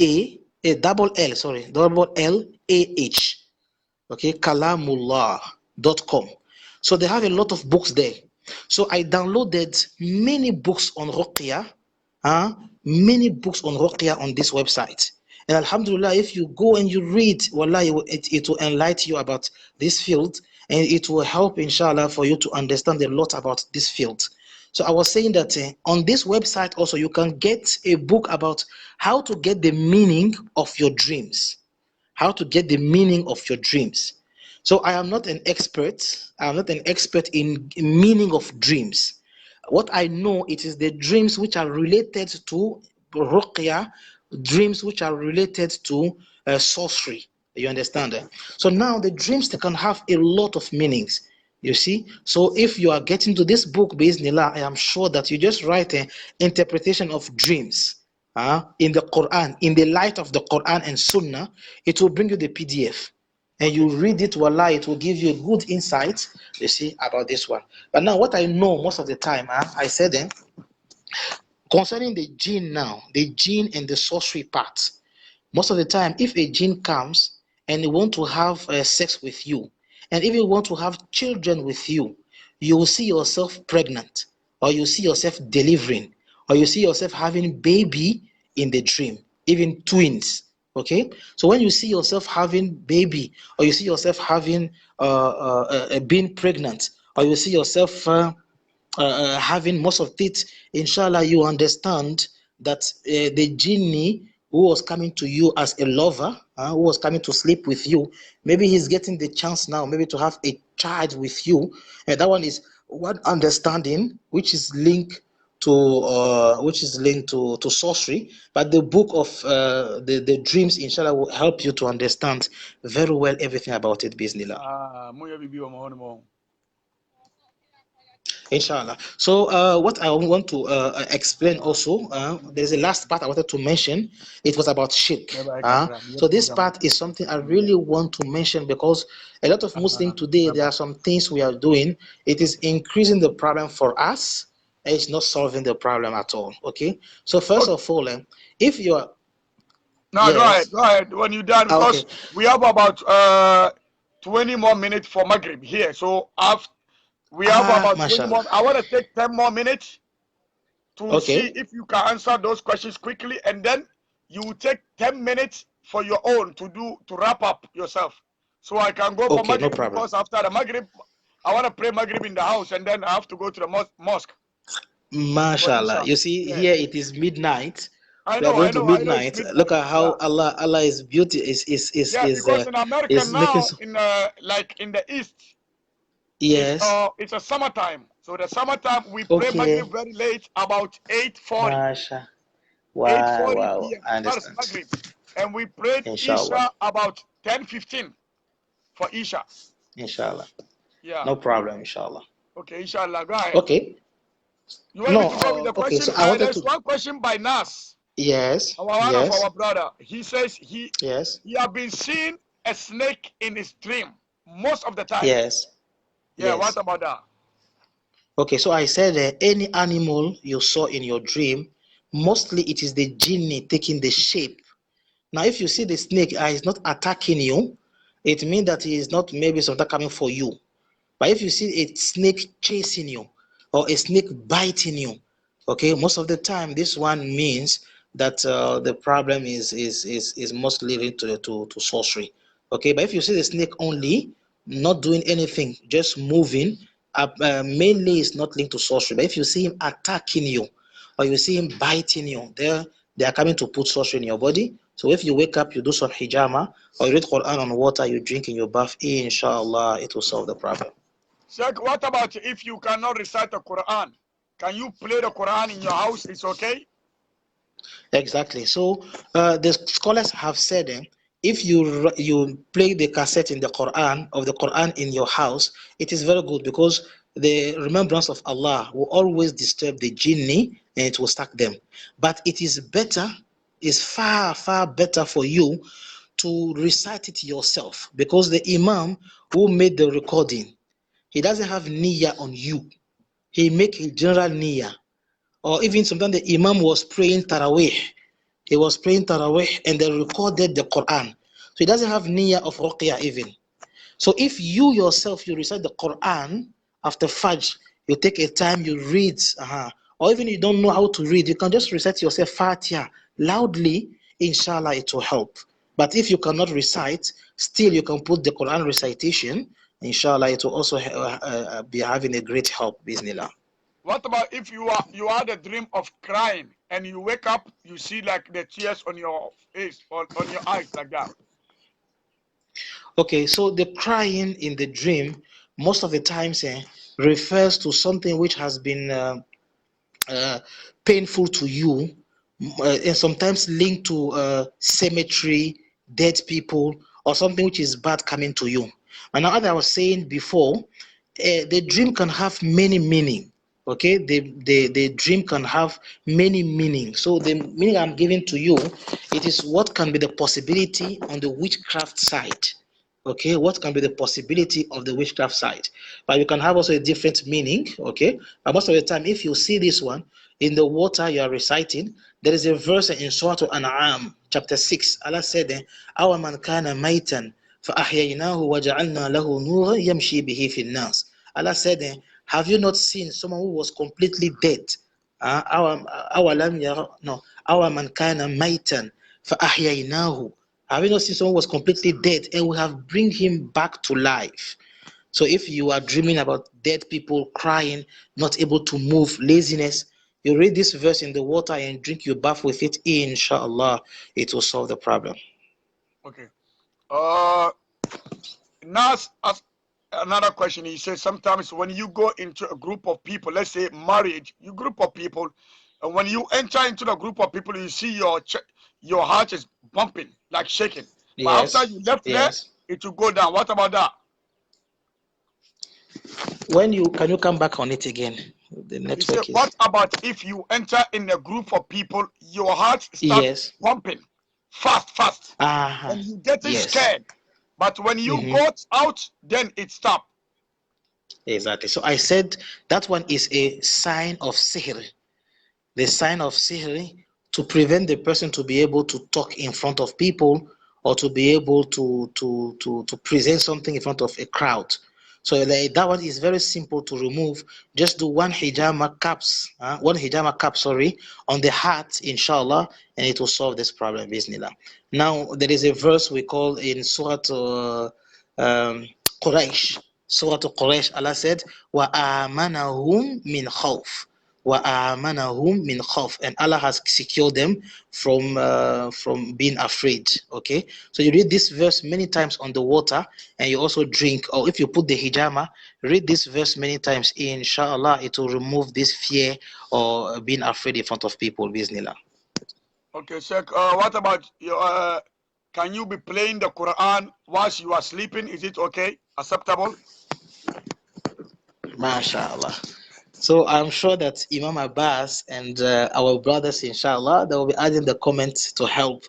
S3: L A H. Okay, Kalamullah.com. So they have a lot of books there. So I downloaded many books on Ruqya, many books on Ruqya on this website. And alhamdulillah, if you go and you read, wallahi, it will enlighten you about this field, and it will help, inshallah, for you to understand a lot about this field. So I was saying that on this website also you can get a book about how to get the meaning of your dreams. How to get the meaning of your dreams. So I am not an expert. I am not an expert in meaning of dreams. What I know, it is the dreams which are related to ruqya, dreams which are related to sorcery. You understand? So now the dreams, they can have a lot of meanings. You see, so if you are getting to this book, Bismillah, I am sure that you just write an interpretation of dreams in the Quran, in the light of the Quran and Sunnah. It will bring you the PDF, and you read it, wallah, it will give you a good insight, you see, about this one. But now what I know most of the time, I said concerning the jinn now, the jinn and the sorcery part, most of the time, if a jinn comes and they want to have sex with you, and if you want to have children with you, you will see yourself pregnant, or you see yourself delivering, or you see yourself having baby in the dream, even twins. Okay, so when you see yourself having baby, or you see yourself having being pregnant, or you see yourself having most of it, inshallah, you understand that the genie who was coming to you as a lover, who was coming to sleep with you, maybe he's getting the chance now, maybe to have a child with you. And that one is one understanding which is linked to sorcery. But the book of the dreams, inshallah, will help you to understand very well everything about it, bismillah. Inshallah. So what I want to explain also, there's a last part I wanted to mention. It was about shirk. So this part is something I really want to mention, because a lot of Muslims today, there are some things we are doing. It is increasing the problem for us, and it's not solving the problem at all. Okay. So first of all, if you are
S2: no, yes. Go ahead. When you're done, because we have about 20 more minutes for Maghrib here. So after we have about 20 more. I want to take 10 more minutes to see if you can answer those questions quickly, and then you will take 10 minutes for your own to wrap up yourself. So I can go for Maghrib, because after the Maghrib, I want to pray Maghrib in the house, and then I have to go to the mosque.
S3: Mashallah. You see, here it is midnight. We are going to midnight. Look at how Allah is beauty is
S2: because in America now, in the east.
S3: Yes.
S2: It's a summertime. So the summertime we pray Maghrib very late, about 8:40.
S3: Wow.
S2: PM. I understand. Maghrib. And we prayed Isha about 10:15 for Isha.
S3: Inshallah.
S2: Yeah.
S3: No problem, inshallah.
S2: Okay, inshallah. Go ahead.
S3: Okay.
S2: You want me to go with the question?
S3: So
S2: there's one question by Nas.
S3: Yes.
S2: Our brother. He says he has been seeing a snake in his dream most of the time.
S3: Yes.
S2: Yeah, what about that?
S3: Okay, so I said any animal you saw in your dream, mostly it is the genie taking the shape. Now, if you see the snake is not attacking you, it means that he is not maybe something coming for you. But if you see a snake chasing you, or a snake biting you, okay, most of the time this one means that the problem is mostly linked to sorcery. Okay, but if you see the snake only not doing anything, just moving, mainly is not linked to sorcery. But if you see him attacking you, or you see him biting you, they are coming to put sorcery in your body. So if you wake up, you do some hijama, or you read Quran on water, you drink in your bath, inshallah, it will solve the problem.
S2: Sheikh, what about if you cannot recite the Quran? Can you play the Quran in your house? It's okay?
S3: Exactly. So the scholars have said if you play the cassette in the Quran of the Quran in your house, it is very good, because the remembrance of Allah will always disturb the jinni and it will stack them. But it is better, is far better for you to recite it yourself, because the Imam who made the recording, he doesn't have niyyah on you. He make a general niyyah. Or even sometimes the Imam was praying Taraweeh. He was praying Taraweeh and they recorded the Quran. So he doesn't have niyyah of Ruqyah even. So if you yourself, you recite the Quran after Fajr, you take a time, you read, or even you don't know how to read, you can just recite yourself Fatiha loudly, inshallah, it will help. But if you cannot recite, still you can put the Quran recitation, inshallah, it will also be having a great help, bismillah.
S2: What about if you had a dream of crying and you wake up, you see like the tears on your face or on your eyes like that?
S3: Okay, so the crying in the dream most of the times refers to something which has been painful to you, and sometimes linked to cemetery, dead people, or something which is bad coming to you. And now, as I was saying before, the dream can have many meaning. Okay, the dream can have many meanings. So the meaning I'm giving to you, it is what can be the possibility on the witchcraft side. Okay, what can be the possibility of the witchcraft side? But you can have also a different meaning. Okay, but most of the time, if you see this one in the water you are reciting, there is a verse in Surah Al-An'am, chapter 6. Allah said, "Awa man kana maitan fa ahyaynahu wa ja'alna lahu nuran yamshi bihi fi an-nas." Allah said, Have you not seen someone who was completely dead? Our man kana maitan فأحييناه. Have you not seen someone who was completely dead and we have bring him back to life? So if you are dreaming about dead people crying, not able to move, laziness, you read this verse in the water and drink your bath with it, inshallah, it will solve the problem.
S2: Okay. Now, as another question, he says sometimes when you go into a group of people, let's say marriage, you group of people, and when you enter into the group of people, you see your heart is bumping, like shaking. But after you left there, it will go down. What about that?
S3: Can you come back on it again? The network
S2: said, what about if you enter in a group of people, your heart starts pumping fast, and you get scared. But when you got out, then it stopped.
S3: Exactly. So I said that one is a sign of sihr. The sign of sihr to prevent the person to be able to talk in front of people or to be able to present something in front of a crowd. So that one is very simple to remove. Just do one hijama cap, on the heart, inshallah, and it will solve this problem, bismillah. Now there is a verse we call in Surah Quraysh. Surah Quraysh, Allah said, وَآمَنَهُمْ مِنْ خَوْفٍ. وَآمَنَهُمْ مِنْ خَوْفٍ, and Allah has secured them from being afraid. Okay, so you read this verse many times on the water, and you also drink, or if you put the hijama, read this verse many times. Inshallah, it will remove this fear or being afraid in front of people. Bismillah.
S2: Okay, Sheikh. What about your? Can you be playing the Quran whilst you are sleeping? Is it okay? Acceptable?
S3: MashaAllah. So I'm sure that Imam Abbas and our brothers, inshallah, they will be adding the comments to help.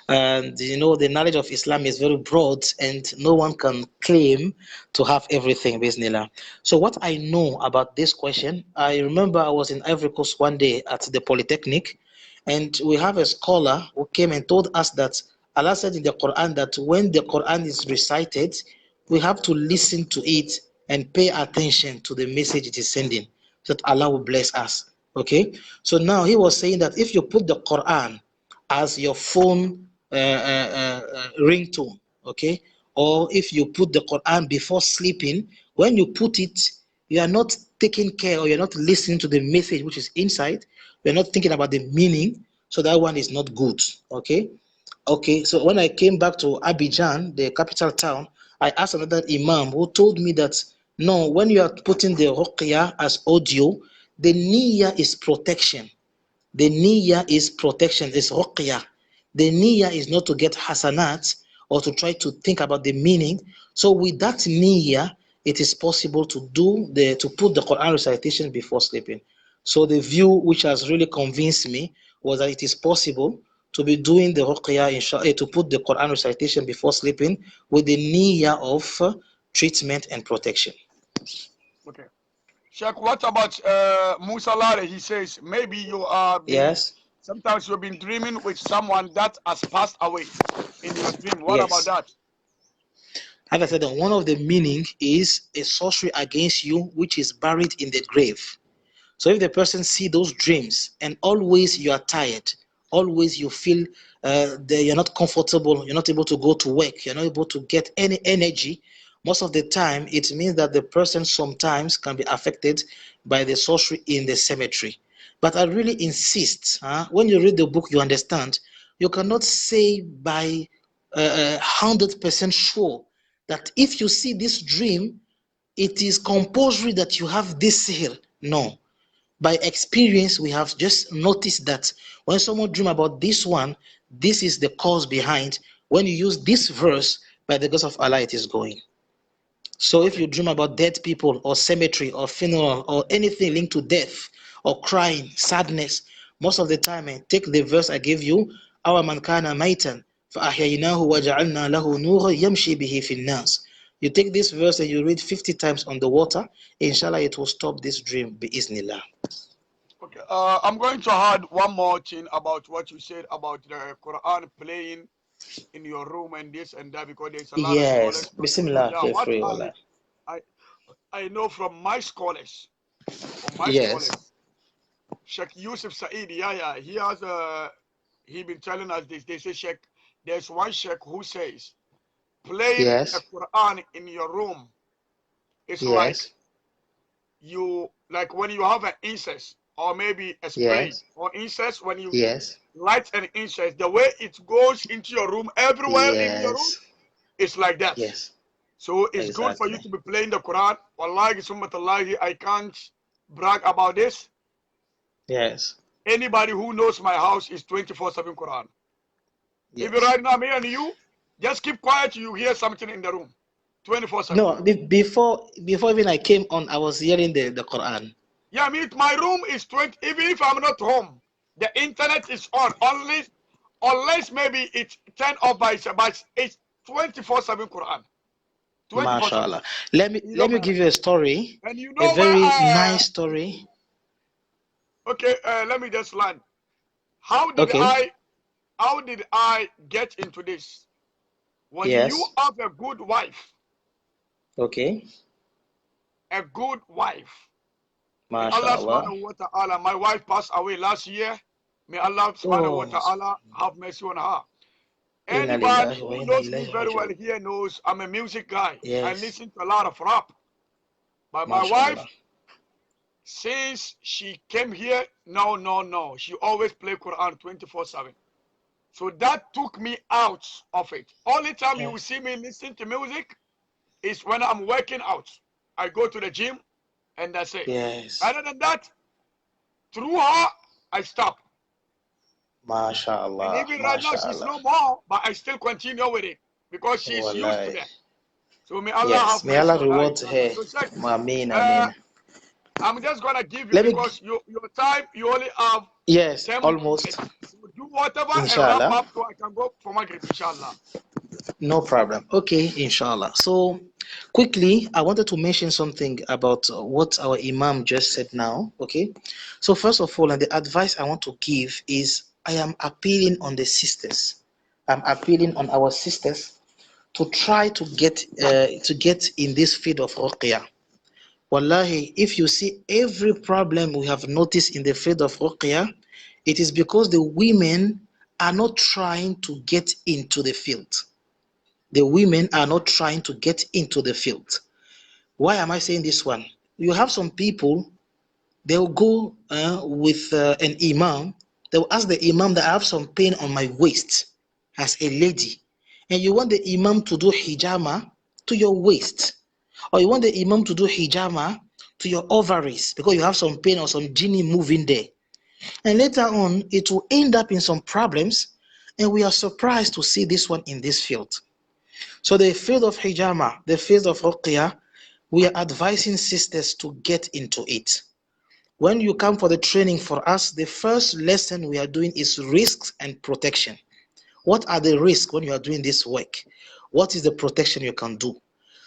S3: And the knowledge of Islam is very broad, and no one can claim to have everything, bismillah. So what I know about this question, I remember I was in Ivory Coast one day at the Polytechnic, and we have a scholar who came and told us that Allah said in the Quran that when the Quran is recited, we have to listen to it and pay attention to the message it is sending, so that Allah will bless us. Okay, so now he was saying that if you put the Quran as your phone ringtone, okay, or if you put the Quran before sleeping, when you put it, you are not taking care, or you're not listening to the message which is inside. You're not thinking about the meaning, so that one is not good. Okay. So when I came back to Abidjan, the capital town, I asked another imam who told me that no, when you are putting the ruqyah as audio, the niyyah is protection. The niyyah is protection, is ruqyah. The niyyah is not to get hasanat or to try to think about the meaning. So with that niyyah, it is possible to put the Quran recitation before sleeping. So the view which has really convinced me was that it is possible to be doing the ruqyah, inshallah, to put the Quran recitation before sleeping with the niyyah of treatment and protection.
S2: Okay. Sheikh, what about Musa Lare? He says maybe you are sometimes you've been dreaming with someone that has passed away in your dream. What about that?
S3: As I said, one of the meaning is a sorcery against you which is buried in the grave. So if the person see those dreams and always you are tired, always you feel that you're not comfortable, you're not able to go to work, you're not able to get any energy, most of the time it means that the person sometimes can be affected by the sorcery in the cemetery. But I really insist, when you read the book, you understand, you cannot say by 100% sure that if you see this dream, it is compulsory that you have this sihr. No. By experience, we have just noticed that when someone dream about this one, this is the cause behind. When you use this verse, by the grace of Allah, it is going. So if you dream about dead people or cemetery or funeral or anything linked to death or crying, sadness, most of the time, take the verse I gave you, أَوَ مَنْ كَانَ مَيْتًا فَأَحْيَيْنَاهُ وَجَعَلْنَا لَهُ نُورًا يَمْشِي بِهِ فِي النَّاسِ. You take this verse and you read 50 times on the water, inshallah it will stop this dream, bi-iznillah.
S2: Okay, I'm going to add one more thing about what you said about the Quran playing in your room and this and that, because there's a lot of scholars.
S3: Bismillah,
S2: I know from my scholars,
S3: Yes.
S2: Sheikh Yusuf Said, yeah, he been telling us this. They say, Sheikh, there's one Sheikh who says playing a
S3: Yes.
S2: Quran in your room is
S3: Yes.
S2: like when you have an incense or maybe a spray
S3: Yes.
S2: or incense, when you
S3: Yes.
S2: light an incense, the way it goes into your room, everywhere in your room,
S3: Yes.
S2: it's like that.
S3: Yes.
S2: So it's good for you
S3: Exactly.
S2: to be playing the Quran. Wallahi, summatullahi, I can't brag about this.
S3: Yes.
S2: Anybody who knows my house is 24/7 Quran. Even
S3: Yes.
S2: right now, me and you, just keep quiet. You hear something in the room, 24/7.
S3: No, before even I came on, I was hearing the Quran.
S2: Yeah, I mean, my room is 20. Even if I'm not home, the internet is on. Unless maybe it's turned off by but it's 24/7 Quran. 24/7.
S3: MashaAllah. Let me give you a story,
S2: And you
S3: a
S2: know where?
S3: very nice story.
S2: Okay, let me just land. How did
S3: Okay.
S2: I get into this? When you
S3: Yes.
S2: have a good wife,
S3: Okay.
S2: may Allah
S3: MashaAllah.
S2: subhanahu wa ta'ala, my wife passed away last year. May Allah subhanahu wa
S3: Oh,
S2: ta'ala have mercy on her.
S3: inna
S2: Anybody
S3: lillahi wa
S2: who
S3: inna
S2: knows me
S3: ilaihi
S2: very well
S3: raji'un.
S2: here knows I'm a music guy. I
S3: Yes.
S2: listen to a lot of rap. But my wife,
S3: MashaAllah.
S2: since she came here, no. She always play Quran 24/7. So that took me out of it. Only time you will
S3: Yes.
S2: see me listen to music is when I'm working out. I go to the gym and that's it.
S3: Yes.
S2: Other than that, through her, I stop. And
S3: MashaAllah.
S2: even right now, she's
S3: MashaAllah.
S2: no more, but I still continue with it because she's used to
S3: Wallahi.
S2: that. So may Allah
S3: Yes.
S2: have
S3: May
S2: mercy
S3: Allah
S2: on her,
S3: reward
S2: inshallah.
S3: her.
S2: So check.
S3: Ameen.
S2: Uh,
S3: Ameen.
S2: I'm just gonna give you
S3: Let me.
S2: because your time you only have
S3: Yes.
S2: 10 more
S3: Almost.
S2: minutes. So do whatever and wrap
S3: Inshallah.
S2: up so I can go for Maghrib, inshallah.
S3: No problem. Okay, inshallah. So, quickly, I wanted to mention something about what our Imam just said now. Okay. So, first of all, and the advice I want to give is I am appealing on the sisters. I'm appealing on our sisters to try to get in this field of ruqyah. Wallahi, if you see every problem we have noticed in the field of ruqyah, it is because the women are not trying to get into the field. The women are not trying to get into the field. Why am I saying this one? You have some people, they'll go with an imam, they'll ask the imam that I have some pain on my waist as a lady, and you want the imam to do hijama to your waist, or you want the imam to do hijama to your ovaries because you have some pain or some genie moving there. And later on, it will end up in some problems, and we are surprised to see this one in this field. So the field of hijama, the field of ruqyah, we are advising sisters to get into it. When you come for the training for us, the first lesson we are doing is risks and protection. What are the risks when you are doing this work? What is the protection you can do?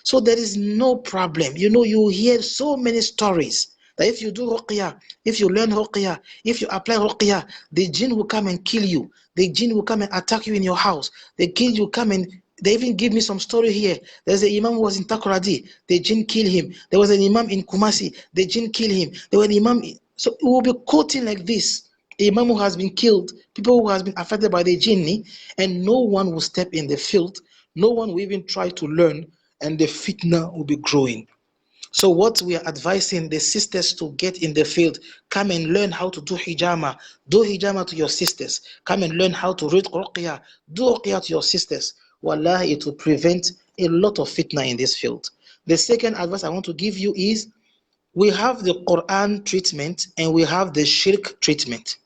S3: So there is no problem. You know, you hear so many stories that if you do ruqyah, if you learn ruqyah, if you apply ruqyah, the jinn will come and kill you. The jinn will come and attack you in your house. The jinn will come and they even give me some story here. There's an imam who was in Takoradi. The jinn killed him. There was an imam in Kumasi. The jinn killed him. There was an imam. So it will be quoting like this. A imam who has been killed, people who has been affected by the jinni, and no one will step in the field. No one will even try to learn, and the fitna will be growing. So what we are advising the sisters to get in the field, come and learn how to do hijama. Do hijama to your sisters. Come and learn how to read ruqyah. Do ruqyah to your sisters. Wallahi, it will prevent a lot of fitna in this field. The second advice I want to give you is, we have the Quran treatment and we have the shirk treatment.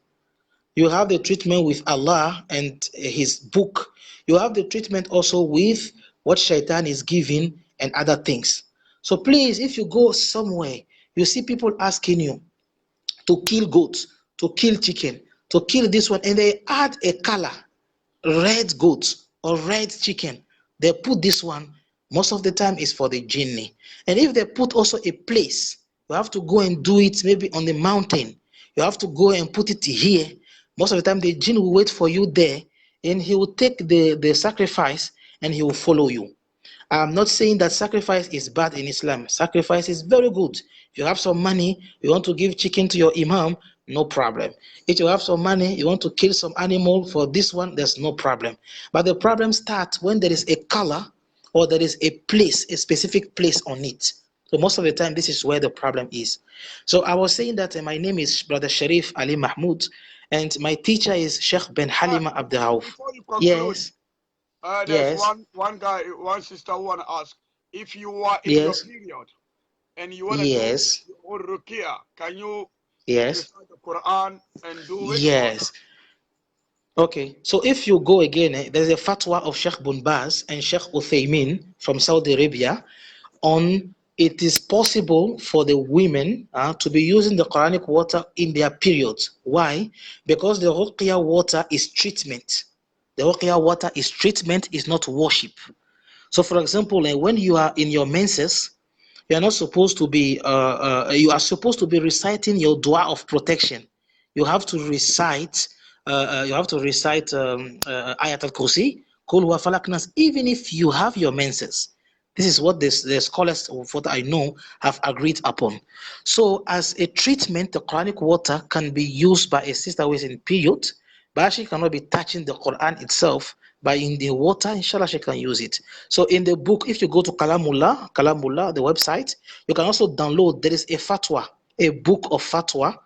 S3: You have the treatment with Allah and His book. You have the treatment also with what Shaitan is giving and other things. So please, if you go somewhere, you see people asking you to kill goats, to kill chicken, to kill this one, and they add a color, red goat or red chicken. They put this one, most of the time is for the genie. And if they put also a place, you have to go and do it maybe on the mountain. You have to go and put it here. Most of the time, the jinn will wait for you there, and he will take the sacrifice and he will follow you. I'm not saying that sacrifice is bad in Islam. Sacrifice is very good. If you have some money, you want to give chicken to your imam, no problem. If you have some money, you want to kill some animal for this one, there's no problem. But the problem starts when there is a color or there is a place, a specific place on it. So most of the time, this is where the problem is. So I was saying that my name is Brother Sharif Ali Mahmoud, and my teacher is Sheikh Ben Halima Abdul Rauf.
S2: Before you conclude,
S3: Yes,
S2: there's
S3: yes,
S2: one guy, one sister who want to ask, if you are in your
S3: yes,
S2: period and you want to do
S3: yes,
S2: your own ruqyah, can you
S3: yes,
S2: recite the Quran and do it?
S3: yes. Okay, so if you go again, there's a fatwa of Sheikh Bin Baz and Sheikh Uthaymin from Saudi Arabia on it is possible for the women to be using the Quranic water in their periods. Why? Because the ruqyah water is treatment. The ruqyah water is treatment, is not worship. So for example, when you are in your menses, you are not supposed to be, you are supposed to be reciting your dua of protection. You have to recite, Ayat al-Kursi, Qul huwa falaq nas, even if you have your menses. This is what the scholars of what I know have agreed upon. So as a treatment, the Quranic water can be used by a sister who is in period, but she cannot be touching the Quran itself. But in the water, inshallah, she can use it. So in the book, if you go to Kalamullah, the website, you can also download, there is a fatwa, a book of fatwa,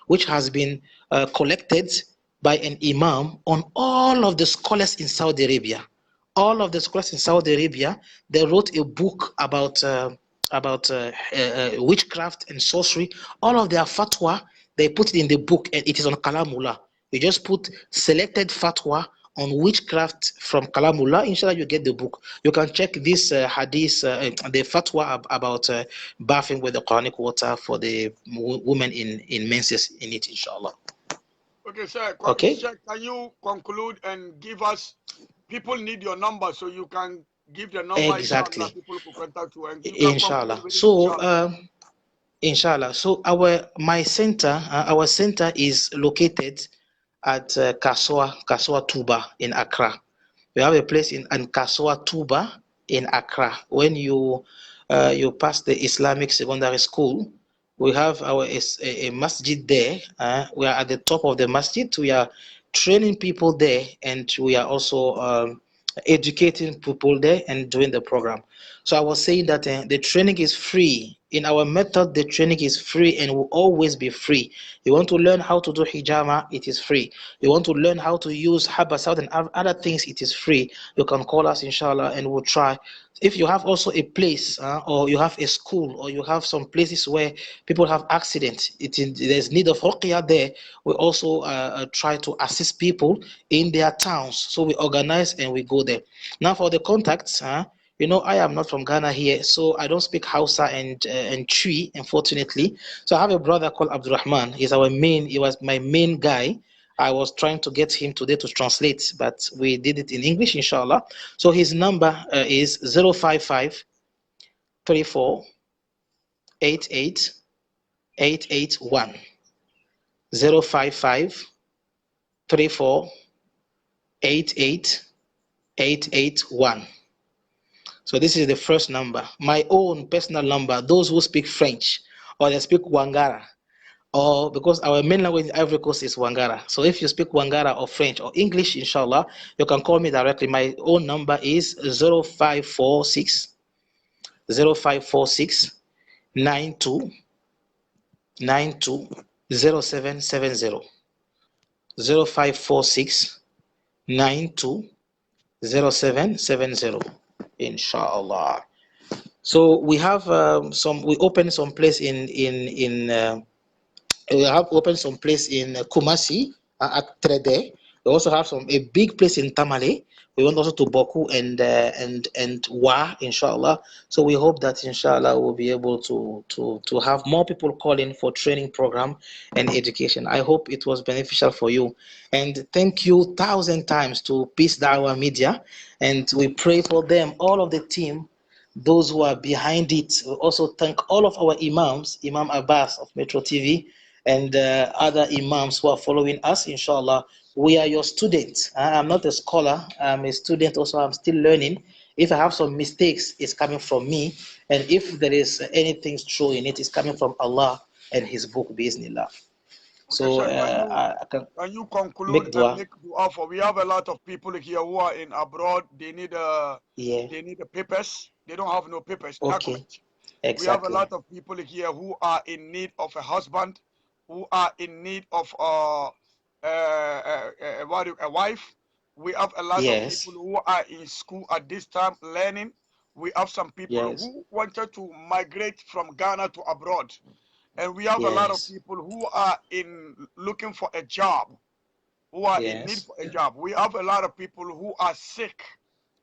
S3: which has been collected by an imam on all of the scholars in Saudi Arabia. All of the scholars in Saudi Arabia, they wrote a book about witchcraft and sorcery. All of their fatwa, they put it in the book, and it is on Kalamullah. You just put selected fatwa on witchcraft from Kalamullah, inshallah you get the book. You can check this hadith, the fatwa about bathing with the Quranic water for the women in menses in it, inshallah.
S2: Okay, sir.
S3: Okay.
S2: Sir, can you conclude and give us, people need your number, so you can give the number,
S3: Exactly.
S2: inshallah, people could contact you. And you
S3: Inshallah. So, inshallah. So our center is located at Kaswa Tuba in Accra. We have a place in Kaswa Tuba in Accra. When you pass the Islamic Secondary School, we have a masjid there. We are at the top of the masjid. We are training people there, and we are also educating people there and doing the program. So I was saying that the training is free. In our method, the training is free and will always be free. You want to learn how to do hijama, it is free. You want to learn how to use habasat and other things, it is free. You can call us, inshallah, and we'll try. If you have also a place or you have a school or you have some places where people have accidents, there's need of ruqyah there, we also try to assist people in their towns. So we organize and we go there. Now for the contacts, you know, I am not from Ghana here, so I don't speak Hausa and Twi, unfortunately. So I have a brother called Abdurrahman. He was my main guy. I was trying to get him today to translate, but we did it in English, inshallah. So his number is 055 34 88 881. 055 34 88 881. So this is the first number. My own personal number, those who speak French or they speak Wangara, or because our main language in Ivory Coast is Wangara. So if you speak Wangara or French or English, inshallah, you can call me directly. My own number is 0546 92 0770. 0546 92 0770. Inshallah. So we have we opened some place we have opened some place in Kumasi at Trede. We also have a big place in Tamale. We want also to Boku and Wa, inshallah. So we hope that inshallah we'll be able to have more people calling for training program and education. I hope it was beneficial for you. And thank you 1,000 times to Peace Dawah Media. And we pray for them, all of the team, those who are behind it. We also thank all of our imams, Imam Abbas of Metro TV, and other imams who are following us, inshallah. We are your students. I'm not a scholar. I'm a student also. I'm still learning. If I have some mistakes, it's coming from me. And if there is anything true in it, it's coming from Allah and His book, Bismillah.
S2: Okay,
S3: So
S2: Sheikh,
S3: I can
S2: can you conclude
S3: make
S2: and
S3: dua.
S2: make dua for? We have a lot of people here who are in abroad. They need
S3: Yeah.
S2: the papers. They don't have no papers,
S3: Okay.
S2: document. We have a
S3: Exactly.
S2: lot of people here who are in need of a husband, who are in need of a wife. We have a lot of
S3: Yes.
S2: people who are in school at this time learning. We have some people
S3: Yes.
S2: who wanted to migrate from Ghana to abroad. And we have a lot of
S3: Yes.
S2: people who are in looking for a job, who are in need
S3: Yes.
S2: for a job. We have a lot of people who are sick,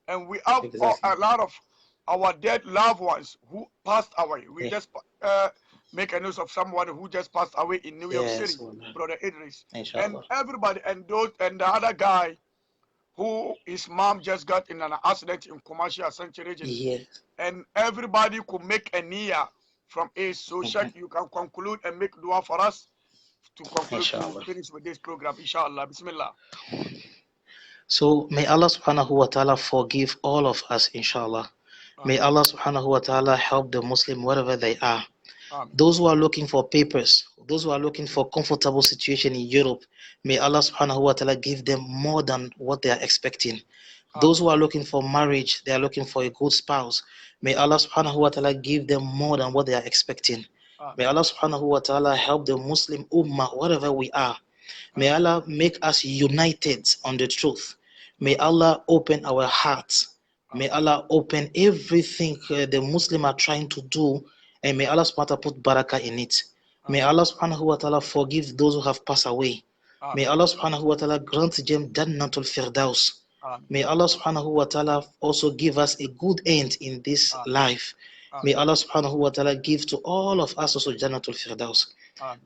S2: and we have
S3: Exactly.
S2: a lot of our dead loved ones who passed away. We
S3: Yeah.
S2: just make a news of someone who just passed away in New York
S3: Yes.
S2: City,
S3: Wallah.
S2: Brother Idris, and
S3: Inshallah.
S2: everybody, and those, and the other guy who his mom just got in an accident in Commercial Century region,
S3: Yes.
S2: and everybody could make a niyyah from it. So, Sheikh, you can conclude and make dua for us to conclude, to
S3: Inshallah.
S2: finish with this program, inshallah. Bismillah.
S3: So may Allah subhanahu wa ta'ala forgive all of us, inshallah. May Allah subhanahu wa ta'ala help the Muslim wherever they are.
S2: Amen.
S3: Those who are looking for papers, those who are looking for comfortable situation in Europe, may Allah subhanahu wa ta'ala give them more than what they are expecting. Those who are looking for marriage, they are looking for a good spouse. May Allah subhanahu wa ta'ala give them more than what they are expecting. May Allah subhanahu wa ta'ala help the Muslim ummah wherever we are. May Allah make us united on the truth. May Allah open our hearts. May Allah open everything the Muslims are trying to do, and may Allah subhanahu wa ta'ala put barakah in it. May Allah subhanahu wa ta'ala forgive those who have passed away. May Allah subhanahu wa ta'ala grant them Jannatul Firdaus. May Allah subhanahu wa ta'ala also give us a good end in this life. May Allah subhanahu wa ta'ala give to all of us also Jannatul Firdaus.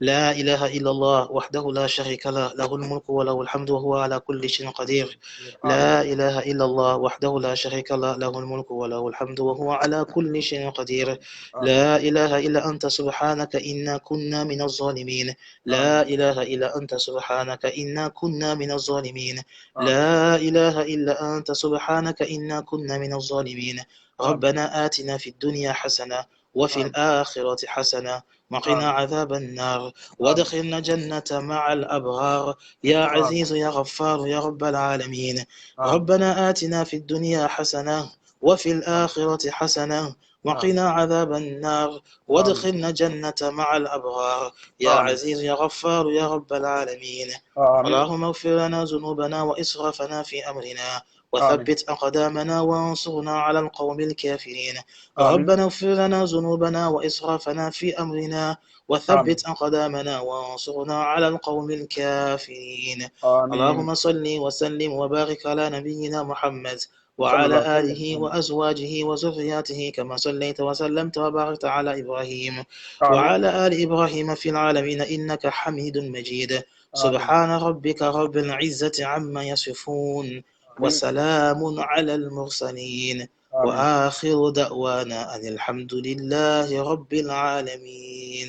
S3: لا إله إلا الله وحده لا شريك له له الملك وله الحمد وهو على كل شيء قدير لا إله إلا الله وحده لا شريك له له الملك وله الحمد وهو على كل شيء قدير لا إله إلا أنت سبحانك إنا كنا من الظالمين لا إله إلا أنت سبحانك إنا كنا من الظالمين لا إله إلا أنت سبحانك إنا كنا من الظالمين ربنا آتنا في الدنيا حسنة وفي الآخرة حسنة وقنا عذاب النار وادخلنا جنة مع الأبرار يا عزيز يا غفار يا رب العالمين ربنا آتنا في الدنيا حسنة وفي الآخرة حسنة وقنا عذاب النار وادخلنا جنة مع الأبرار يا عزيز يا غفار يا رب العالمين اللهم اغفر لنا ذنوبنا وإسرافنا في أمرنا وثبت أقدامنا وانصرنا على القوم الكافرين ربنا اغفر لنا ذنوبنا وإسرافنا في أمرنا وثبت أقدامنا وانصرنا على القوم الكافرين اللهم صل وسلم وبارك على نبينا محمد وعلى آله وأزواجه وذرياته كما صليت وسلمت وباركت على إبراهيم وعلى آل إبراهيم في العالمين إنك حميد مجيد سبحان ربك رب العزة عما يصفون وسلام على المرسلين وآخر دعوانا أن الحمد لله رب العالمين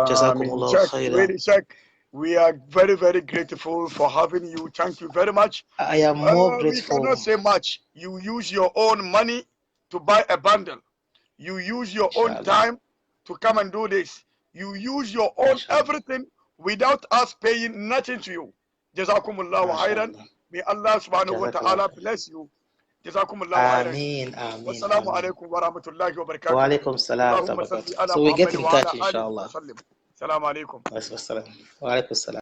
S3: جزاكم الله خيرا.
S2: We are very, very grateful for having you. Thank you very much.
S3: I am more grateful.
S2: We cannot say much. You use your own money to buy a bundle. You use your own time to come and do this. You use your own everything without us paying nothing to you. Jazakumullahu khairan. May Allah subhanahu wa ta'ala bless you. Jazakumullahu khairan.
S3: Ameen, ameen.
S2: Wassalamu alaikum wa rahmatullahi wa barakatuh.
S3: Wa alaikum salam wa barakatuh. So we get in touch, inshallah.
S2: Assalamu alaikum.
S3: Wa alaikum salam.